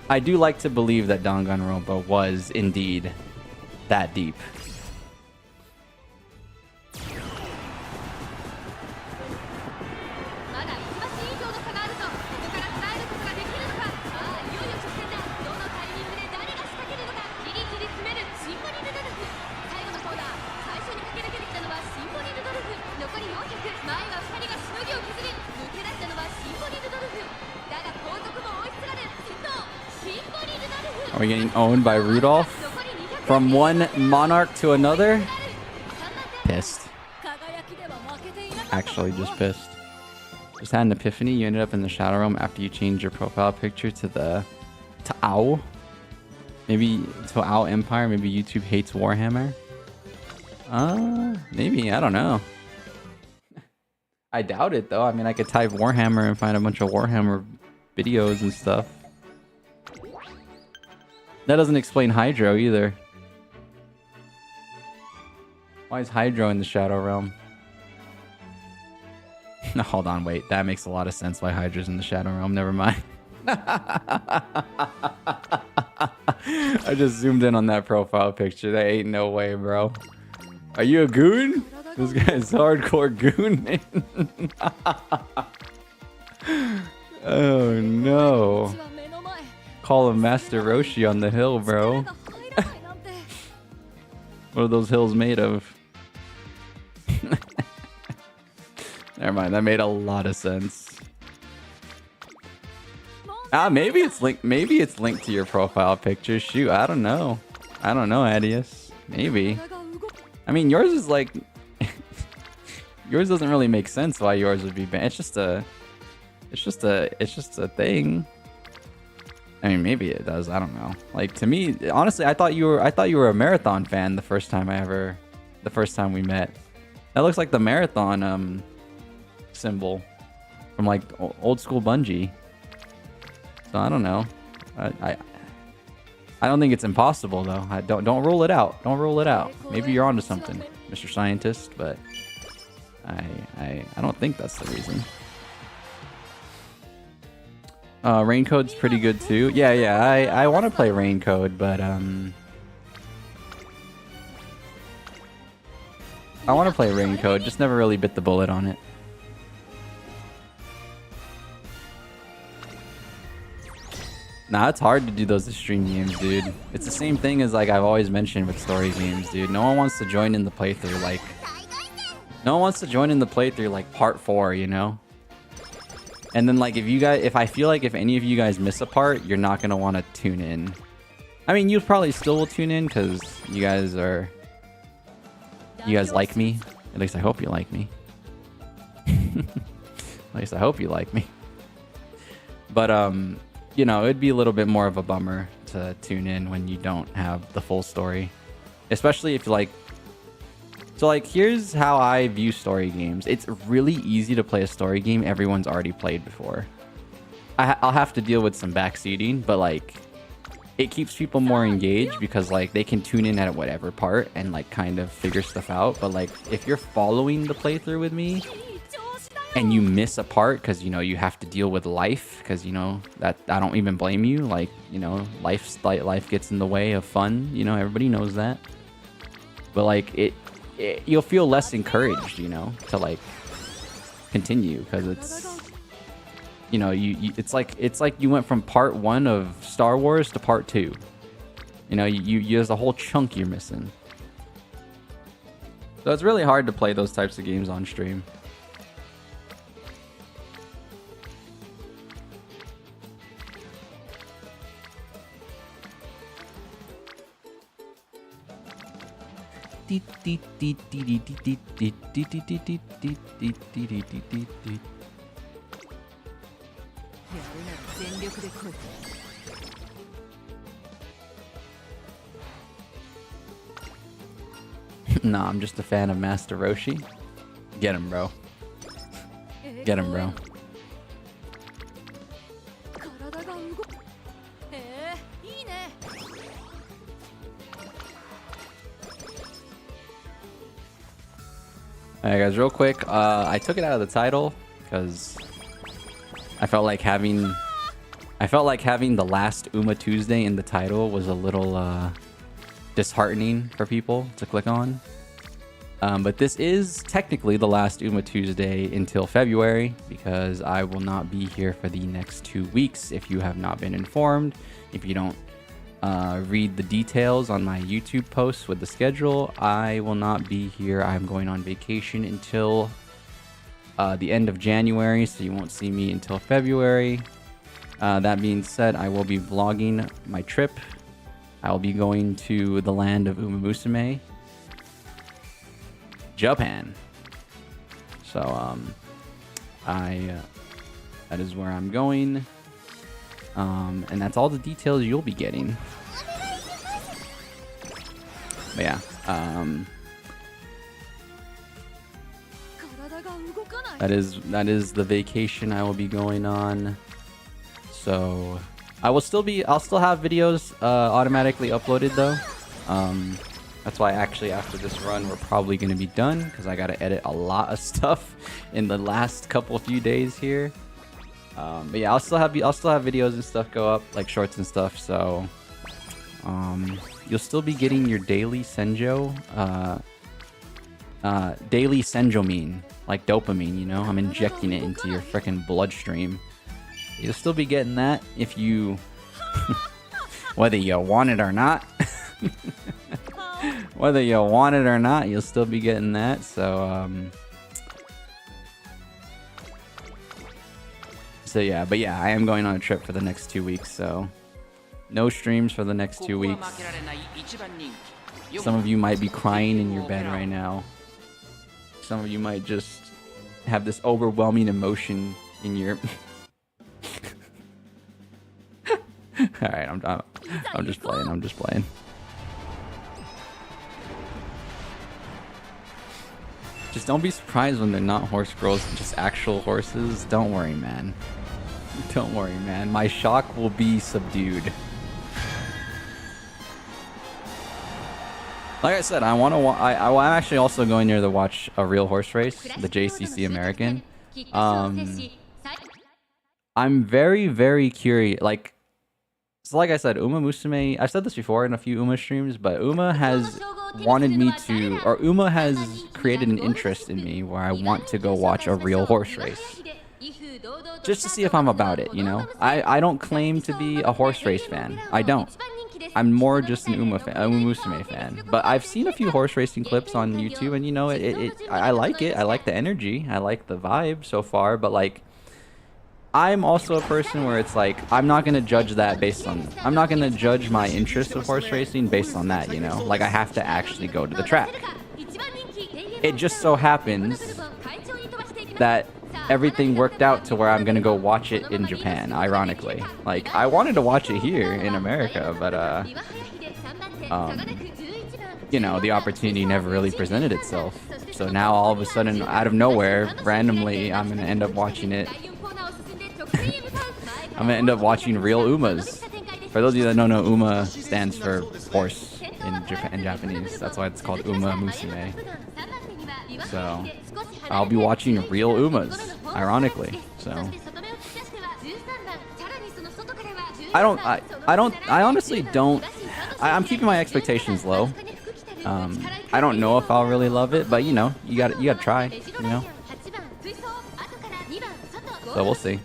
Danganronpa was indeed that deep. Are we getting owned by Rudolph? From one monarch to another? Pissed. Actually, just pissed. Just had an epiphany. You ended up in the Shadow Realm after you changed your profile picture to Owl. Maybe to Owl Empire. Maybe YouTube hates Warhammer. Maybe. I don't know. I doubt it, though. I mean, I could type Warhammer and find a bunch of Warhammer videos and stuff. That doesn't explain Hydro either. Why is Hydro in the Shadow Realm? No, hold on, wait. That makes a lot of sense why Hydra's in the Shadow Realm. Never mind. I just zoomed in on that profile picture. There ain't no way, bro. Are you a goon? This guy's hardcore goon, man. Oh, no. Call him Master Roshi on the hill, bro. What are those hills made of? Never mind, that made a lot of sense. Maybe it's linked to your profile picture. Shoot, I don't know. I don't know, Adius. Maybe. I mean, yours is like yours doesn't really make sense why yours would be banned. It's just a thing. I mean, maybe it does. I don't know. Like, to me, honestly, I thought you were a Marathon fan the first time we met. That looks like the Marathon symbol from like old school Bungie. So I don't know. I don't think it's impossible though. Don't rule it out. Don't rule it out. Maybe you're onto something, Mr. Scientist. But I don't think that's the reason. Raincode's pretty good too. Yeah, I want to play Raincode, but I want to play Raincode, just never really bit the bullet on it. Nah, it's hard to do those extreme games, dude. It's the same thing as like I've always mentioned with story games, dude. No one wants to join in the playthrough like part 4, you know? And then like if I feel like if any of you guys miss a part, you're not gonna want to tune in. I mean, you probably still will tune in because you guys like me. At least I hope you like me. At least I hope you like me. But you know, it'd be a little bit more of a bummer to tune in when you don't have the full story, especially if like. So like, here's how I view story games. It's really easy to play a story game everyone's already played before. I'll have to deal with some backseating, but like, it keeps people more engaged because like they can tune in at whatever part and like kind of figure stuff out. But like, if you're following the playthrough with me, and you miss a part because, you know, you have to deal with life, because, you know, that I don't even blame you. Like, you know, life gets in the way of fun. You know, everybody knows that. But like you'll feel less encouraged, you know, to like continue, because it's, you know, it's like you went from part 1 of Star Wars to part 2. You know, there's a whole chunk you're missing. So it's really hard to play those types of games on stream. Nah, I'm just a fan of Master Roshi. Get him, bro. Get him, bro. Alright guys, real quick, I took it out of the title because I felt like having the last Uma Tuesday in the title was a little disheartening for people to click on. But this is technically the last Uma Tuesday until February, because I will not be here for the next 2 weeks. If you have not been informed, if you don't read the details on my YouTube posts with the schedule, I will not be here. I'm going on vacation until the end of January, so you won't see me until February. That being said, I will be vlogging my trip. I will be going to the land of Umamusume, Japan. So that is where I'm going. And that's all the details you'll be getting. But yeah, that is the vacation I will be going on. So I'll still have videos automatically uploaded though. That's why actually after this run we're probably going to be done, because I got to edit a lot of stuff in the last few days here. But yeah, I'll still have videos and stuff go up, like shorts and stuff. So you'll still be getting your daily senjo, like dopamine. You know, I'm injecting it into your freaking bloodstream. You'll still be getting that if you, whether you want it or not. Whether you want it or not, you'll still be getting that. So yeah, but yeah, I am going on a trip for the next 2 weeks, so no streams for the next 2 weeks. Some of you might be crying in your bed right now. Some of you might just have this overwhelming emotion in your... Alright, I'm just playing. Just don't be surprised when they're not horse girls, just actual horses. Don't worry, man. Don't worry, man. My shock will be subdued. Like I said, I'm actually also going there to watch a real horse race, the JCC American. I'm very, very curious. Like I said, Umamusume, I've said this before in a few Uma streams, but Uma has Uma has created an interest in me where I want to go watch a real horse race. Just to see if I'm about it, you know? I don't claim to be a horse race fan. I don't. I'm more just an Umamusume fan. But I've seen a few horse racing clips on YouTube, and you know, I like it. I like the energy. I like the vibe so far, but like, I'm also a person where it's like, I'm not going to judge that I'm not going to judge my interest of horse racing based on that, you know? Like, I have to actually go to the track. It just so happens that everything worked out to where I'm going to go watch it in Japan, ironically. Like, I wanted to watch it here in America, but, you know, the opportunity never really presented itself. So now, all of a sudden, out of nowhere, randomly, I'm going to end up watching it. I'm gonna end up watching real Umas. For those of you that don't know, Uma stands for horse in Japanese. That's why it's called Umamusume. So I'll be watching real Umas. ironically. So I honestly don't. I'm keeping my expectations low. I don't know if I'll really love it, but you know, you gotta try, you know. So we'll see.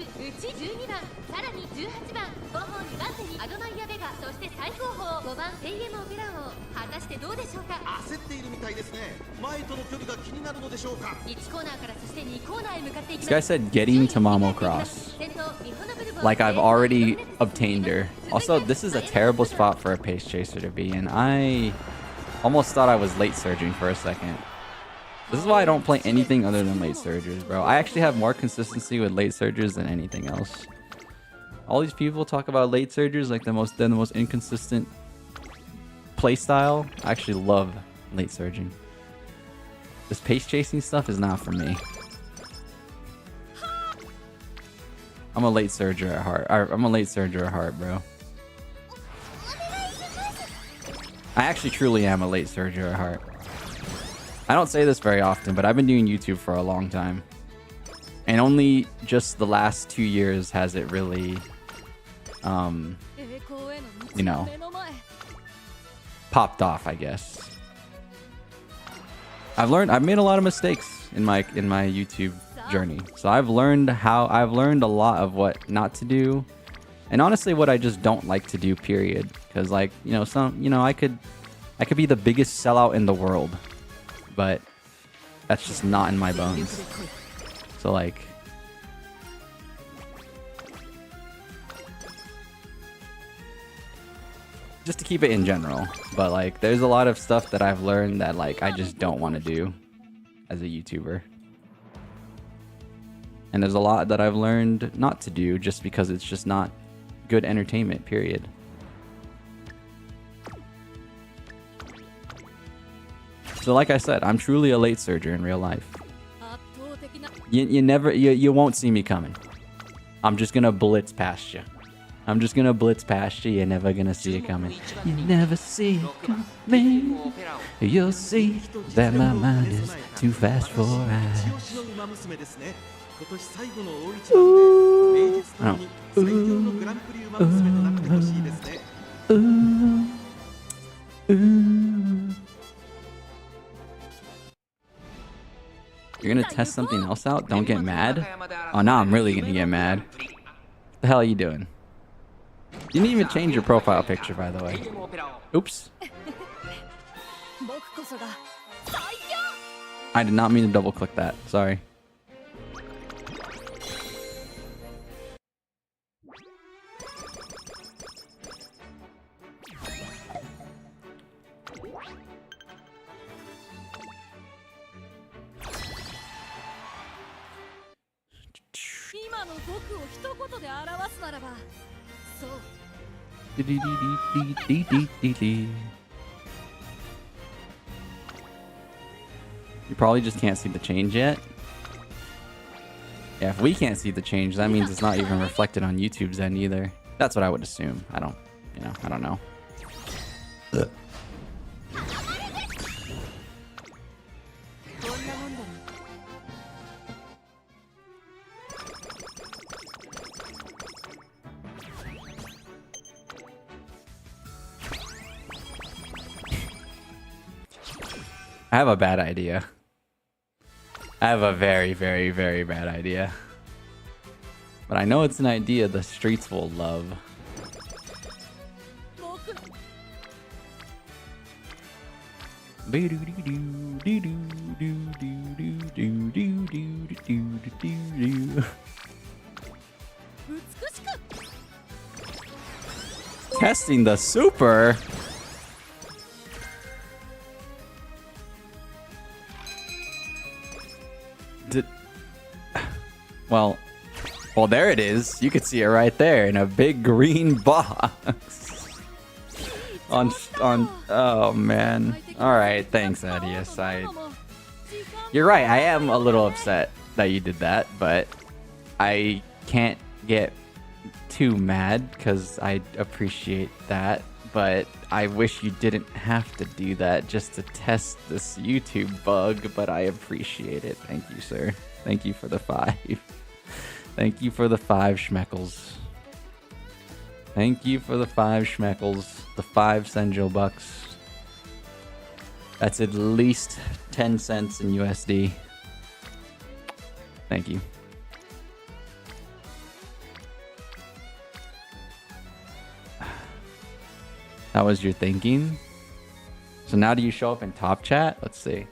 This guy said getting to Mamo Cross. Like I've already obtained her. Also, this is a terrible spot for a pace chaser to be in. I almost thought I was late surging for a second. This is why I don't play anything other than late surgers, bro. I actually have more consistency with late surgers than anything else. All these people talk about late surgers like the most inconsistent playstyle. I actually love late surging. This pace chasing stuff is not for me. I'm a late surger at heart. I'm a late surger at heart, bro. I actually truly am a late surger at heart. I don't say this very often, but I've been doing YouTube for a long time. And only just the last 2 years has it really, you know, popped off, I guess. I've made a lot of mistakes in my YouTube journey. So I've learned a lot of what not to do. And honestly, what I just don't like to do, period. Because like, I could be the biggest sellout in the world, but that's just not in my bones. So like, just to keep it in general, but like, there's a lot of stuff that I've learned that like, I just don't want to do as a YouTuber. And there's a lot that I've learned not to do just because it's just not good entertainment, period. So like I said, I'm truly a late surger in real life. You won't see me coming. I'm just gonna blitz past you. I'm just gonna blitz past you. You're never gonna see it coming. You never see it coming. You'll see that my mind is too fast for eyes. You're gonna test something else out? Don't get mad? Oh, now I'm really gonna get mad. What the hell are you doing? You didn't even change your profile picture, by the way. Oops. I did not mean to double click that. Sorry. You probably just can't see the change yet. Yeah, if we can't see the change, that means it's not even reflected on YouTube's end either. That's what I would assume. I don't know. I have a bad idea. I have a very, very, very bad idea. But I know it's an idea the streets will love. Testing the super. Well, there it is. You could see it right there in a big green box. Oh man. All right, thanks, Adius. You're right. I am a little upset that you did that, but I can't get too mad because I appreciate that. But I wish you didn't have to do that just to test this YouTube bug. But I appreciate it. Thank you, sir. Thank you for the 5. Thank you for the 5 schmeckles. Thank you for the 5 schmeckles. The 5 Senjo bucks. That's at least 10 cents in USD. Thank you. That was your thinking? So now do you show up in top chat? Let's see.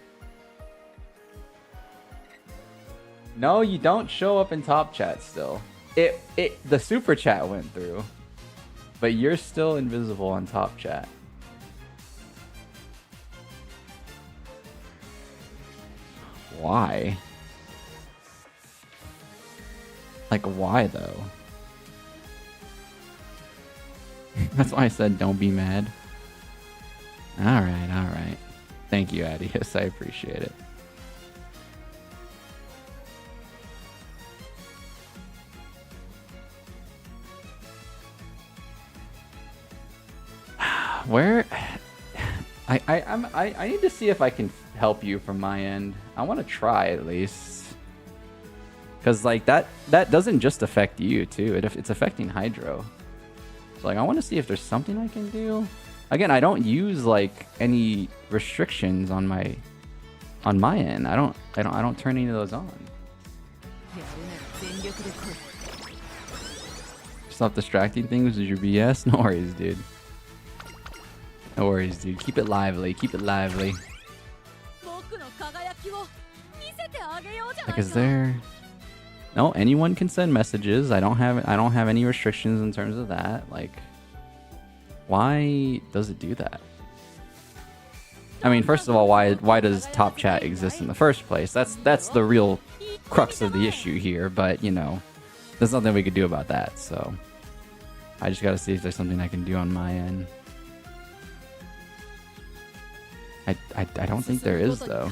No, you don't show up in top chat still. The super chat went through. But you're still invisible on top chat. Why? Like, why though? That's why I said don't be mad. Alright, alright. Thank you, Adius. I appreciate it. Where? I need to see if I can help you from my end. I want to try at least. Because like that doesn't just affect you too. It's affecting Hydro. So like I want to see if there's something I can do. Again, I don't use like any restrictions on my end. I don't turn any of those on. Stop distracting things with your BS. No worries, dude. No worries, dude. Keep it lively. Keep it lively. Like, is there? No, anyone can send messages. I don't have any restrictions in terms of that. Like, why does it do that? I mean, first of all, why does top chat exist in the first place? That's the real crux of the issue here. But you know, there's nothing we could do about that. So I just gotta see if there's something I can do on my end. I don't think there is though.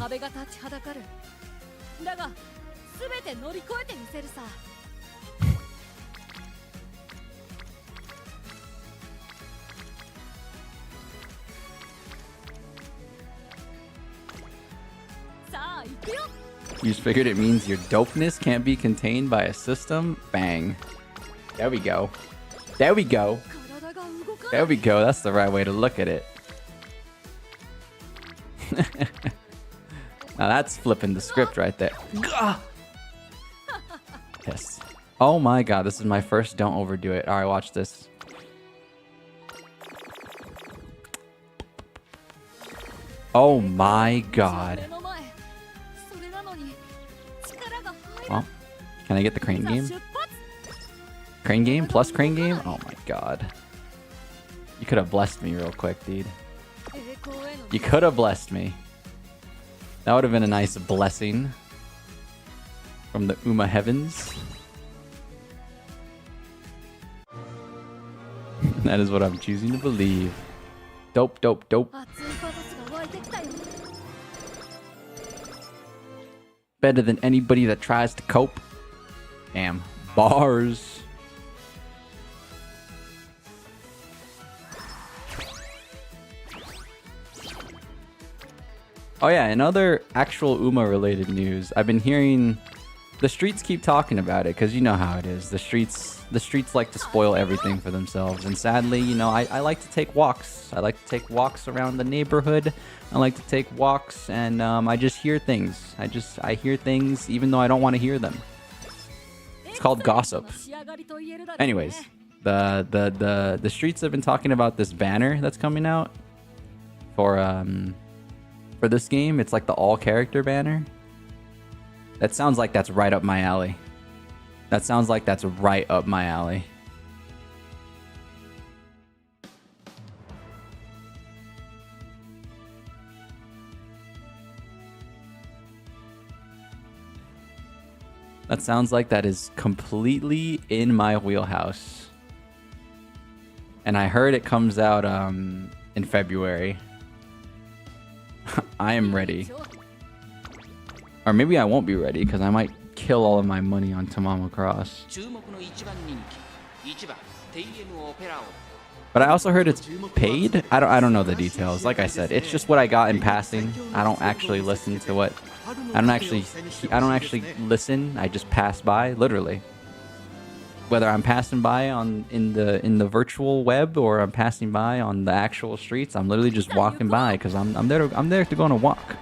You just figured it means your dopeness can't be contained by a system? Bang. There we go. There we go. There we go. That's the right way to look at it. Now that's flipping the script right there. Yes. Oh my god, this is my first don't overdo it. Alright, watch this. Oh my god. Well, can I get the crane game? Crane game plus crane game? Oh my god. You could have blessed me real quick, dude. You could have blessed me. That would have been a nice blessing from the Uma heavens. That is what I'm choosing to believe. Dope, dope, dope. Better than anybody that tries to cope. Damn. Bars. Oh yeah, in other actual Uma related news, I've been hearing the streets keep talking about it because you know how it is. The streets like to spoil everything for themselves, and sadly, you know, I like to take walks. I like to take walks around the neighborhood. I like to take walks, and I just hear things. I hear things even though I don't want to hear them. It's called gossip. Anyways, the streets have been talking about this banner that's coming out for this game. It's like the all character banner. That sounds like that's right up my alley. That sounds like that's right up my alley. That sounds like that is completely in my wheelhouse. And I heard it comes out in February. I am ready. Or maybe I won't be ready because I might kill all of my money on Tamamo Cross. But I also heard it's paid. I don't know the details. Like I said, it's just what I got in passing. I don't actually listen to what. I don't actually listen. I just pass by, literally. Whether I'm passing by in the virtual web or I'm passing by on the actual streets, I'm literally just walking by because I'm there to go on a walk.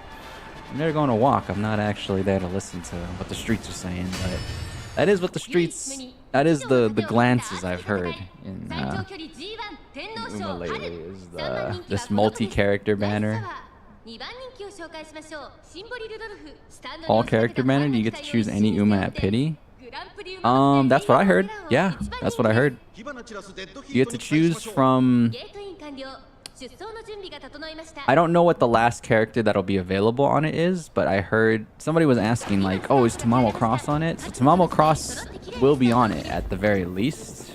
I'm there to go on a walk. I'm not actually there to listen to what the streets are saying, but that is what the streets. That is the glances I've heard in Uma lately. Is this multi-character banner? All character banner? Do you get to choose any Uma at pity? That's what I heard. Yeah, that's what I heard. You get to choose from. I don't know what the last character that'll be available on it is, but I heard somebody was asking like, "Oh, is Tamamo Cross on it?" So Tamamo Cross will be on it at the very least,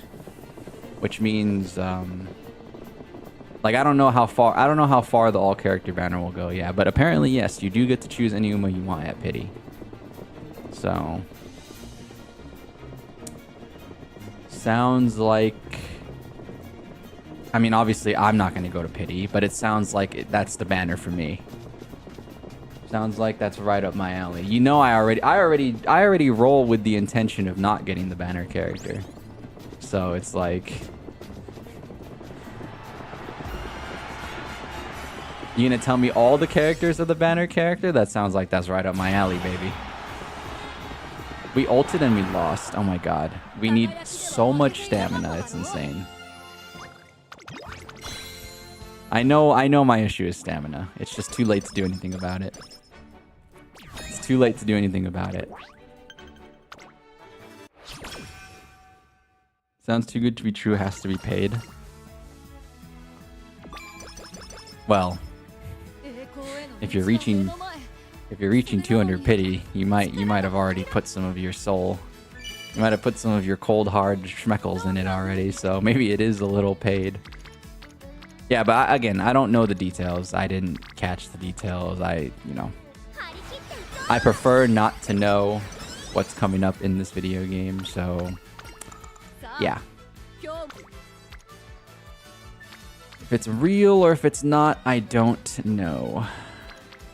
which means like I don't know how far the all character banner will go. Yeah, but apparently yes, you do get to choose any Uma you want at pity. So sounds like. I mean, obviously, I'm not going to go to pity, but it sounds like that's the banner for me. Sounds like that's right up my alley. You know, I already roll with the intention of not getting the banner character. So it's like, you gonna tell me all the characters of the banner character? That sounds like that's right up my alley, baby. We ulted and we lost. Oh my god, we need so much stamina. It's insane. I know my issue is stamina. It's just too late to do anything about it. It's too late to do anything about it. Sounds too good to be true, has to be paid. Well, if you're reaching 200 pity, you might have already put some of your soul. You might have put some of your cold hard schmeckles in it already, so maybe it is a little paid. Yeah, but again, I don't know the details. I didn't catch the details. I prefer not to know what's coming up in this video game, so yeah. If it's real or if it's not, I don't know.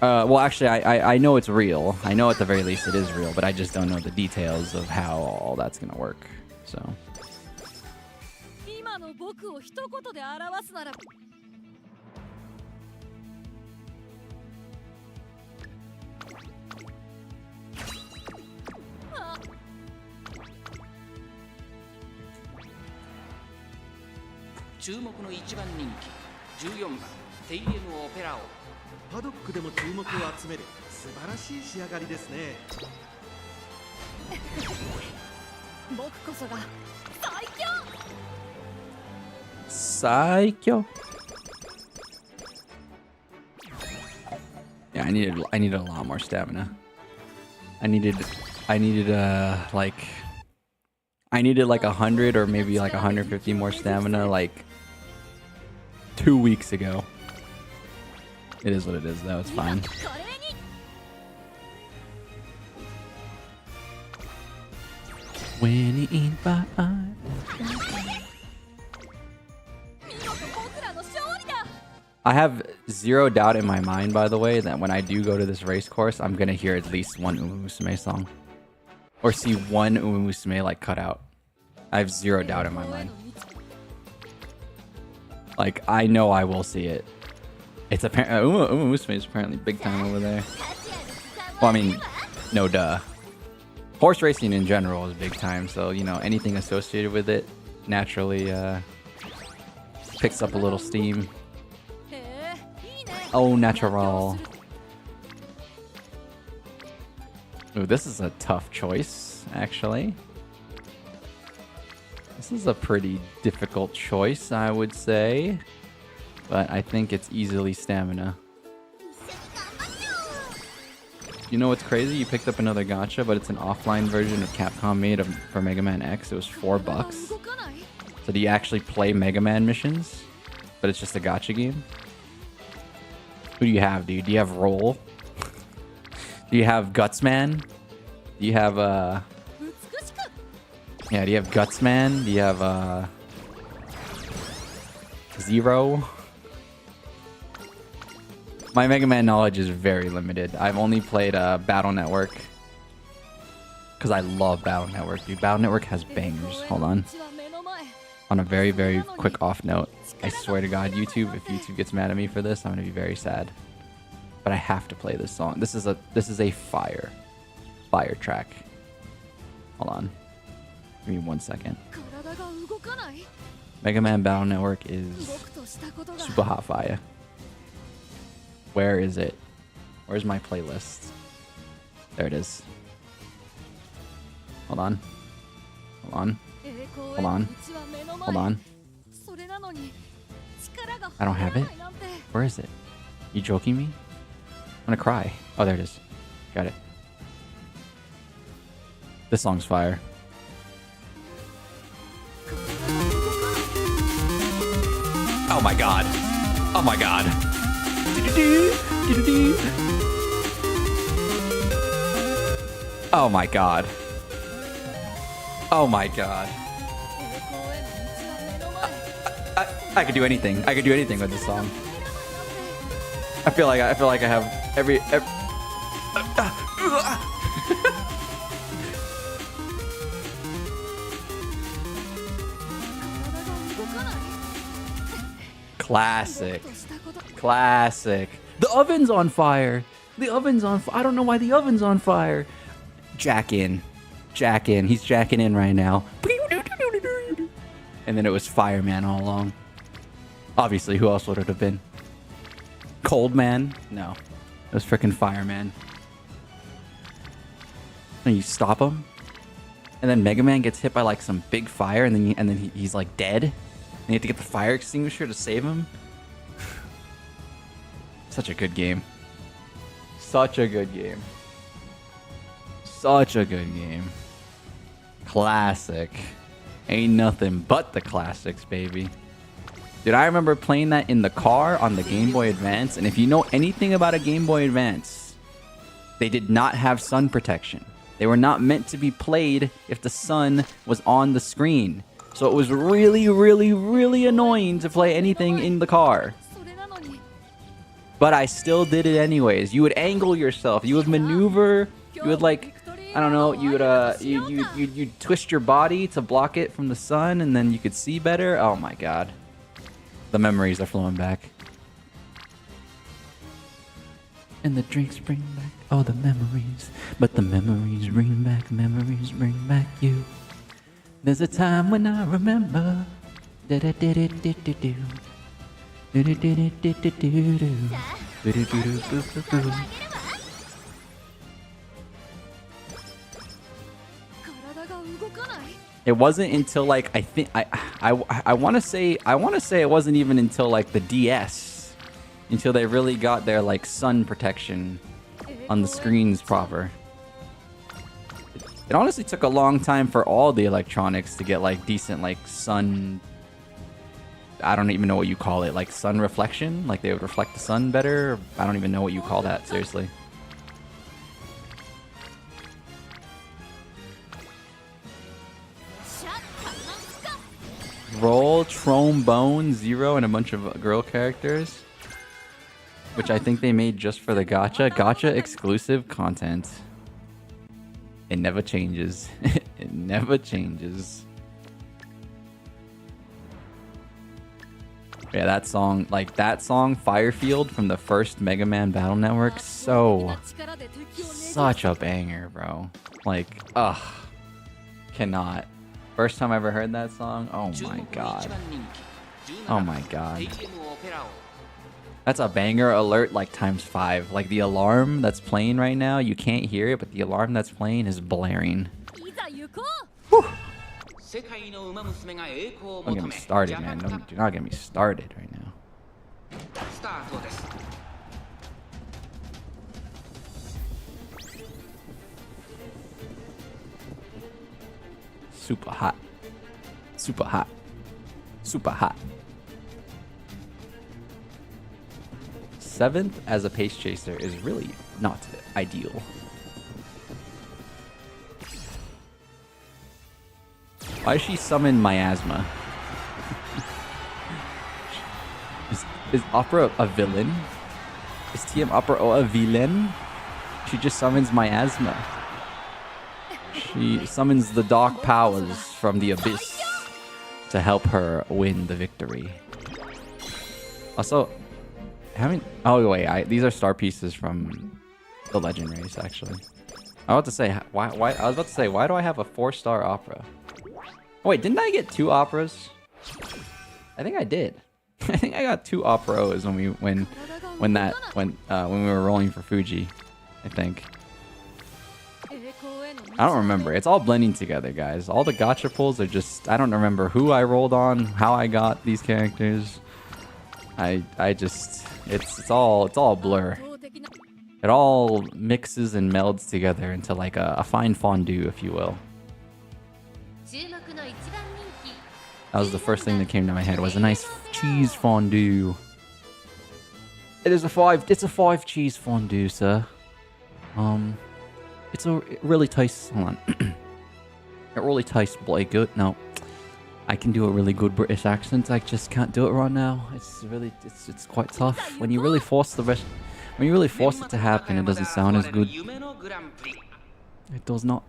Well, actually, I know it's real. I know at the very least it is real, but I just don't know the details of how all that's gonna work, so. Psycho. Yeah, I needed a lot more stamina. I needed like 100 or maybe like 150 more stamina like 2 weeks ago. It is what it is though, it's fine. Winning by I have zero doubt in my mind, by the way, that when I do go to this race course, I'm gonna hear at least one Umamusume song. Or see one Umamusume like cut out. I have zero doubt in my mind. Like, I know I will see it. It's apparent Umamusume is apparently big time over there. Well, I mean, no duh. Horse racing in general is big time, so, you know, anything associated with it naturally picks up a little steam. Oh, natural. Ooh, this is a tough choice, actually. This is a pretty difficult choice, I would say. But I think it's easily stamina. You know what's crazy? You picked up another gacha, but it's an offline version of Capcom made for Mega Man X. It was $4. So do you actually play Mega Man missions? But it's just a gacha game? Who do you have, dude? Do you have Roll? Do you have Gutsman? Do you have yeah, do you have Gutsman? Do you have Zero. My Mega Man knowledge is very limited. I've only played Battle Network. Because I love Battle Network, dude. Battle Network has bangers. Hold on. On a very, very quick off note, I swear to God, YouTube, if YouTube gets mad at me for this, I'm gonna be very sad. But I have to play this song. This is a fire track. Hold on. Give me 1 second. Mega Man Battle Network is super hot fire. Where is it? Where's my playlist? There it is. Hold on. Hold on. Hold on. Hold on. I don't have it. Where is it? You joking me? I'm gonna cry. Oh, there it is. Got it. This song's fire. Oh my god. Oh my god. Oh my god. Oh my god. I could do anything. I could do anything with this song. I feel like I have every Classic. Classic. The oven's on fire. The oven's on fire. I don't know why the oven's on fire. Jack in. Jack in. He's jacking in right now. And then it was Fireman all along. Obviously, who else would it have been? Cold Man? No. It was freaking Fireman. And you stop him. And then Mega Man gets hit by like some big fire, and then he's like dead. And you have to get the fire extinguisher to save him. Such a good game. Such a good game. Such a good game. Classic. Ain't nothing but the classics, baby. Dude, I remember playing that in the car on the Game Boy Advance. And if you know anything about a Game Boy Advance, they did not have sun protection. They were not meant to be played if the sun was on the screen. So it was really, really, really annoying to play anything in the car. But I still did it anyways. You would angle yourself. You would maneuver. You would like, I don't know. You would you'd twist your body to block it from the sun, and then you could see better. Oh my god, the memories are flowing back. And the drinks bring back all the memories, but the memories bring back you. There's a time when I remember that I did it, do. It wasn't until like I want to say it wasn't even until like the DS until they really got their like sun protection on the screens proper. It honestly took a long time for all the electronics to get like decent like sun. I don't even know what you call it, like sun reflection, like they would reflect the sun better. I don't even know what you call that, seriously. Roll, Trombone, Zero, and a bunch of girl characters, which I think they made just for the gacha exclusive content. It never changes. It never changes. Yeah, that song, Firefield from the first Mega Man Battle Network, such a banger, bro. Like, ugh, cannot. First time I ever heard that song, oh my god. Oh my god. That's a banger alert like ×5. Like the alarm that's playing right now, you can't hear it, but the alarm that's playing is blaring. Whew. Don't get me started, man. Do not get me started right now. Super hot. Super hot. Super hot. 7th as a pace chaser is really not ideal. Why does she summon miasma? Is Opera a villain? Is TM Opera a villain? She just summons miasma. She summons the dark powers from the abyss to help her win the victory. Also, oh wait, these are star pieces from the Legend race, actually. I was about to say, why do I have a 4-star opera? Oh, wait, didn't I get 2 operas? I think I did. I think I got 2 operas when we were rolling for Fuji. I think. I don't remember. It's all blending together, guys. All the gacha pulls are just, I don't remember who I rolled on, how I got these characters. It's all a blur. It all mixes and melds together into like a fine fondue, if you will. That was the first thing that came to my head, was a nice cheese fondue. It's a 5 cheese fondue, sir. It really tastes, hold on. It really tastes bloody good. No, I can do a really good British accent. I just can't do it right now. It's quite tough. When you really force it to happen, it doesn't sound as good. It does not,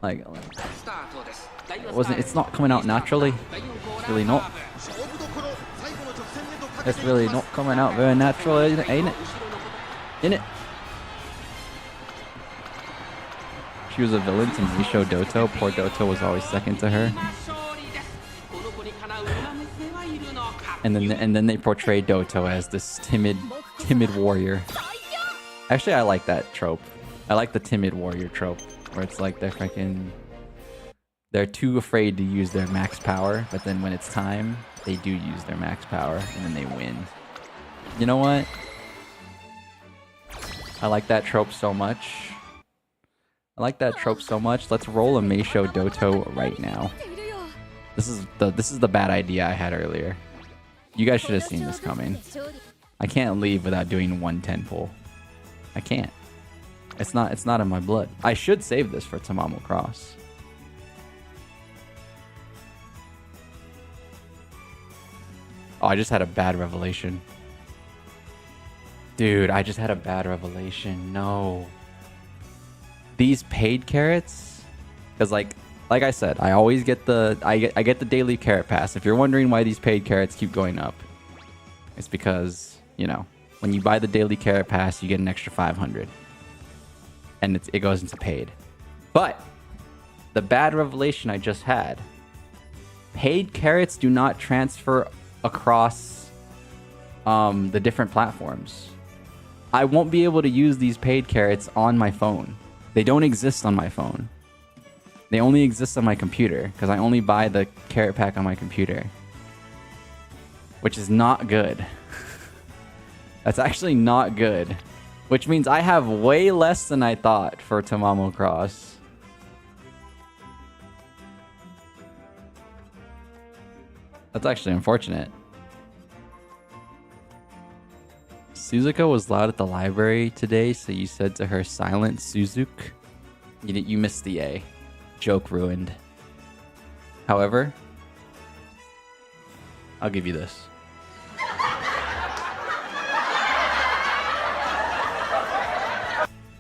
like, it's not coming out naturally. It's really not. It's really not coming out very natural, ain't it? Ain't it? She was a villain to Misho Doto. Poor Doto was always second to her. And then they portrayed Doto as this timid warrior. Actually, I like that trope. I like the timid warrior trope, where it's like they're too afraid to use their max power, but then when it's time, they do use their max power, and then they win. You know what? I like that trope so much. Let's roll a Meisho Doto right now. This is the bad idea I had earlier. You guys should have seen this coming. I can't leave without doing 110 pull. I can't. It's not in my blood. I should save this for Tamamo Cross. Oh, I just had a bad revelation. Dude, I just had a bad revelation. No. These paid carrots, because like I said, I always get I get the daily carrot pass. If you're wondering why these paid carrots keep going up, it's because, you know, when you buy the daily carrot pass, you get an extra 500, and it goes into paid. But the bad revelation I just had: paid carrots do not transfer across the different platforms. I won't be able to use these paid carrots on my phone. They don't exist on my phone. They only exist on my computer, because I only buy the carrot pack on my computer. Which is not good. That's actually not good. Which means I have way less than I thought for Tamamo Cross. That's actually unfortunate. Suzuka was loud at the library today, so you said to her, "Silent, Suzuki." You missed the A. Joke ruined. However, I'll give you this.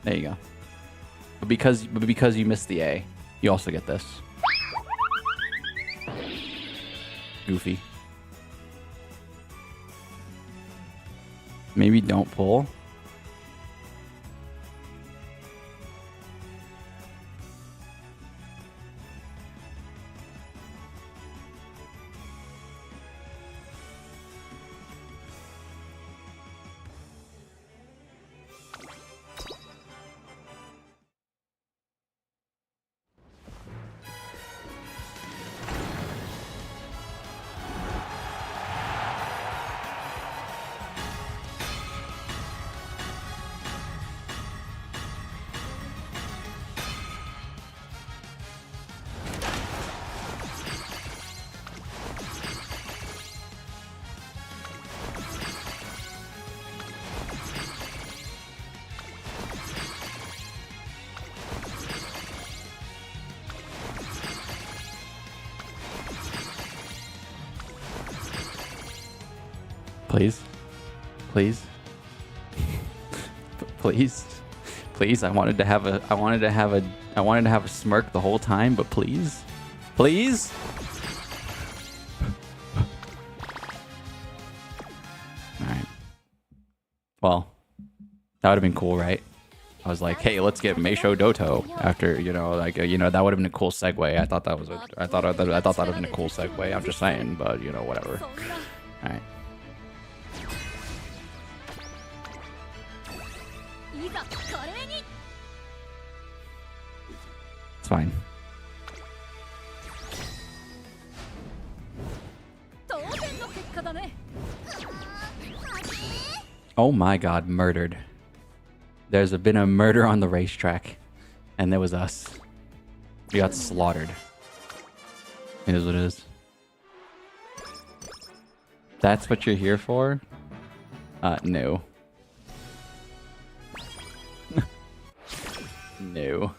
There you go. But because you missed the A, you also get this. Goofy. Maybe don't pull. Please. Please. Please. Please, I wanted to have a smirk the whole time, but please. Please? Alright. Well, that would have been cool, right? I was like, hey, let's get Meisho Doto after, you know, like, you know, that would have been a cool segue. I thought that was I thought that would have been a cool segue. I'm just saying, but, you know, whatever. Alright. It's fine. Oh my god, murdered. There's been a murder on the racetrack. And there was us. We got slaughtered. It is what it is. That's what you're here for? No. No.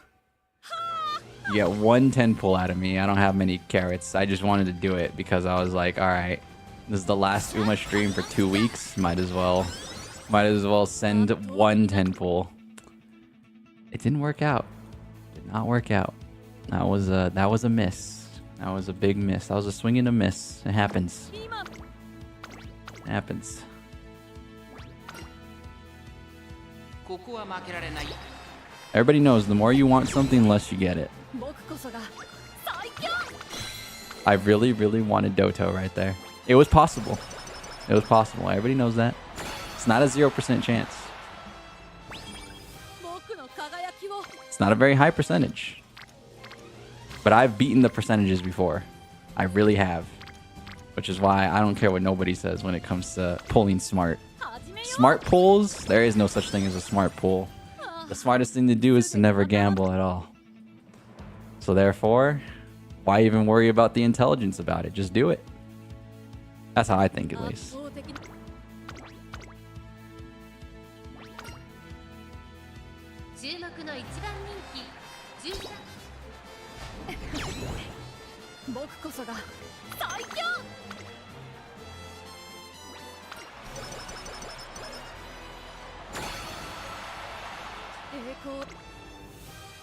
You get 110 pull out of me. I don't have many carrots. I just wanted to do it because I was like, alright. This is the last Uma stream for 2 weeks. Might as well send 110 pull. It didn't work out. Did not work out. That was a miss. That was a big miss. That was a swing and a miss. It happens. It happens. Everybody knows the more you want something, the less you get it. I really, really wanted Doto right there. It was possible. It was possible. Everybody knows that. It's not a 0% chance. It's not a very high percentage. But I've beaten the percentages before. I really have. Which is why I don't care what nobody says when it comes to pulling smart. Smart pulls? There is no such thing as a smart pull. The smartest thing to do is to never gamble at all. So therefore, why even worry about the intelligence about it? Just do it. That's how I think, at least.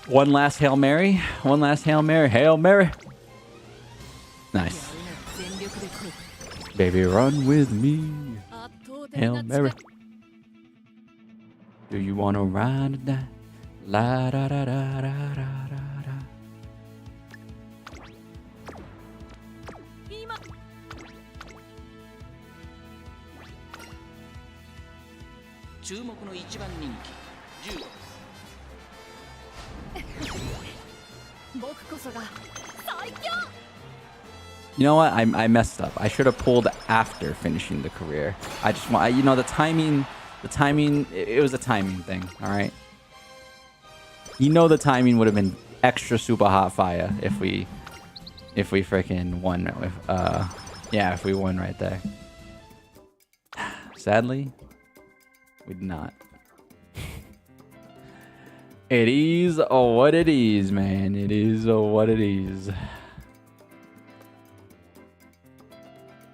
One last Hail Mary. One last Hail Mary. Hail Mary. Nice. Baby, run with me. Hail Mary. Do you want to ride or die? La da da da da da da da. You know what? I messed up. I should have pulled after finishing the career. I just want, you know, the timing, it was a timing thing, all right? You know, the timing would have been extra super hot fire if we freaking won. Yeah, if we won right there. Sadly, we did not. It is what it is, man. It is what it is.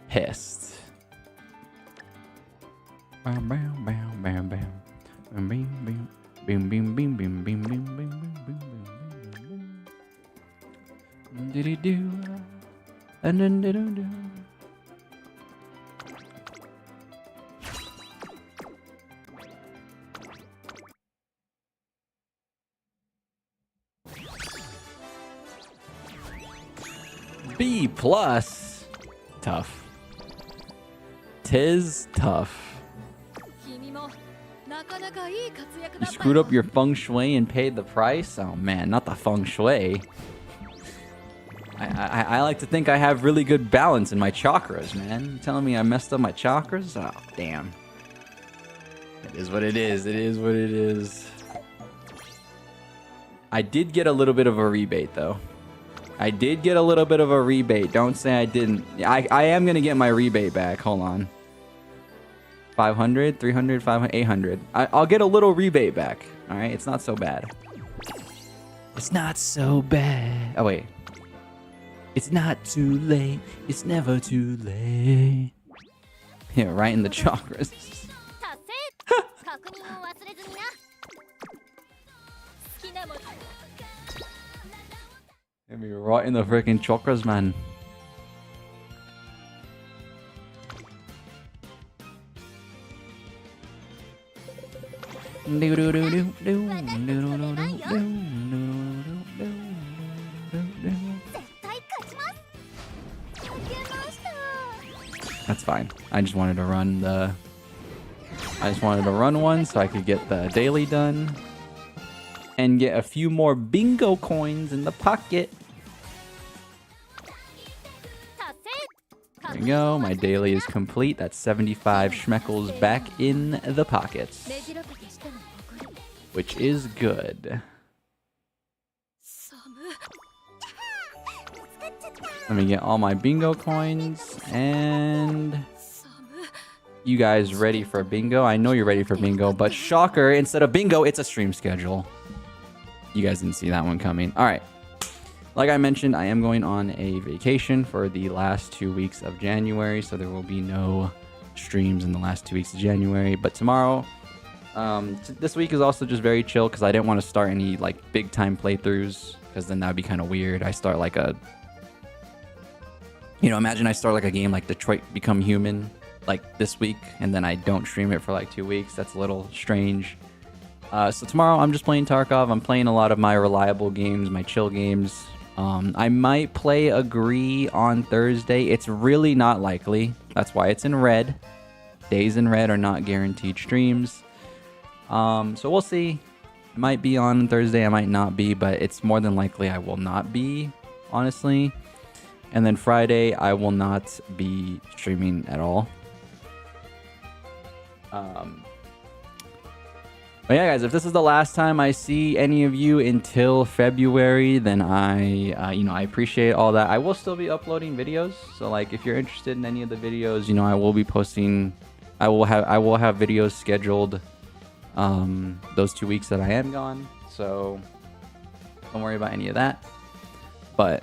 Pissed. Bam bam bam bam bam. Bam bam bam bam bam bam bam bam bam bam bam. Diddy do. And then did do. B plus. Tough. Tis tough. You screwed up your feng shui and paid the price? Oh man, not the feng shui. I like to think I have really good balance in my chakras, man. You telling me I messed up my chakras? Oh, damn. It is what it is. It is what it is. I did get a little bit of a rebate, though. I did get a little bit of a rebate. Don't say I didn't. I am going to get my rebate back. Hold on. 500, 300, 500, 800. I'll get a little rebate back. All right? It's not so bad. It's not so bad. Oh, wait. It's not too late. It's never too late. Yeah, right in the chakras. Hit me right in the freaking chakras, man. That's fine. I just wanted to run one so I could get the daily done and get a few more bingo coins in the pocket. There we go. My daily is complete. That's 75 schmeckles back in the pockets, which is good. Let me get all my bingo coins, and you guys ready for bingo? I know you're ready for bingo, but shocker, instead of bingo, it's a stream schedule. You guys didn't see that one coming. All right. Like I mentioned, I am going on a vacation for the last 2 weeks of January, so there will be no streams in the last 2 weeks of January. But tomorrow, this week is also just very chill because I didn't want to start any like big time playthroughs because then that'd be kind of weird. I start like a, imagine I start like a game like Detroit Become Human like this week and then I don't stream it for like 2 weeks. That's a little strange. So tomorrow I'm just playing Tarkov. I'm playing a lot of my reliable games, my chill games. I might play Agree on Thursday. It's really not likely. That's why it's in red. Days in red are not guaranteed streams. So we'll see. I might be on Thursday, I might not be, but it's more than likely I will not be, honestly. And then Friday, I will not be streaming at all. But yeah, guys, if this is the last time I see any of you until February, then I appreciate all that. I will still be uploading videos. So like, if you're interested in any of the videos, I will be posting. I will have videos scheduled those 2 weeks that I am gone. So don't worry about any of that. But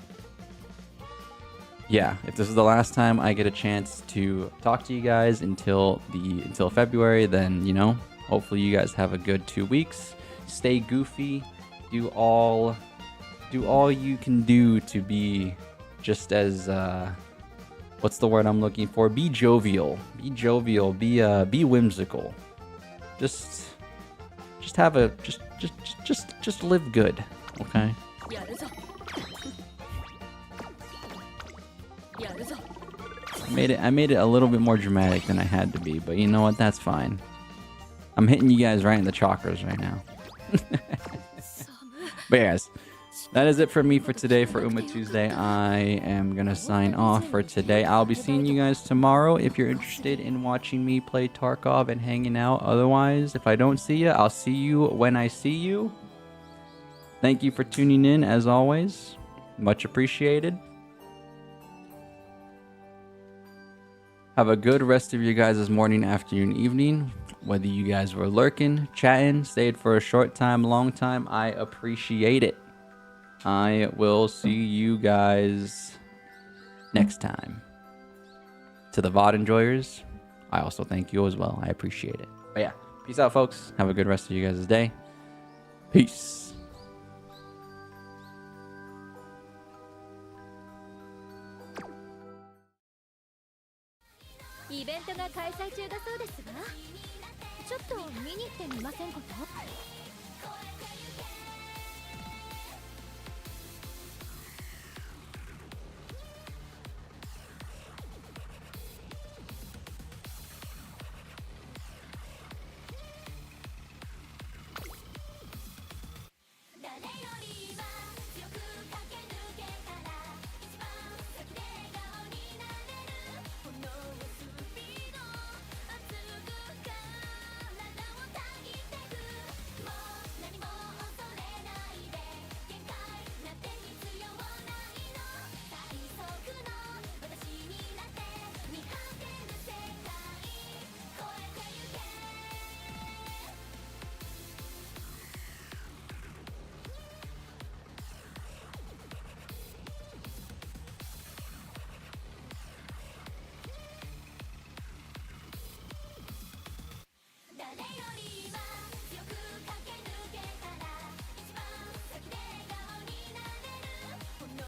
yeah, if this is the last time I get a chance to talk to you guys until February, then hopefully you guys have a good 2 weeks. Stay goofy. Do all you can do to be just as what's the word I'm looking for? Be jovial. Be jovial. Be whimsical. Just have a just live good. Okay. I made it a little bit more dramatic than I had to be, but you know what? That's fine. I'm hitting you guys right in the chakras right now. But yeah, guys, that is it for me for today for Uma Tuesday. I am going to sign off for today. I'll be seeing you guys tomorrow if you're interested in watching me play Tarkov and hanging out. Otherwise, if I don't see you, I'll see you when I see you. Thank you for tuning in, as always. Much appreciated. Have a good rest of your guys' morning, afternoon, evening. Whether you guys were lurking, chatting, stayed for a short time, long time, I appreciate it. I will see you guys next time. To the VOD enjoyers, I also thank you as well. I appreciate it. But yeah, peace out, folks. Have a good rest of you guys' day. Peace. イベントが開催中だそうですが、ちょっと見に行ってみませんか？